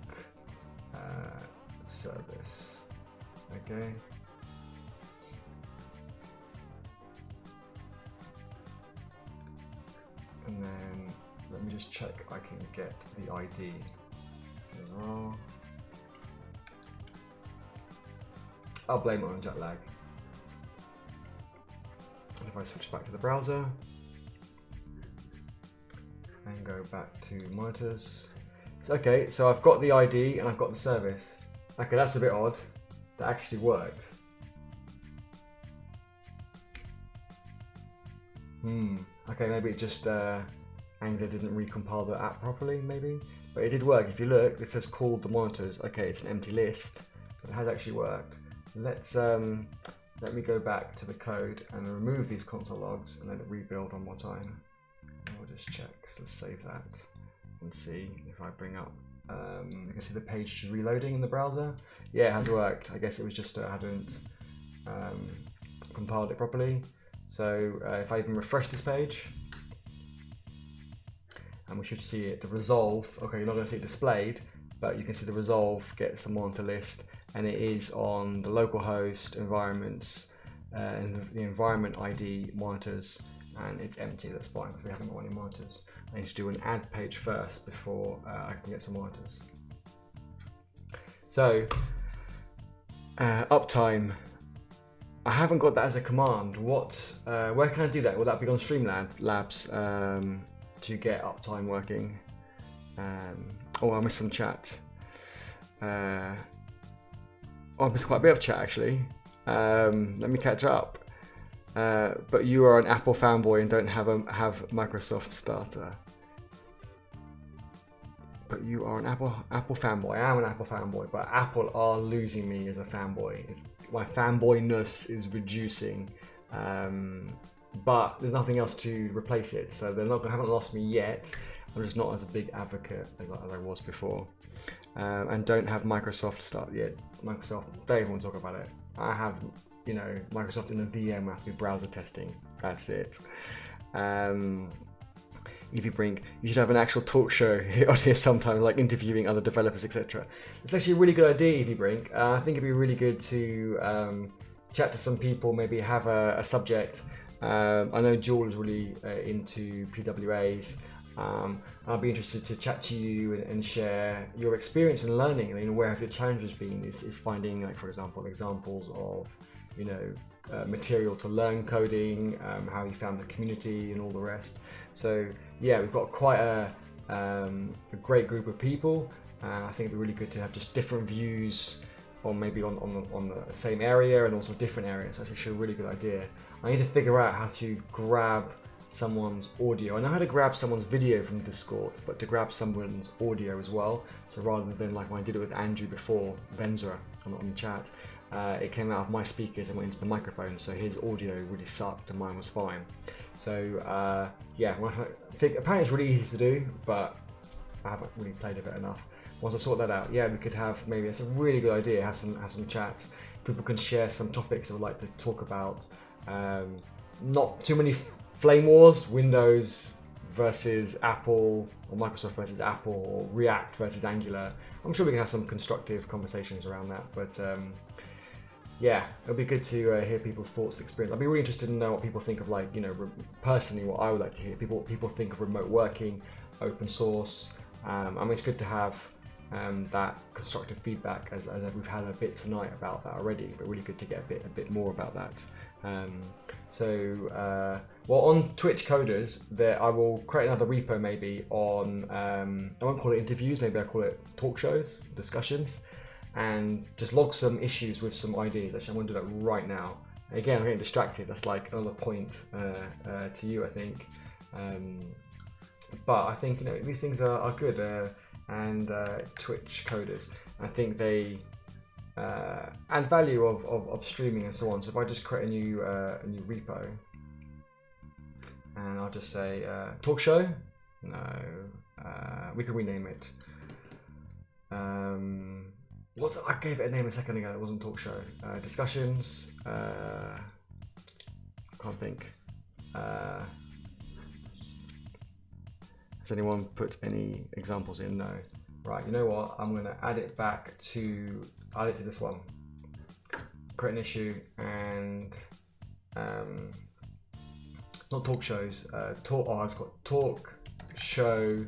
service. Okay. And then let me just check I can get the ID as well. I'll blame it on jet lag. And if I switch back to the browser and go back to monitors. Okay, so I've got the ID and I've got the service. Okay, that's a bit odd. That actually worked. Okay, maybe it just Angular didn't recompile the app properly, maybe. But it did work. If you look, it says called the monitors. Okay, it's an empty list. But it has actually worked. Let's let me go back to the code and remove these console logs and let it rebuild one more time. We'll just check. So let's save that and see if I bring up. You can see the page is reloading in the browser. Yeah, it has worked. I guess it was just I hadn't compiled it properly. So if I even refresh this page, and we should see it, the resolve. Okay, you're not going to see it displayed, but you can see the resolve gets the monitor list, and it is on the localhost environments and the environment ID monitors. And it's empty, that's fine, because we haven't got any monitors. I need to do an add page first before I can get some monitors. So, uptime. I haven't got that as a command. Where can I do that? Will that be on Streamlabs to get uptime working? Oh, I missed some chat. Oh, I missed quite a bit of chat actually. Let me catch up. But you are an Apple fanboy and don't have Microsoft Starter. But you are an Apple fanboy. I am an Apple fanboy, but Apple are losing me as a fanboy. My fanboyness is reducing, but there's nothing else to replace it. So haven't lost me yet. I'm just not as a big advocate as I was before, and don't have Microsoft Start yet. Microsoft, don't even want to talk about it. I have, Microsoft in a VM. I have to do browser testing. That's it. If you should have an actual talk show on here sometimes, like interviewing other developers, etc. It's actually a really good idea, if you bring. I think it'd be really good to chat to some people, maybe have a subject. I know Joel is really into PWAs. I'll be interested to chat to you and share your experience in learning. Where have your challenges been? Is finding, like, for example, examples of, material to learn coding, how you found the community and all the rest. So yeah, we've got quite a great group of people, and I think it'd be really good to have just different views on the same area and also different areas. That's actually a really good idea. I need to figure out how to grab someone's audio. I know how to grab someone's video from Discord, but to grab someone's audio as well. So rather than like when I did it with Andrew before, Benzra on the chat, it came out of my speakers and went into the microphone, so his audio really sucked and mine was fine. So yeah, apparently it's really easy to do, but I haven't really played with it enough. Once I sort that out, yeah, we could have, maybe it's a really good idea, have some chats. People can share some topics they would like to talk about. Not too many flame wars, Windows versus Apple, or Microsoft versus Apple, or React versus Angular. I'm sure we can have some constructive conversations around that, but yeah, it'll be good to hear people's thoughts and experience. I'd be really interested to know what people think of, like, you know, personally, what I would like to hear. People think of remote working, open source. I mean, it's good to have that constructive feedback, as we've had a bit tonight about that already, but really good to get a bit more about that. Well, on Twitch Coders, I will create another repo maybe on, I won't call it interviews, maybe I'll call it talk shows, discussions, and just log some issues with some ideas. Actually, I'm going to do that right now. Again, I'm getting distracted. That's like another point to you, I think. But I think, you know, these things are good. And Twitch Coders, I think they add value of streaming and so on. So if I just create a new repo, and I'll just say talk show. No, we can rename it. What I gave it a name a second ago. It wasn't talk show. Discussions. I can't think. Has anyone put any examples in? No. Right. You know what? I'm going to add it to this one. Create an issue and not talk shows. It's got talk show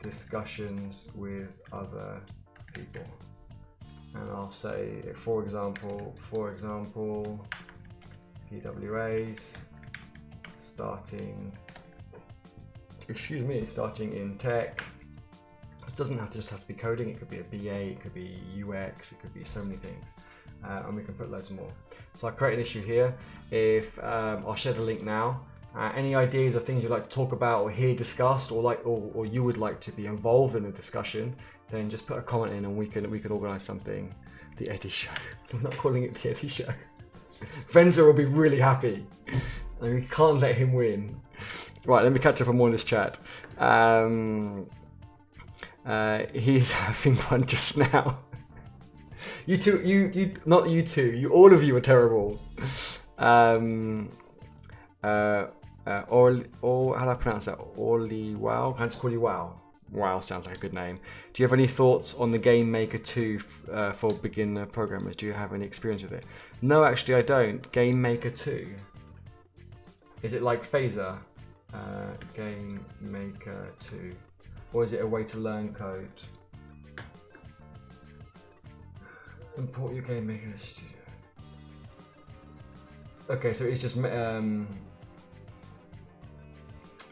discussions with other people, and I'll say, for example, PWAs starting in tech. It doesn't just have to be coding. It could be a BA, it could be UX, it could be so many things, and we can put loads more. So I create an issue here. If I'll share the link now. Any ideas or things you'd like to talk about or hear discussed, or you would like to be involved in a discussion, then just put a comment in, and we can organise something. The Eddie Show. I'm not calling it the Eddie Show. Venza will be really happy, and we can't let him win. Right, let me catch up on more in this chat. He's having one just now. You two, not you two. All of you are terrible. How do I pronounce that? Orly Wow. Can I just call you Wow? Wow sounds like a good name. Do you have any thoughts on the Game Maker 2 for beginner programmers? Do you have any experience with it? No, actually I don't. Game Maker 2. Is it like Phaser? Game Maker 2. Or is it a way to learn code? Import your Game Maker Studio. Okay, so it's just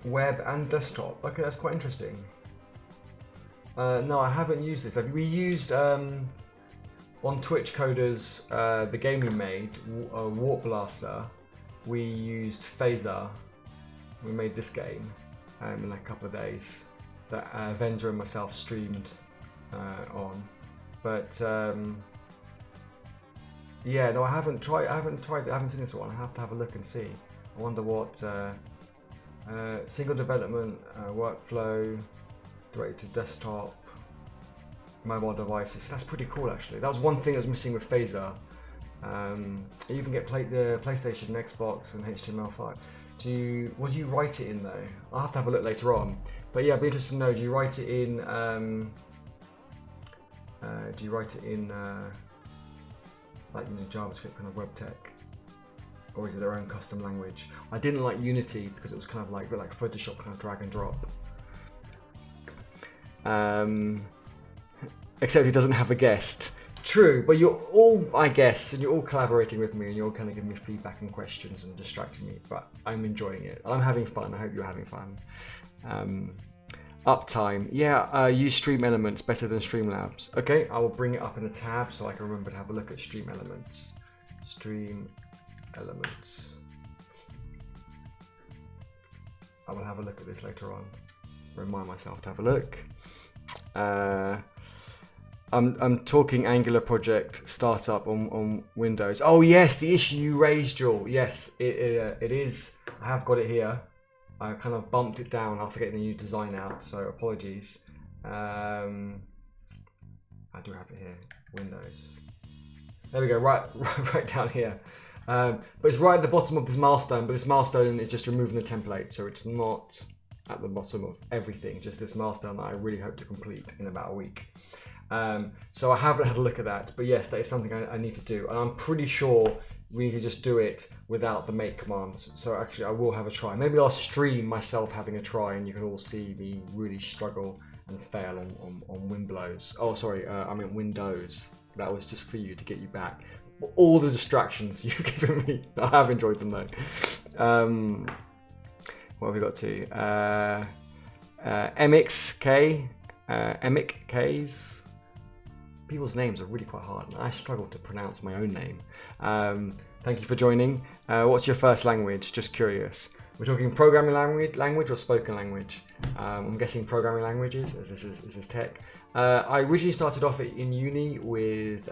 web and desktop. Okay, that's quite interesting. No, I haven't used this. We used on Twitch Coders, the game we made, Warp Blaster. We used Phaser. We made this game in like a couple of days that Venza and myself streamed on. But yeah, no, I haven't tried. I haven't seen this one. I have to have a look and see. I wonder what single development workflow, directed to desktop, mobile devices. That's pretty cool, actually. That was one thing that was missing with Phaser. You even get the PlayStation, Xbox, and HTML5. Do you write it in though? I'll have to have a look later on. But yeah, I'd be interested to know. Do you write it in? Like, you know, JavaScript kind of web tech, or is it their own custom language? I didn't like Unity because it was kind of like a bit like Photoshop, kind of drag and drop. Except it doesn't have a guest. True, but you're all, I guess, and you're all collaborating with me, and you're all kind of giving me feedback and questions and distracting me. But I'm enjoying it. I'm having fun. I hope you're having fun. Uptime, yeah. Use Stream Elements better than Streamlabs. Okay, I will bring it up in a tab so I can remember to have a look at Stream Elements. Stream Elements. I will have a look at this later on. Remind myself to have a look. I'm talking Angular project startup on Windows. Oh yes, the issue you raised, Joel. Yes, it is. I have got it here. I kind of bumped it down after getting the new design out, so apologies. I do have it here, Windows. There we go, right down here. But it's right at the bottom of this milestone, but this milestone is just removing the template, so it's not at the bottom of everything, just this milestone that I really hope to complete in about a week. So I haven't had a look at that, but yes, that is something I need to do, and I'm pretty sure we need to just do it without the make commands. So actually I will have a try. Maybe I'll stream myself having a try and you can all see me really struggle and fail on Windows. Oh, sorry, I meant Windows. That was just for you, to get you back. All the distractions you've given me, I have enjoyed them though. What have we got to? MXK, MXKs. People's names are really quite hard, and I struggle to pronounce my own name. Thank you for joining. What's your first language? Just curious. We're talking programming language or spoken language? I'm guessing programming languages, as this is tech. I originally started off in uni with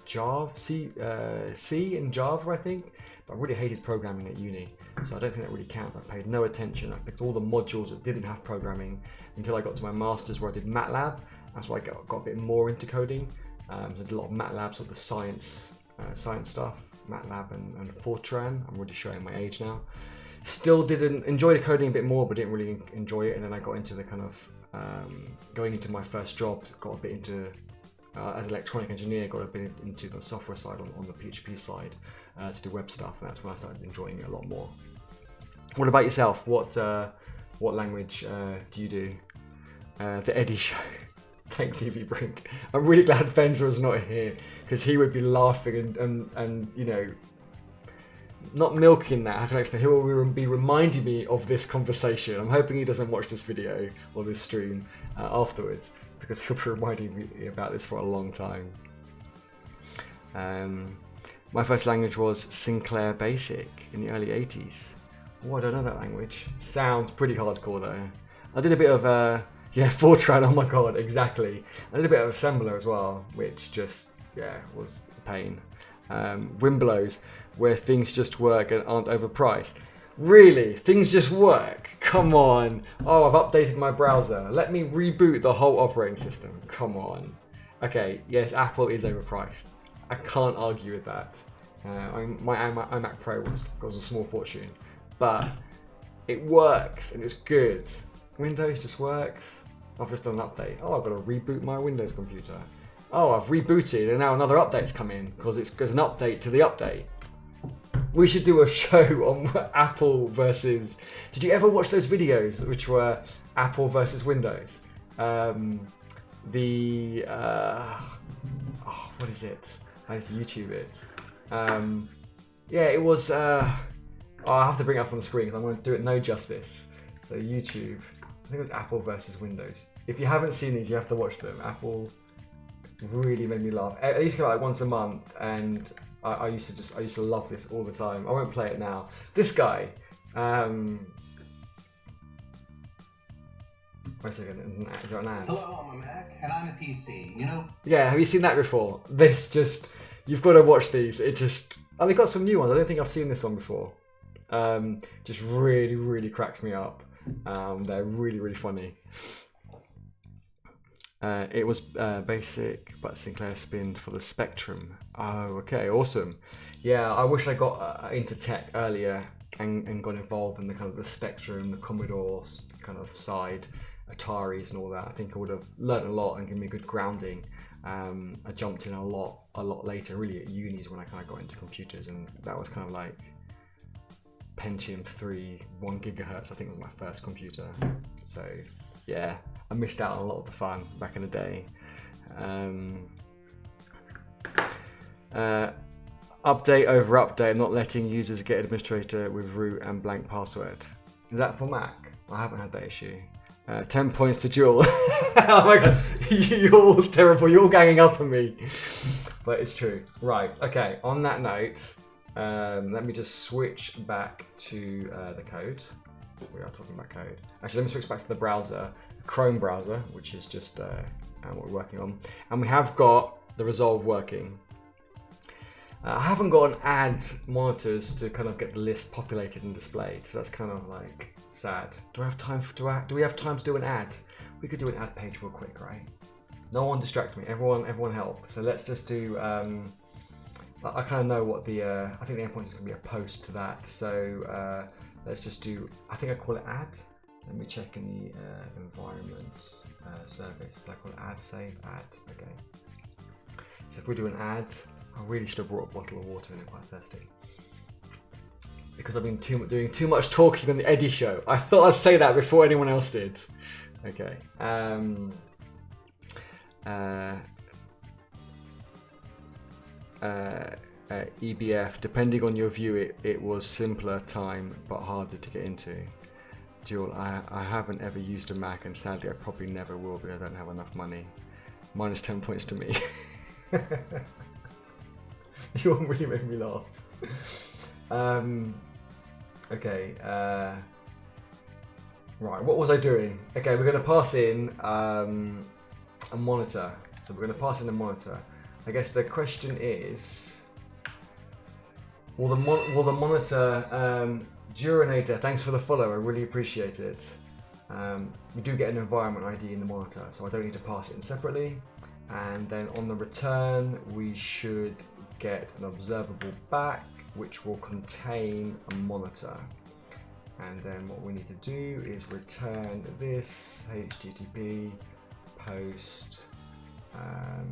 Java, C and Java, I think. But I really hated programming at uni, so I don't think that really counts. I paid no attention. I picked all the modules that didn't have programming until I got to my master's, where I did MATLAB. That's why I got a bit more into coding. So I did a lot of MATLAB, sort of the science stuff, MATLAB and Fortran. I'm really showing my age now. Still didn't enjoy the coding a bit more, but didn't really enjoy it. And then I got into the kind of going into my first job, got a bit into as an electronic engineer, got a bit into the software side on the PHP side to do web stuff, and that's when I started enjoying it a lot more. What about yourself? What language do you do? The Eddie Show. Thanks, Evie Brink. I'm really glad Benza's not here, because he would be laughing and you know, not milking that. How can I explain? He will be reminding me of this conversation. I'm hoping he doesn't watch this video or this stream afterwards, because he'll be reminding me about this for a long time. My first language was Sinclair Basic in the early 80s. Oh, I don't know that language. Sounds pretty hardcore though. I did a bit of yeah, Fortran, oh my god, exactly. I did a bit of assembler as well, which just, yeah, was a pain. Wimblows, where things just work and aren't overpriced. Really? Things just work? Come on. Oh, I've updated my browser. Let me reboot the whole operating system. Come on. Okay, yes, Apple is overpriced. I can't argue with that. My iMac Pro was a small fortune, but it works and it's good. Windows just works. I've just done an update. Oh, I've got to reboot my Windows computer. Oh, I've rebooted and now another update's come in because there's an update to the update. We should do a show on Apple versus... Did you ever watch those videos which were Apple versus Windows? What is it? I used to YouTube it. Yeah, it was... I have to bring it up on the screen because I'm going to do it no justice. So YouTube, I think it was Apple versus Windows. If you haven't seen these, you have to watch them. Apple really made me laugh. I used to go like once a month, and I used to love this all the time. I won't play it now. This guy, wait a second, is there an ad? Hello, I'm a Mac, and I'm a PC, you know? Yeah, have you seen that before? This just, you've got to watch these. It just, oh, they've got some new ones. I don't think I've seen this one before. Just really, really cracks me up. They're really, really funny. It was basic, but Sinclair spinned for the Spectrum. Oh, okay, awesome. Yeah, I wish I got into tech earlier and got involved in the kind of the Spectrum, the Commodore kind of side, Ataris and all that. I think I would have learned a lot and given me a good grounding. I jumped in a lot later, really at uni is when I kind of got into computers, and that was kind of like Pentium 3, 1 gigahertz, I think was my first computer. So yeah, I missed out on a lot of the fun back in the day. Update over update, not letting users get administrator with root and blank password. Is that for Mac? I haven't had that issue. 10 points to Jewel. Oh my god, you're all terrible, you're all ganging up on me. But it's true. Right, okay, on that note, let me just switch back to the code. We are talking about code. Actually, let me switch back to the browser, Chrome browser, which is just what we're working on. And we have got the Resolve working. I haven't got an add monitors to kind of get the list populated and displayed, so that's kind of like sad. Do I have time do we have time to do an ad? We could do an ad page real quick, right? No one distract me. Everyone help. So let's just do. I kind of know what the. I think the endpoint is going to be a post to that. So let's just do. I think I call it ad. Let me check in the environment service. Did I call it ad save ad? Okay. So if we do an ad, I really should have brought a bottle of water in. I'm quite thirsty. Because I've been doing too much talking on the Eddie show. I thought I'd say that before anyone else did. Okay. EBF, depending on your view, it was simpler time but harder to get into. Dual, I haven't ever used a Mac, and sadly I probably never will because I don't have enough money. Minus 10 points to me. You won't really make me laugh. Okay. Right, what was I doing? Okay, we're going to pass in a monitor. So we're going to pass in a monitor. I guess the question is, will the monitor, Durinator, thanks for the follow, I really appreciate it. We do get an environment ID in the monitor, so I don't need to pass it in separately. And then on the return, we should get an observable back, which will contain a monitor. And then what we need to do is return this HTTP post. I'm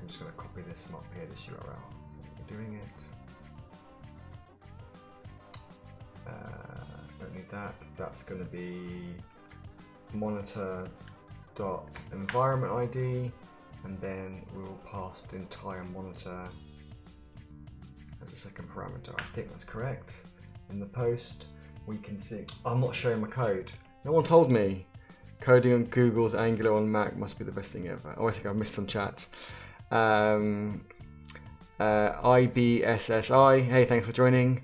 just going to copy this from up here, this URL. So we're doing it. Don't need that. That's going to be monitor.environment ID, and then we'll pass the entire monitor as a second parameter. I think that's correct. In the post, we can see. I'm not showing my code. No one told me. Coding on Google's Angular on Mac must be the best thing ever. Oh, I think I've missed some chat. IBSSI, hey, thanks for joining.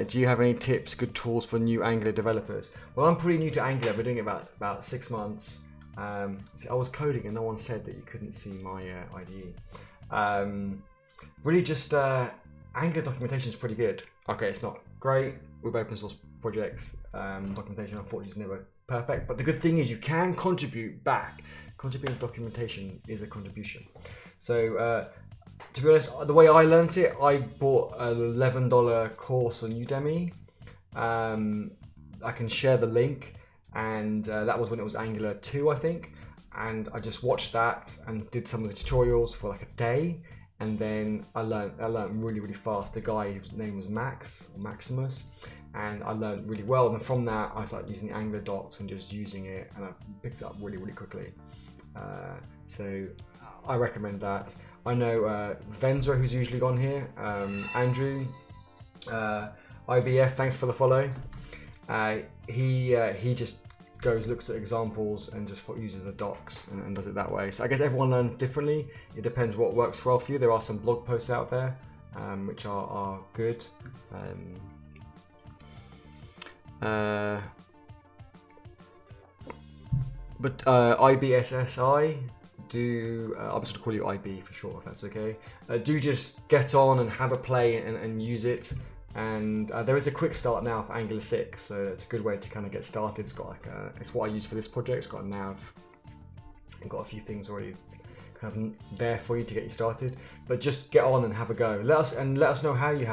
Do you have any tips, good tools for new Angular developers? Well, I'm pretty new to Angular. I've been doing it about 6 months. See, I was coding and no one said that you couldn't see my IDE. Really just Angular documentation is pretty good. Okay, it's not great with open source projects. Documentation unfortunately is never perfect, but the good thing is you can contribute back. Contributing documentation is a contribution. So to be honest, the way I learned it, I bought an $11 course on Udemy. I can share the link, and that was when it was Angular 2, I think. And I just watched that and did some of the tutorials for like a day, and then I learned really, really fast. The guy, whose name was Maximus, and I learned really well. And from that, I started using Angular docs and just using it, and I picked it up really, really quickly. So I recommend that. I know Venza, who's usually on here, Andrew, IBF, thanks for the follow. He just looks at examples and just uses the docs and does it that way. So I guess everyone learns differently. It depends what works well for you. There are some blog posts out there which are good. But IBSSI, I'm just going to call you IB for short, if that's okay. Do just get on and have a play and use it. And there is a quick start now for Angular 6, so it's a good way to kind of get started. It's got like it's what I use for this project. It's got a nav and got a few things already kind of there for you to get you started. But just get on and have a go. Let us know how you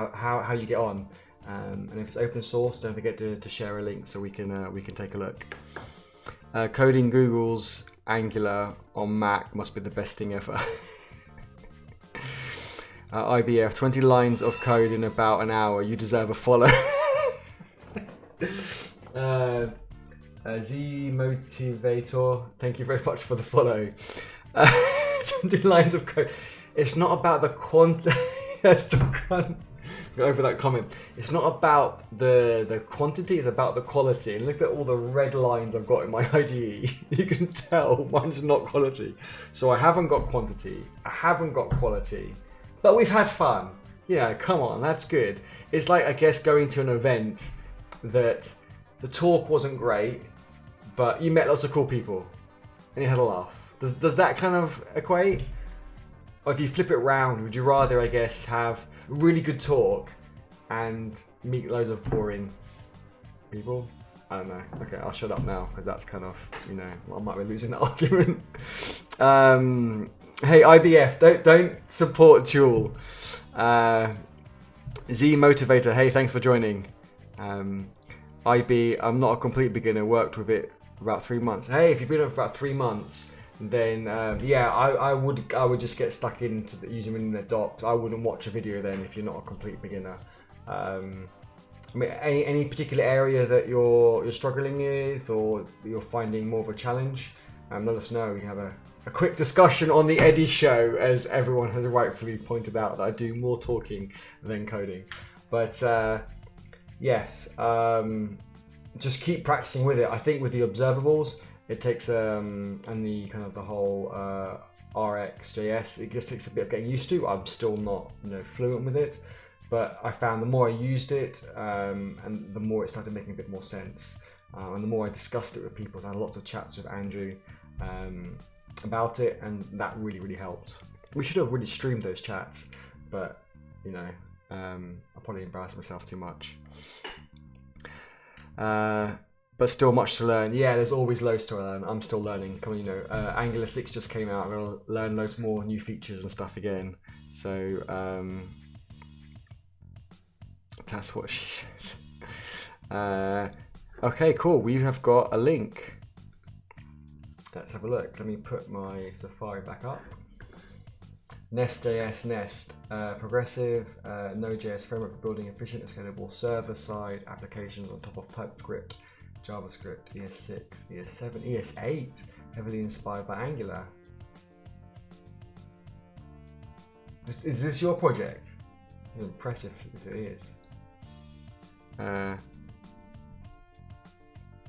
get on. And if it's open source, don't forget to share a link so we can take a look. Coding Google's Angular on Mac must be the best thing ever. IBF, 20 lines of code in about an hour. You deserve a follow. Z Motivator, thank you very much for the follow. 20 lines of code. It's not about the quantity. Go over that comment. It's not about the quantity, it's about the quality. And look at all the red lines I've got in my IDE. You can tell mine's not quality. So I haven't got quantity, I haven't got quality, but we've had fun. Yeah, come on, that's good. It's like, I guess, going to an event that the talk wasn't great, but you met lots of cool people and you had a laugh. Does that kind of equate? Or if you flip it around, would you rather, I guess, have really good talk and meet loads of boring people? I don't know. Okay, I'll shut up now because that's kind of, you know, I might be losing that argument. Hey, IBF, don't support Jewel. Z Motivator, hey, thanks for joining. IB, I'm not a complete beginner, worked with it about 3 months. Hey, if you've been with it for about 3 months, then yeah, I would just get stuck into using them in the docs. I wouldn't watch a video then if you're not a complete beginner. I mean, any particular area that you're struggling with or you're finding more of a challenge, let us know. We can have a quick discussion on the Eddie show, as everyone has rightfully pointed out that I do more talking than coding. But yes, just keep practicing with it. I think with the observables, it takes and the kind of the whole RxJS, it just takes a bit of getting used to. I'm still not, you know, fluent with it, but I found the more I used it and the more it started making a bit more sense, and the more I discussed it with people. So I had lots of chats with Andrew about it, and that really helped. We should have really streamed those chats, but you know, I probably embarrassed myself too much. But still much to learn. Yeah, there's always loads to learn. I'm still learning. Come on, you know, Angular 6 just came out. I'm gonna learn loads more new features and stuff again. So that's what she said. Okay, cool. We have got a link. Let's have a look. Let me put my Safari back up. Nest.js Nest, progressive Node.js framework for building efficient and scalable server-side applications on top of TypeScript, JavaScript, ES6, ES7, ES8, heavily inspired by Angular. Is this your project? It's impressive as it is.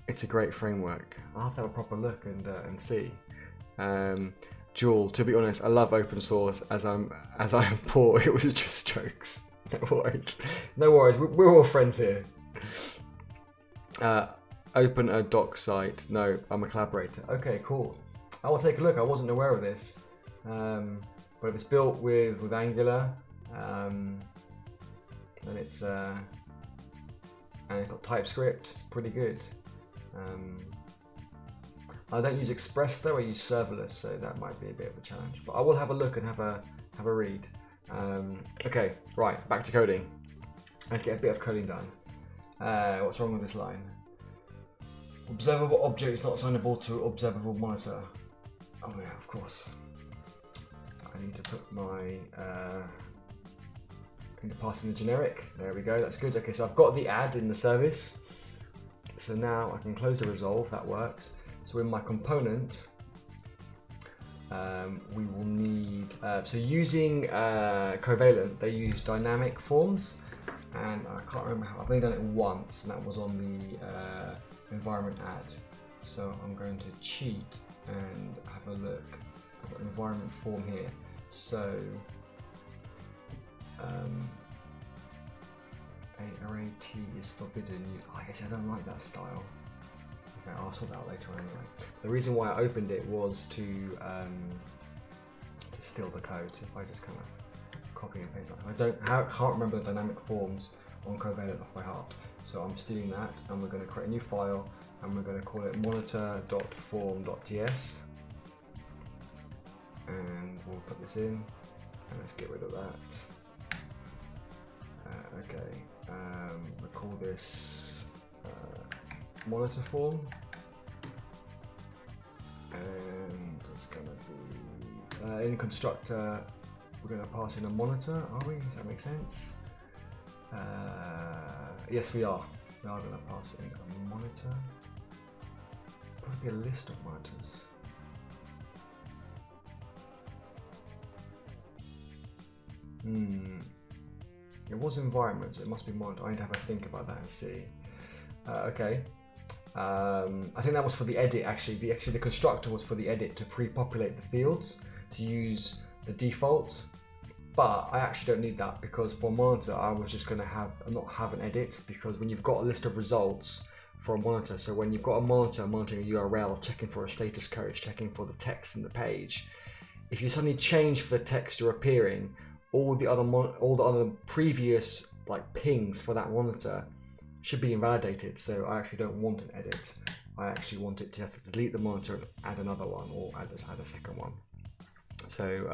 It's a great framework. I'll have to have a proper look and see. Jewel, to be honest, I love open source. As I am poor, it was just jokes. No worries. We're all friends here. Open a doc site. No, I'm a collaborator. Okay, cool. I will take a look. I wasn't aware of this. But if it's built with Angular, then it's and it's got TypeScript, pretty good. I don't use Express though, I use serverless, so that might be a bit of a challenge. But I will have a look and have a read. Okay, right, back to coding. I get a bit of coding done. What's wrong with this line? Observable object is not assignable to observable monitor. Oh yeah, of course. I need to put my I need to pass in the generic. There we go, that's good. Okay, so I've got the add in the service. So now I can close the resolve, that works. So in my component, we will need, so using Covalent, they use dynamic forms, and I can't remember how, I've only done it once, and that was on the environment add. So I'm going to cheat and have a look. I've got an environment form here. So, array T is forbidden. I guess I don't like that style. Okay, I'll sort that out later on anyway. The reason why I opened it was to steal the code. So if I just kind of copy and paste that. I can't remember the dynamic forms on Covalent off by heart. So I'm stealing that, and we're going to create a new file, and we're going to call it monitor.form.ts. And we'll put this in, and let's get rid of that. Okay, we'll call this monitor form, and it's going to be in the constructor. We're going to pass in a monitor, are we? Does that make sense? Yes, we are. We are going to pass in a monitor. Probably a list of monitors. It was environment, so it must be monitor. I need to have a think about that and see. Okay. I think that was for the edit actually. The constructor was for the edit to pre-populate the fields to use the default. But I actually don't need that, because for monitor I was just going to not have an edit, because when you've got a list of results for a monitor, so when you've got a monitor monitoring a URL, checking for a status code, checking for the text in the page, if you suddenly change for the text you're appearing, all the other previous like pings for that monitor should be invalidated. So I actually don't want an edit. I actually want it to have to delete the monitor and add another one, or add a second one. So,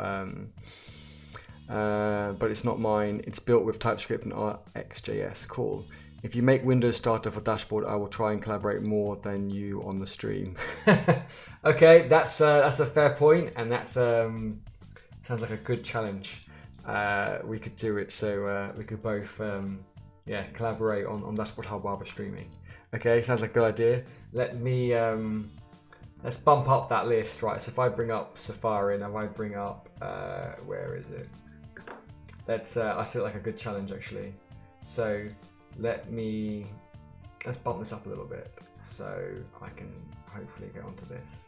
but it's not mine. It's built with TypeScript and RxJS. Cool. If you make Windows Starter for Dashboard, I will try and collaborate more than you on the stream. Okay, that's a fair point, and that's sounds like a good challenge. We could do it, so we could both collaborate on DashboardHub while we're streaming. Okay, sounds like a good idea. Let me let's bump up that list, right? So if I bring up Safari and if I bring up where is it? Let's I see it like a good challenge actually. So let's bump this up a little bit so I can hopefully get onto this.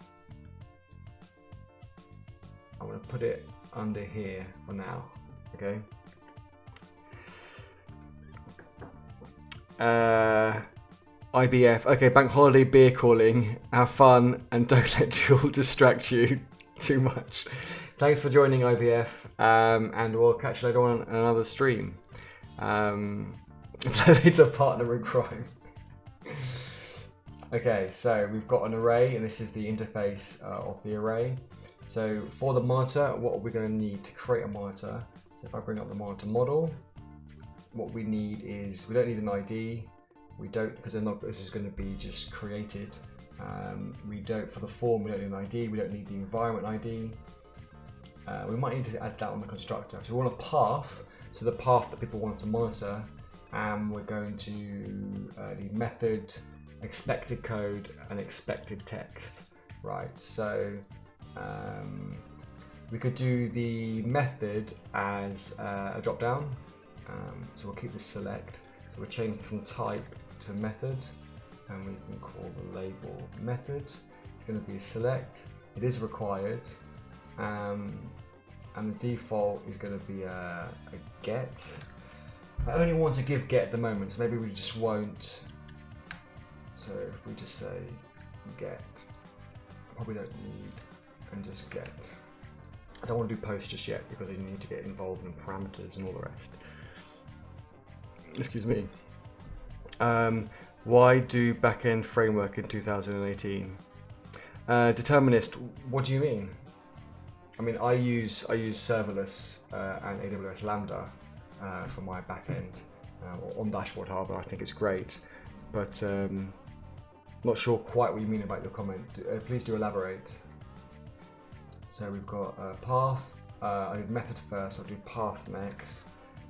I'm gonna put it under here for now. Okay. IBF. Okay, bank holiday beer calling. Have fun and don't let Jewel distract you too much. Thanks for joining, IBF, and we'll catch you later on another stream. It's a partner in crime. Okay, so we've got an array, and this is the interface of the array. So for the monitor, what are we going to need to create a monitor? So if I bring up the monitor model, what we need is, we don't need an ID. We don't, because this is going to be just created. We don't, for the form, we don't need an ID. We don't need the environment ID. We might need to add that on the constructor. So we want a path, so the path that people want to monitor, and we're going to need method, expected code, and expected text, right? So we could do the method as a drop down. So we'll keep this select. So we'll change from type to method, and we can call the label method. It's going to be a select. It is required, and the default is going to be a get. I only want to give get at the moment, so maybe we just won't. So if we just say get, probably don't need, and just get. I don't want to do post just yet because you need to get involved in parameters and all the rest. Excuse me. Why do backend framework in 2018? Determinist. What do you mean? I mean, I use serverless and AWS Lambda for my backend on DashboardHub. I think it's great, but not sure quite what you mean about your comment. Please do elaborate. So we've got path. I did method first. I'll do path next.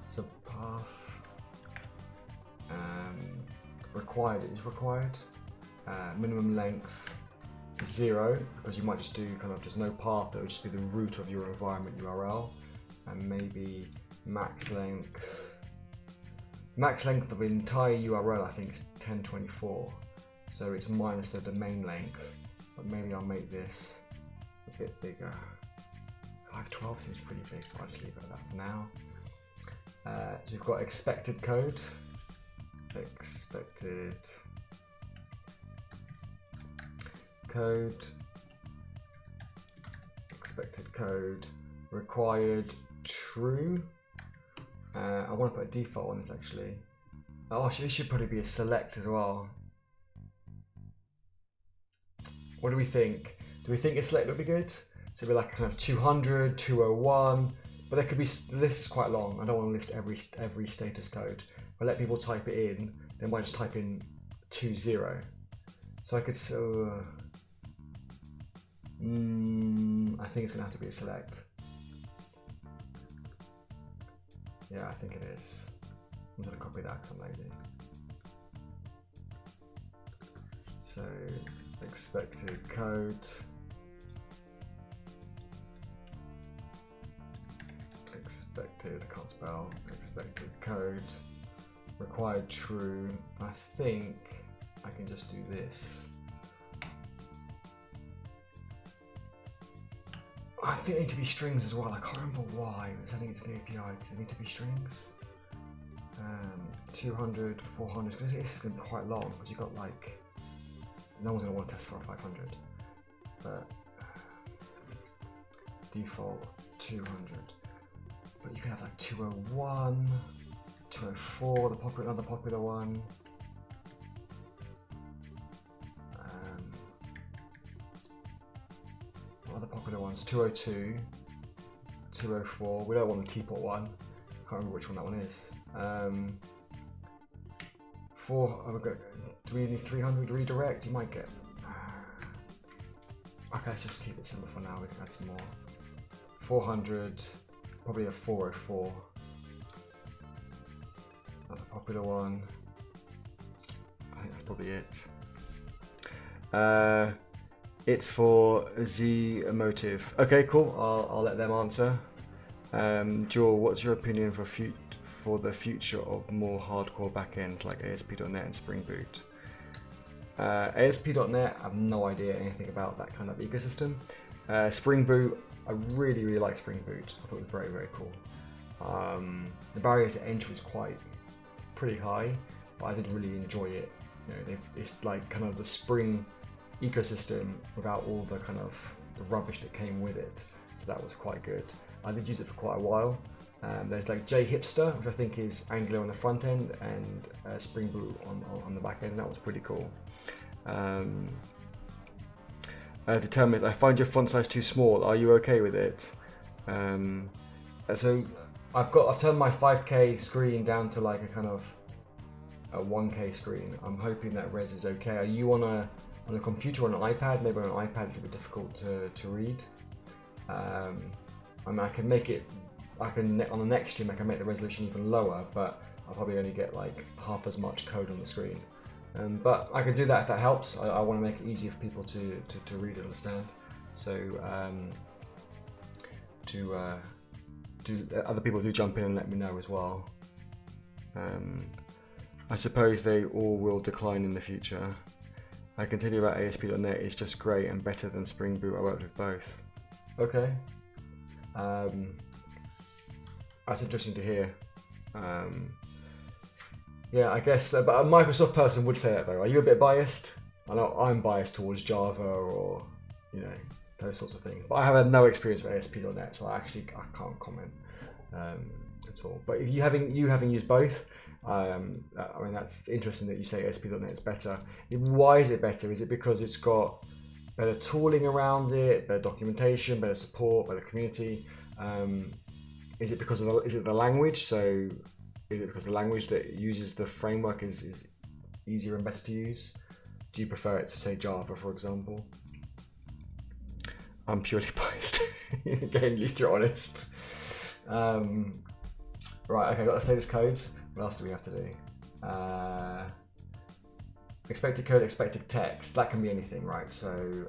So path. Required is required. Minimum length 0, because you might just do kind of just no path. It would just be the root of your environment URL, and maybe max length. Max length of the entire URL I think is 1024, so it's minus the domain length. But maybe I'll make this a bit bigger. 512 seems pretty big, so I'll just leave it at that for now. So you've got expected code. Expected code, required true. I want to put a default on this actually. Oh, this should probably be a select as well. What do we think? Do we think a select would be good? So it'd be like kind of 200, 201, but there could be, the list is quite long. I don't want to list every status code. If I let people type it in, they might just type in 20. So I could, I think it's gonna have to be a select. Yeah, I think it is. I'm gonna copy that because I'm lazy. So expected code. Expected, I can't spell, expected code. Required true. I think I can just do this. I think they need to be strings as well. I can't remember why. Setting it to the API. Do they need to be strings? 200, 400. This is going to be quite long because you've got like, no one's going to want to test for a 500. But default 200. But you can have like 201, 204, another popular one. What other popular ones? 202, 204. We don't want the teapot one. Can't remember which one that one is. Do we need 300 redirect? You might get. Okay, let's just keep it simple for now. We can add some more. 400, probably a 404. Another popular one. I think that's probably it. It's for Z emotive. Okay, cool. I'll let them answer. Joel, what's your opinion for the future of more hardcore backends like ASP.NET and Spring Boot? ASP.NET, I have no idea anything about that kind of ecosystem. Spring Boot, I really like Spring Boot. I thought it was very cool. The barrier to entry is pretty high, but I did really enjoy it. You know, it's like kind of the Spring ecosystem without all the kind of the rubbish that came with it. So that was quite good. I did use it for quite a while. There's like JHipster, which I think is Angular on the front end, and Spring Boot on the back end. That was pretty cool. Determined, I find your font size too small. Are you okay with it? So I've turned my 5K screen down to like a kind of a 1K screen. I'm hoping that res is okay. Are you on a computer or on an iPad? Maybe on an iPad it's a bit difficult to read. I mean, I can on the next stream I can make the resolution even lower, but I'll probably only get like half as much code on the screen. But I can do that if that helps. I want to make it easier for people to read and understand. So other people do jump in and let me know as well. I suppose they all will decline in the future. I can tell you about ASP.NET, it's just great and better than Spring Boot. I worked with both. Okay. That's interesting to hear. Yeah, I guess, but a Microsoft person would say that though. Are you a bit biased? I know I'm biased towards Java or, you know, those sorts of things. But I have had no experience with ASP.NET, so I can't comment at all. But if you having used both, I mean, that's interesting that you say ASP.NET is better. Why is it better? Is it because it's got better tooling around it, better documentation, better support, better community? Is it because of the language? So is it because the language that uses the framework is easier and better to use? Do you prefer it to, say, Java, for example? I'm purely biased. Again, at least you're honest. Right, okay, got the latest codes. What else do we have to do? Expected code, expected text. That can be anything, right? So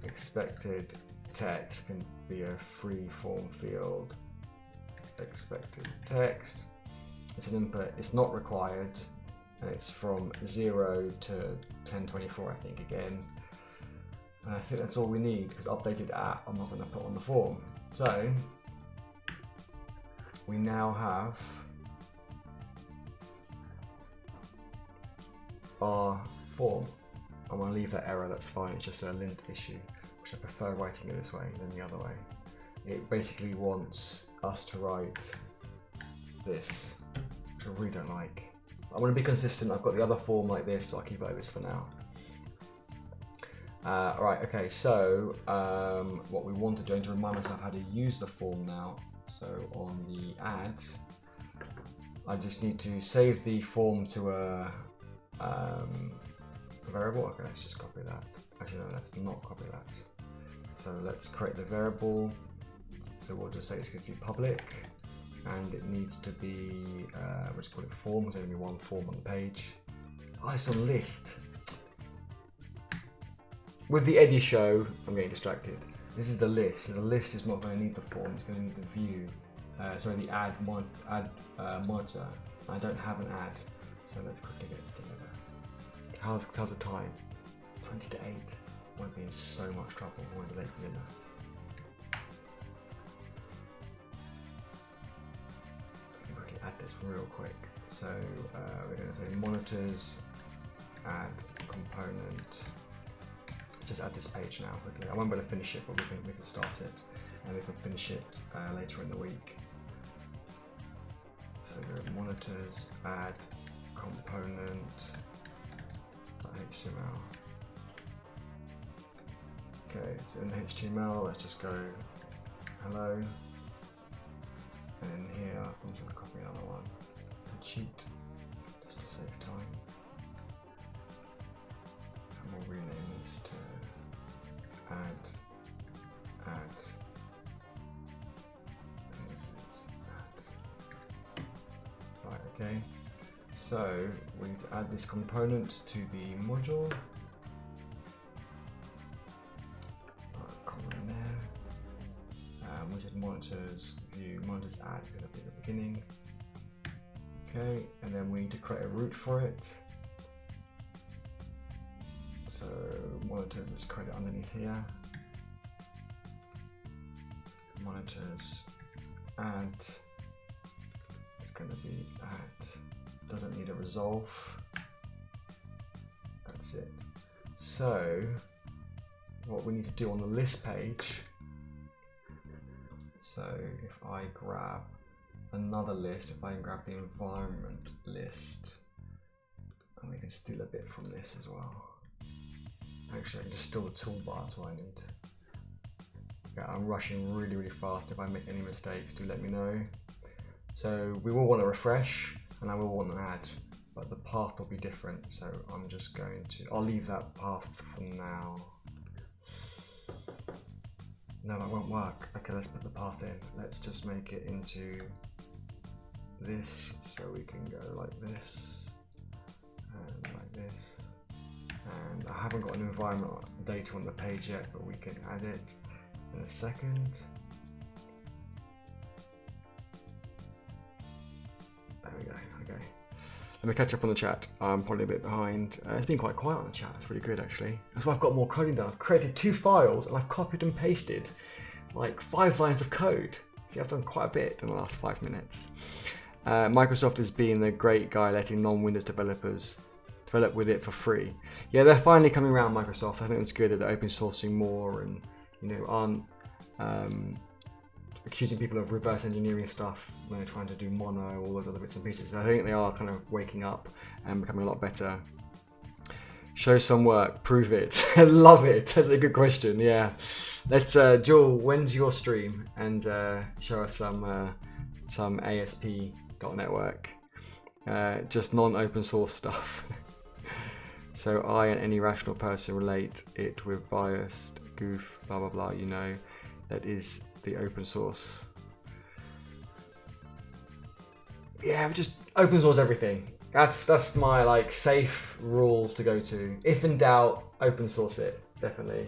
expected text can be a free form field. Expected text. It's an input. It's not required, and it's from 0 to 1024, I think, again. And I think that's all we need, because updated at I'm not going to put on the form. So we now have our form. I'm going to leave that error, that's fine. It's just a lint issue, which I prefer writing it this way than the other way. It basically wants us to write this, which I really don't like. I want to be consistent. I've got the other form like this, so I'll keep it like this for now. Right, okay, so what we want to do, to remind myself how to use the form now. So on the add, I just need to save the form to a variable. Okay, let's just copy that. Actually, no, let's not copy that. So let's create the variable. So we'll just say it's going to be public, and it needs to be, we'll just call it form, there's only one form on the page. Oh, it's on list. With the Eddie show, I'm getting distracted. This is the list. The list is not going to need the form, it's going to need the view. Sorry, the add monitor. I don't have an add, so let's quickly get this together. How's the time? 20 to 8. Won't be in so much trouble. Won't be late for dinner. Quickly add this real quick. So we're going to say monitors, add component. Just add this page now quickly. I won't be able to finish it, but we can start it. and they can finish it later in the week. So go monitors, add component, HTML. Okay, so in HTML, let's just go hello, and in here I'm just going to copy another one and cheat just to save time, and we'll rename this to add, and this is add. Right, okay, so we need to add this component to the module. We said monitors, view, monitors add, it'll be the beginning. Okay, and then we need to create a root for it. So monitors, let's create it underneath here. Monitors add, it's going to be add, doesn't need a resolve. That's it. So what we need to do on the list page, so if I grab another list, if I grab the environment list, and we can steal a bit from this as well. Actually, I can just steal the toolbar, that's what I need. Yeah, I'm rushing really fast. If I make any mistakes, do let me know. So we will want to refresh, and I will want to add, but the path will be different. So I'm just going to, I'll leave that path for now. No, that won't work. Okay, let's put the path in. Let's just make it into this, so we can go like this, and like this. And I haven't got an environment data on the page yet, but we can add it in a second. There we go, okay. Let me catch up on the chat. I'm probably a bit behind. It's been quite quiet on the chat. It's really good, actually. That's why I've got more coding done. I've created 2 files and I've copied and pasted like 5 lines of code. See, I've done quite a bit in the last 5 minutes. Microsoft is being the great guy letting non-Windows developers develop with it for free. Yeah, they're finally coming around, Microsoft. I think it's good that they're open sourcing more and, you know, aren't accusing people of reverse engineering stuff when they're trying to do mono, all those other bits and pieces. I think they are kind of waking up and becoming a lot better. Show some work, prove it. I love it. That's a good question. Yeah, let's Joel, when's your stream? And show us some ASP.network, just non-open source stuff. So I and any rational person relate it with biased goof, blah blah blah. You know, that is the open source. Yeah, just open source everything. That's my like safe rule to go to. If in doubt, open source it, definitely.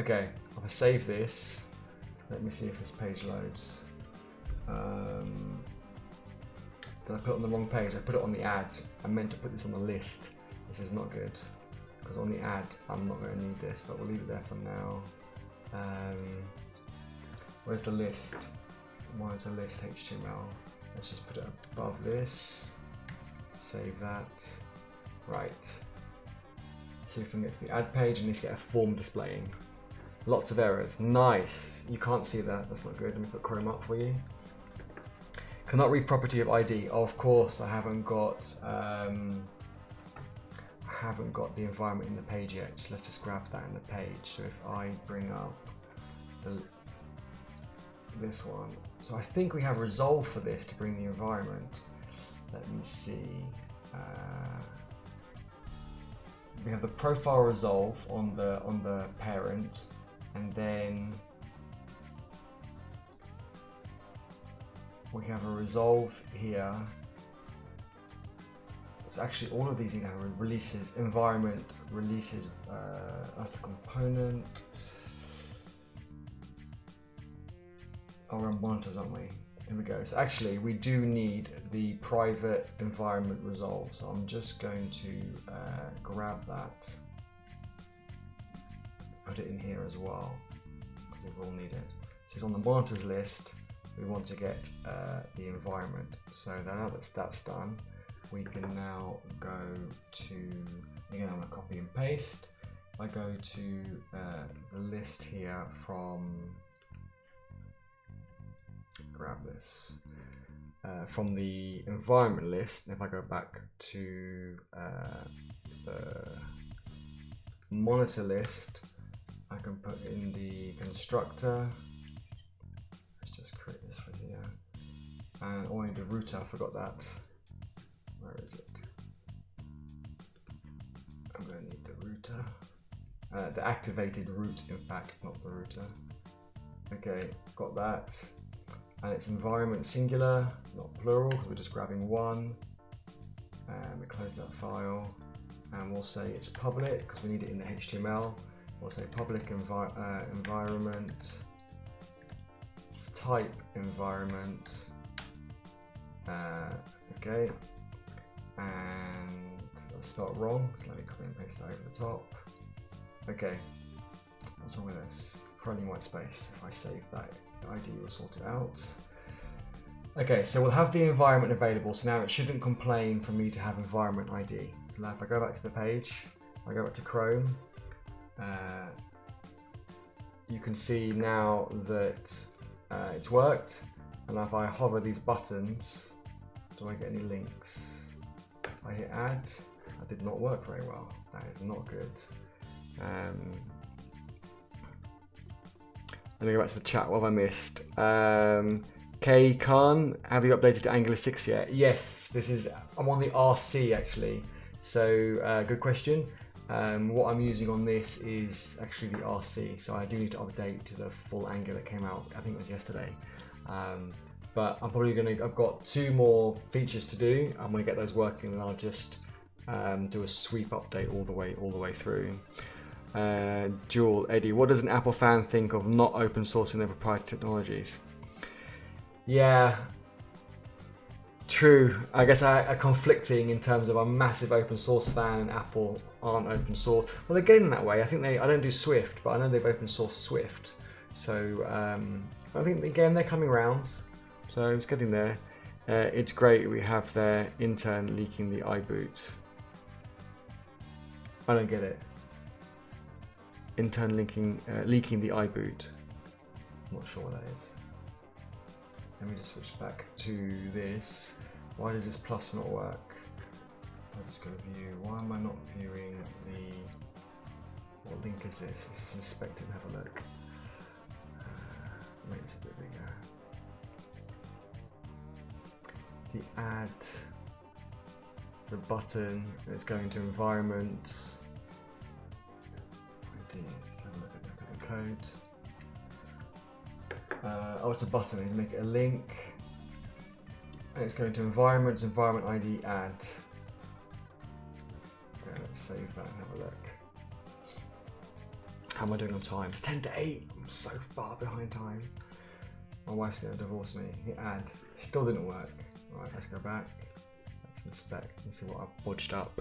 Okay, if I save this, let me see if this page loads. Did I put it on the wrong page? I put it on the ad. I meant to put this on the list. This is not good, because on the ad, I'm not going to need this, but we'll leave it there for now. Where's the list? Where's the list HTML? Let's just put it above this. Save that. Right. See if we can get to the ad page and let's get a form displaying. Lots of errors. Nice. You can't see that. That's not good. Let me put Chrome up for you. Cannot read property of ID. Oh, of course, I haven't got the environment in the page yet. So let's just grab that in the page. So if I bring up this one, so I think we have resolve for this to bring the environment. Let me see. We have the profile resolve on the parent, and then we have a resolve here. So actually all of these need to have releases, environment, releases, as the component. Oh, we're on monitors, aren't we? Here we go. So actually we do need the private environment resolve. So I'm just going to grab that, put it in here as well, because we will need it. So it's on the monitors list. We want to get the environment. So now that's done, we can now go to, again, I'm going to copy and paste, I go to the list here grab this, from the environment list. If I go back to the monitor list, I can put in the constructor. Let's just create this for here. And only the router, I forgot that. Where is it? I'm going to need the router. The activated route, in fact, not the router. Okay, got that. And it's environment singular, not plural, because we're just grabbing one. And we close that file. And we'll say it's public, because we need it in the HTML. We'll say public environment, type environment. Okay, and that's spelled wrong, so let me copy and paste that over the top. Okay, what's wrong with this? Running white space. If I save that, the ID will sort it out. Okay, so we'll have the environment available, so now it shouldn't complain for me to have environment ID. So now if I go back to the page, I go back to Chrome, you can see now that it's worked, and if I hover these buttons, do I get any links? If I hit add, that did not work very well. That is not good. Let me go back to the chat. What have I missed? K Khan, have you updated to Angular 6 yet? Yes, I'm on the RC actually. So good question. What I'm using on this is actually the RC. So I do need to update to the full Angular that came out, I think it was yesterday. But I'm probably I've got 2 more features to do. I'm gonna get those working, and I'll just do a sweep update all the way through. Jewel, Eddie, what does an Apple fan think of not open sourcing their proprietary technologies? Yeah, true. I guess I conflicting in terms of I'm a massive open source fan and Apple aren't open source. Well, they're getting that way. I think I don't do Swift, but I know they've open sourced Swift. So I think again they're coming around. So it's getting there. It's great we have their intern leaking the iBoot. I don't get it. Intern leaking the iBoot. I'm not sure what that is. Let me just switch back to this. Why does this plus not work? I'll just go view. Why am I not viewing what link is this? This is inspect and have a look. Make this a bit bigger. The add, the button, and it's going to environments. Let's have a look at the code. Oh, it's a button. You make it a link, and it's going to environments, environment ID, add. Okay, let's save that and have a look. How am I doing on time? It's 10 to 8. I'm so far behind time. My wife's going to divorce me. Hit add. Still didn't work. Right, let's go back. Let's inspect and see what I've bodged up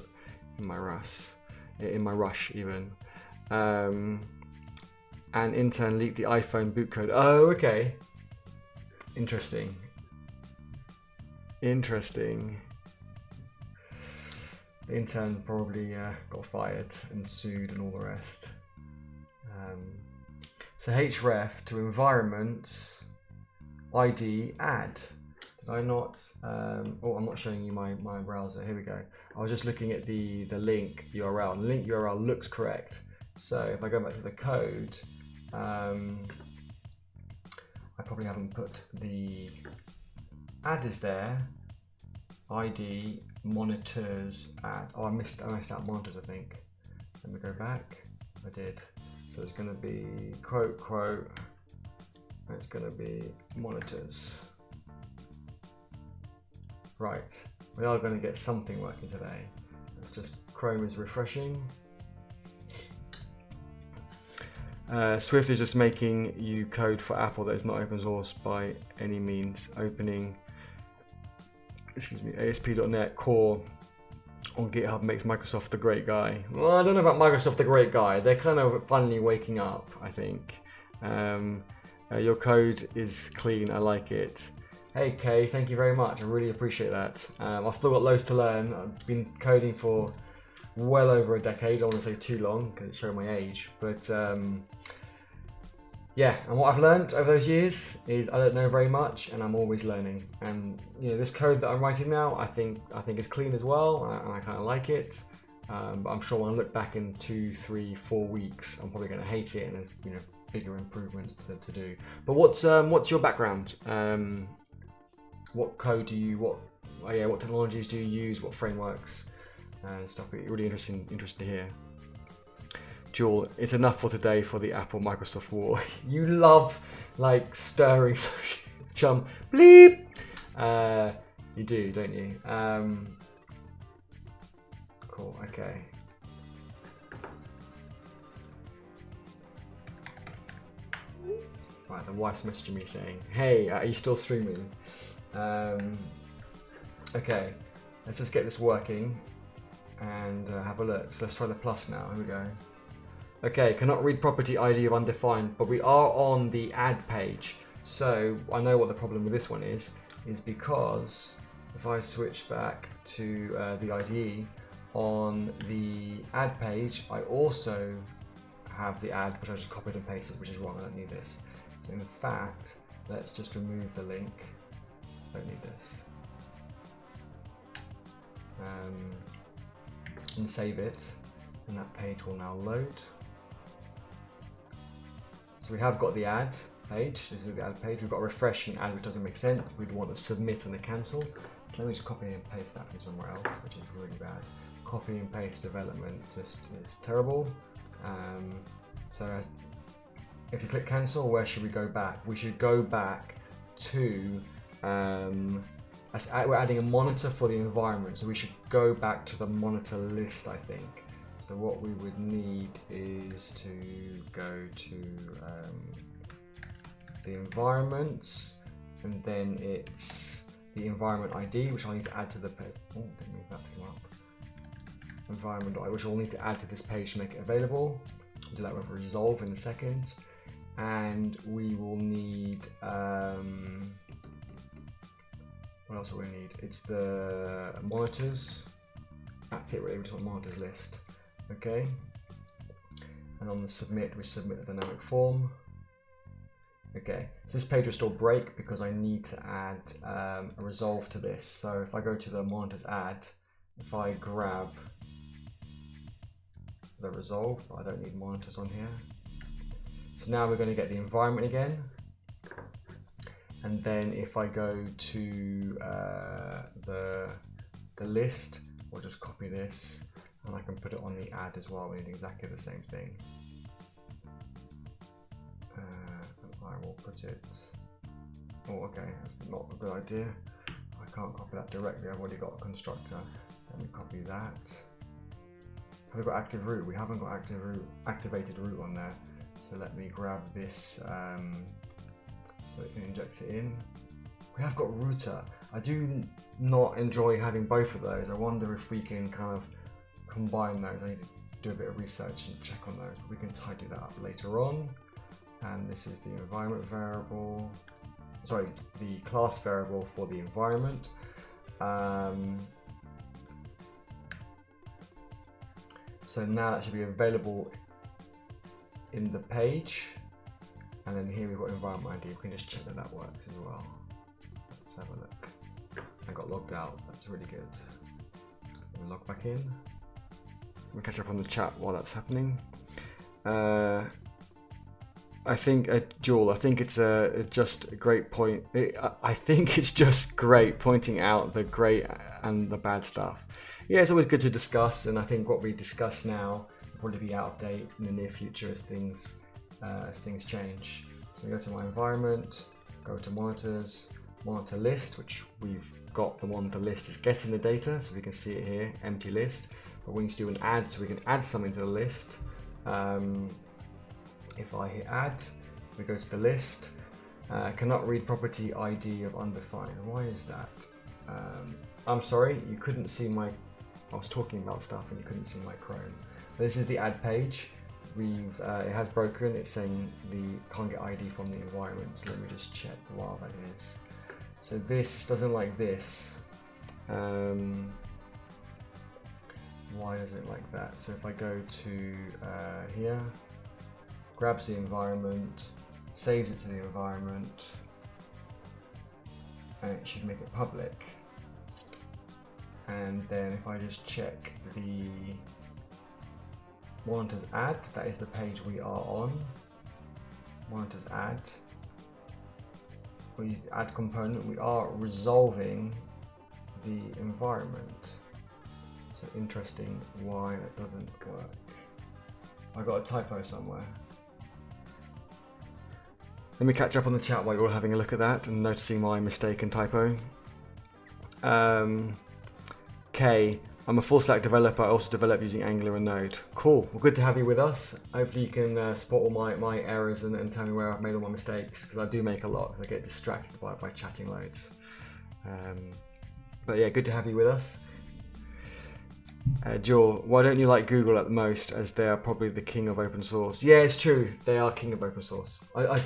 in my rush even. And intern leaked the iPhone boot code. Oh, okay. Interesting. Interesting. The intern probably got fired and sued and all the rest. So href to environments ID add. Did I not? Oh, I'm not showing you my browser. Here we go. I was just looking at the link URL. The link URL looks correct. So if I go back to the code, I probably haven't put the add is there. ID monitors add. Oh, I missed out monitors, I think. Let me go back. I did. So it's going to be quote quote. And it's going to be monitors. Right. We are going to get something working today. It's just Chrome is refreshing. Swift is just making you code for Apple that is not open source by any means. Opening, ASP.NET Core on GitHub makes Microsoft the great guy. Well, I don't know about Microsoft the great guy. They're kind of finally waking up, I think. Your code is clean. I like it. Hey Kay, thank you very much. I really appreciate that. I've still got loads to learn. I've been coding for well over a decade. I don't want to say too long because it's showing my age, but yeah, and what I've learned over those years is I don't know very much, and I'm always learning. And you know, this code that I'm writing now, I think is clean as well, and I kind of like it. But I'm sure when I look back in 2, 3, 4 weeks, I'm probably going to hate it, and there's, you know, bigger improvements to do. But what's your background? What code do you what technologies do you use? What frameworks and stuff? It'd be really interesting to hear. Jewel, it's enough for today for the Apple Microsoft war. You love like stirring chum bleep. You do, don't you? Cool. Okay. Right, the wife's messaging me saying, "Hey, are you still streaming?" Okay, let's just get this working and have a look. So let's try the plus now. Here we go. Okay, cannot read property ID of undefined, but we are on the add page. So I know what the problem with this one is because if I switch back to the IDE on the add page, I also have the add, which I just copied and pasted, which is wrong. I don't need this. So in fact, let's just remove the link. Don't need this. And save it, and that page will now load. So we have got the add page. This is the add page. We've got refresh and add, which doesn't make sense. We'd want to submit and a cancel. So let me just copy and paste that from somewhere else, which is really bad. Copy and paste development just is terrible. If you click cancel, where should we go back? We should go back to, we're adding a monitor for the environment, so we should go back to the monitor list, I think. So what we would need is to go to the environments, and then it's the environment ID, which I'll need to add to the page. Oh, didn't move that to come up. Environment ID, which we'll need to add to this page to make it available. We'll do that with resolve in a second. And we will need, what else will we need? It's the monitors. That's it really, we just want monitors list. Okay. And on the submit, we submit the dynamic form. Okay, so this page will still break because I need to add a resolve to this. So if I go to the monitors add, if I grab the resolve, I don't need monitors on here. So now we're going to get the environment again. And then if I go to the list, we'll just copy this and I can put it on the add as well. We need exactly the same thing. I will put it, oh okay, that's not a good idea. I can't copy that directly, I've already got a constructor. Let me copy that. Have we got active root? We haven't got activated root on there. So let me grab this so it can inject it in. We have got router. I do not enjoy having both of those. I wonder if we can kind of combine those. I need to do a bit of research and check on those. But we can tidy that up later on. And this is the environment variable. Sorry, the class variable for the environment. So now that should be available in the page. And then here we've got environment ID. We can just check that that works as well. Let's have a look. I got logged out. That's really good. Let me log back in. We'll catch up on the chat while that's happening. I think, Jewel, I think it's just a great point. I think it's just great pointing out the great and the bad stuff. Yeah, it's always good to discuss, and I think what we discuss now will probably be out of date in the near future as things change. So we go to my environment, go to monitors, monitor list, which we've got the monitor list is getting the data, so we can see it here, empty list. But we need to do an add, so we can add something to the list. If I hit add, we go to the list. Cannot read property ID of undefined. Why is that? I'm sorry, you couldn't see my, I was talking about stuff and you couldn't see my Chrome. This is the add page. It has broken, it's saying can't get ID from the environment. So let me just check why that is. So this doesn't like this. why is it like that? So if I go to here, grabs the environment, saves it to the environment, and it should make it public. And then if I just check the monitors add, that is the page we are on. Monitors add. We add component, we are resolving the environment. So interesting why that doesn't work. I got a typo somewhere. Let me catch up on the chat while you're all having a look at that and noticing my mistake and typo. K, I'm a FullStack developer. I also develop using Angular and Node. Cool. Well, good to have you with us. Hopefully you can spot all my errors and tell me where I've made all my mistakes, because I do make a lot. I get distracted by chatting loads. But yeah, good to have you with us. Joel, why don't you like Google at the most, as they are probably the king of open source? Yeah, it's true. They are king of open source. I like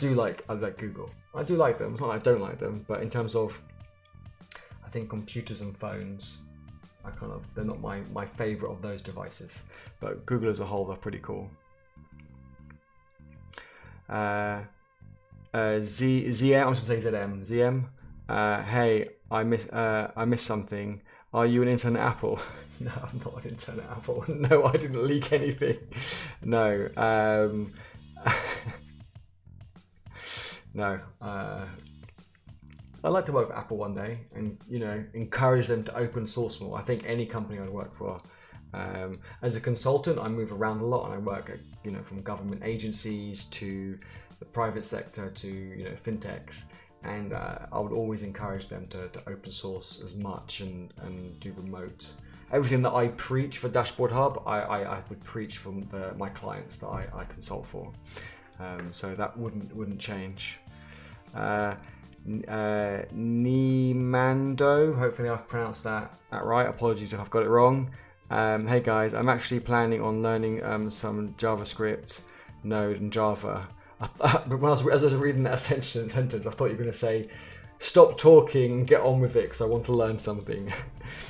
Google. I do like them. It's not like I don't like them, but in terms of, I think computers and phones, they're not my favorite of those devices, but Google as a whole are pretty cool. ZM, I'm just gonna say ZM. ZM, hey, I missed something. Are you an intern at Apple? No, I'm not an intern at Apple. No, I didn't leak anything. No, no. I'd like to work for Apple one day, and encourage them to open source more. I think any company I'd work for. As a consultant, I move around a lot, and I work at from government agencies to the private sector to fintechs, and I would always encourage them to open source as much and do remote. Everything that I preach for DashboardHub, I would preach from my clients that I consult for. So that wouldn't change. Nimando, hopefully I've pronounced that right. Apologies if I've got it wrong. Hey guys, I'm actually planning on learning some JavaScript, Node, and Java. But as I was reading that sentence, I thought you were going to say, stop talking and get on with it, because I want to learn something.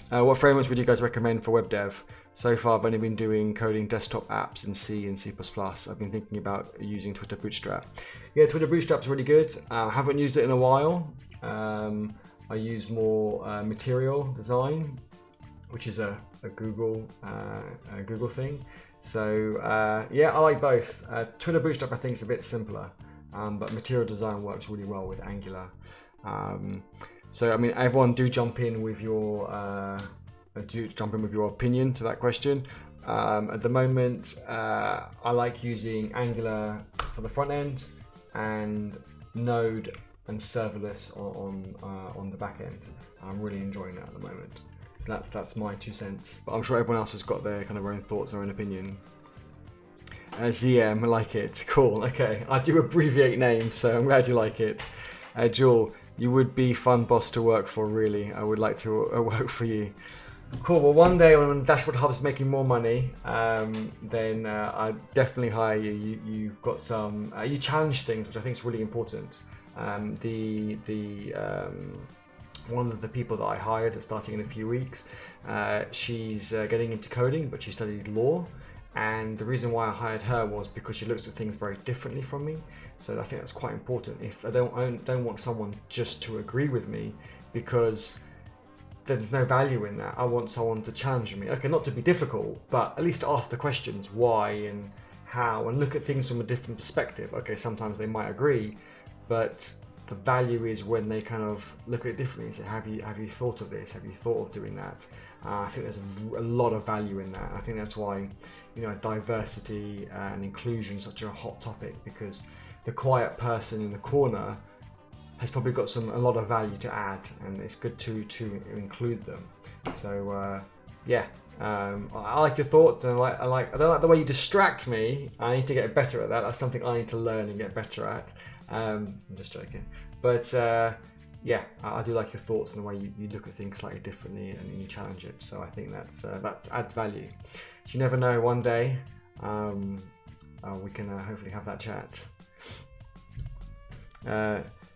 What frameworks would you guys recommend for web dev? So far, I've only been doing coding desktop apps in C and C++. I've been thinking about using Twitter Bootstrap. Yeah, Twitter Bootstrap's really good. I haven't used it in a while. I use more Material Design, which is a Google thing. So yeah, I like both. Twitter Bootstrap I think is a bit simpler, but Material Design works really well with Angular. So I mean, everyone do jump in with your opinion to that question. At the moment, I like using Angular for the front end and Node and serverless on the back end. I'm really enjoying that at the moment. So that's my 2 cents. But I'm sure everyone else has got their kind of own thoughts, their own opinion. ZM, I like it. Cool. Okay, I do abbreviate names, so I'm glad you like it. Jewel, you would be fun boss to work for. Really, I would like to work for you. Cool. Well, one day when DashboardHub's making more money, then I'd definitely hire you. You've got some. You challenge things, which I think is really important. One of the people that I hired, starting in a few weeks, she's getting into coding, but she studied law. And the reason why I hired her was because she looks at things very differently from me. So I think that's quite important. If I don't want someone just to agree with me, because there's no value in that. I want someone to challenge me. Okay, not to be difficult, but at least to ask the questions why and how, and look at things from a different perspective. Okay, sometimes they might agree, but the value is when they kind of look at it differently and say, have you thought of this? Have you thought of doing that? I think there's a lot of value in that. I think that's why diversity and inclusion is such a hot topic, because the quiet person in the corner has probably got a lot of value to add, and it's good to include them. So yeah, I like your thoughts, and I don't like the way you distract me. I need to get better at that. That's something I need to learn and get better at. I'm just joking, but yeah, I do like your thoughts and the way you look at things slightly differently and you challenge it. So I think that adds value. You never know, one day we can hopefully have that chat.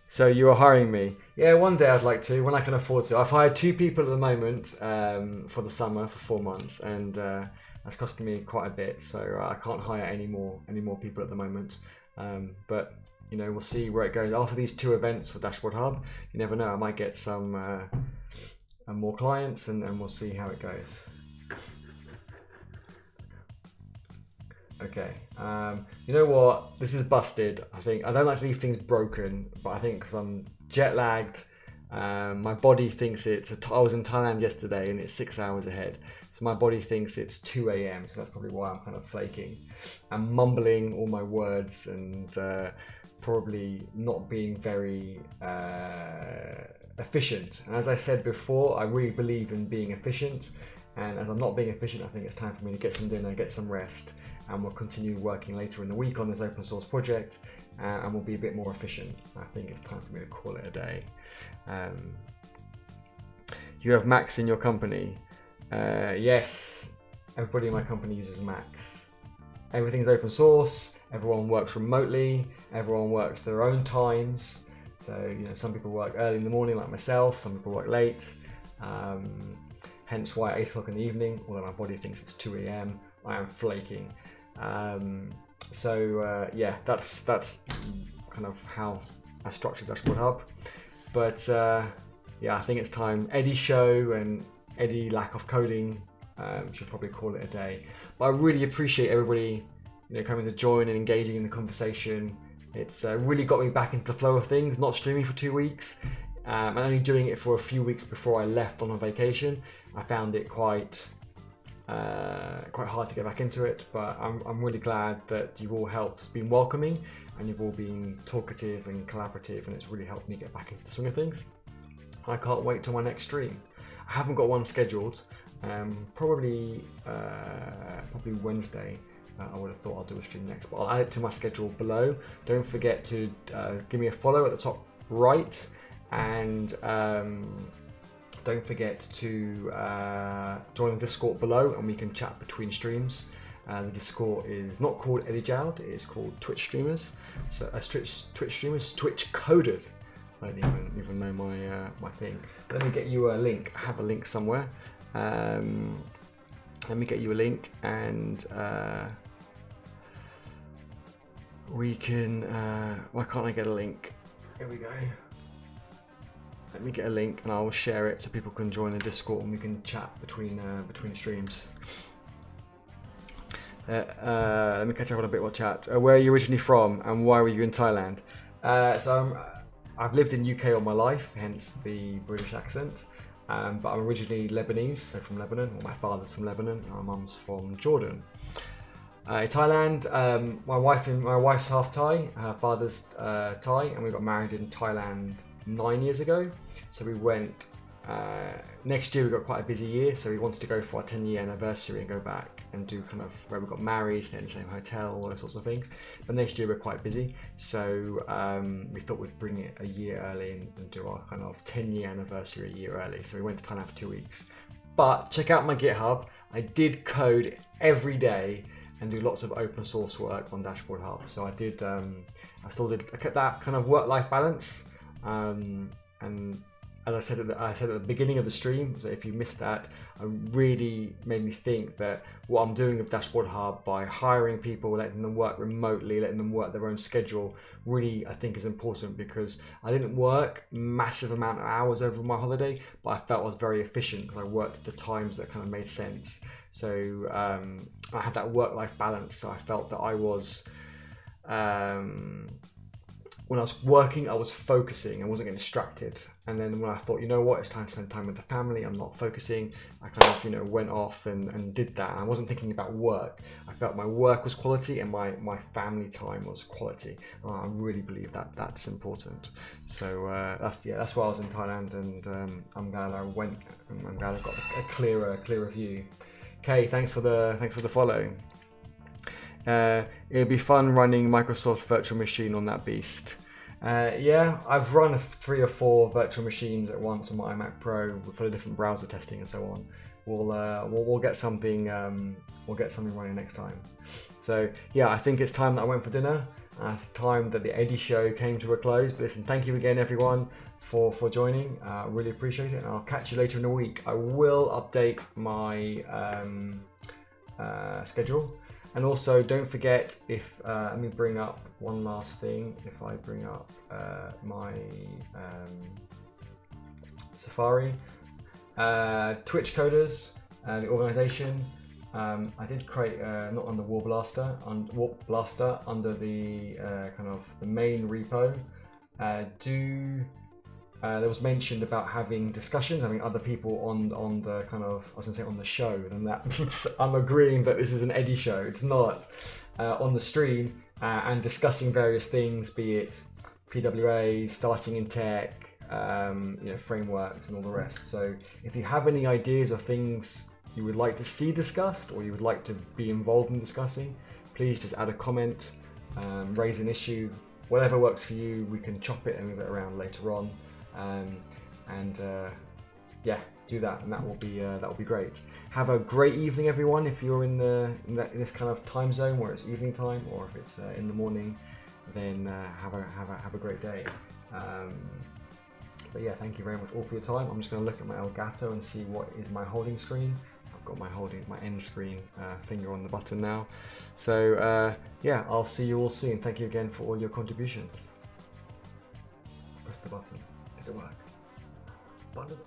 So you are hiring me? Yeah, one day I'd like to, when I can afford to. I've hired 2 people at the moment for the summer for 4 months, and that's costing me quite a bit. So I can't hire any more people at the moment. But you know, we'll see where it goes after these 2 events for Dashboard Hub. You never know, I might get some more clients, and we'll see how it goes. Okay, you know what? This is busted. I don't like to leave things broken, but I think because I'm jet lagged, my body thinks I was in Thailand yesterday and it's 6 hours ahead. So my body thinks it's 2 a.m. So that's probably why I'm kind of flaking. I'm mumbling all my words and probably not being very efficient. And as I said before, I really believe in being efficient. And as I'm not being efficient, I think it's time for me to get some dinner, get some rest, and we'll continue working later in the week on this open source project, and we'll be a bit more efficient. I think it's time for me to call it a day. You have Macs in your company? Yes, everybody in my company uses Macs. Everything's open source, everyone works remotely, everyone works their own times. So, you know, some people work early in the morning like myself, some people work late. Hence why at 8 o'clock in the evening, although my body thinks it's 2 a.m, I am flaking. Yeah, that's kind of how I structured Dashboard Hub. But yeah, I think it's time. Eddie show and Eddie lack of coding should probably call it a day. But I really appreciate everybody, you know, coming to join and engaging in the conversation. It's really got me back into the flow of things. Not streaming for 2 weeks, and only doing it for a few weeks before I left on a vacation. I found it quite hard to get back into it, but I'm really glad that you've all helped, been welcoming, and you've all been talkative and collaborative, and it's really helped me get back into the swing of things. I can't wait till my next stream. I haven't got one scheduled. Probably Wednesday. I would have thought I'll do a stream next, but I'll add it to my schedule below. Don't forget to give me a follow at the top right, and don't forget to join the Discord below, and we can chat between streams. The Discord is not called Eddie Jowd, it is called Twitch Streamers. So Twitch Streamers, Twitch Coders. I don't even know my thing. Let me get you a link. I have a link somewhere. Let me get you a link, and we can. Why can't I get a link? Here we go. Let me get a link, and I'll share it so people can join the Discord, and we can chat between streams. Let me catch up on a bit more chat. Where are you originally from, and why were you in Thailand? I've lived in UK all my life, hence the British accent. But I'm originally Lebanese, so from Lebanon. Well, my father's from Lebanon, and my mum's from Jordan. Thailand, my wife's half Thai, her father's Thai, and we got married in Thailand 9 years ago. So we went, next year we got quite a busy year, so we wanted to go for our 10-year anniversary and go back and do kind of where we got married, stay in the same hotel, all those sorts of things. But next year we're quite busy, so we thought we'd bring it a year early and do our kind of 10-year anniversary a year early. So we went to Thailand for 2 weeks. But check out my GitHub. I did code every day and do lots of open source work on Dashboard Hub. So I did, I kept that kind of work-life balance. And as I said at the beginning of the stream, so if you missed that, it really made me think that what I'm doing with Dashboard Hub by hiring people, letting them work remotely, letting them work their own schedule, really I think is important, because I didn't work massive amount of hours over my holiday, but I felt I was very efficient because I worked at the times that kind of made sense. So I had that work-life balance, so I felt that I was when I was working, I was focusing, I wasn't getting distracted. And then when I thought, you know what, it's time to spend time with the family, I'm not focusing, I kind of, you know, went off and did that. And I wasn't thinking about work. I felt my work was quality and my family time was quality. I really believe that that's important. So that's why I was in Thailand, and I'm glad I went, and I'm glad I got a clearer view. Okay, thanks for the follow. It'll be fun running Microsoft virtual machine on that beast. Yeah, I've run 3 or 4 virtual machines at once on my iMac Pro for the different browser testing and so on. We'll get something running next time. So yeah, I think it's time that I went for dinner. It's time that the Eddie show came to a close. But listen, thank you again, everyone, for joining. Really appreciate it, and I'll catch you later in the week. I will update my schedule, and also don't forget, if let me bring up one last thing. If I bring up my Safari, Twitch Coders, the organization. I did create not under Warp Blaster, under the kind of the main repo. There was mentioned about having discussions, having other people on the kind of, I was gonna say on the show, and that means I'm agreeing that this is an Eddie show. It's not. On the stream and discussing various things, be it PWA, starting in tech, frameworks and all the rest. So if you have any ideas or things you would like to see discussed, or you would like to be involved in discussing, please just add a comment, raise an issue, whatever works for you. We can chop it and move it around later on, do that, and that will be great. Have a great evening, everyone. If you're in this kind of time zone where it's evening time, or if it's in the morning, then have a great day. But yeah, thank you very much all for your time. I'm just going to look at my Elgato and see what is my holding screen. I've got my end screen finger on the button now. So yeah, I'll see you all soon. Thank you again for all your contributions. Press the button. Did it work? Button doesn't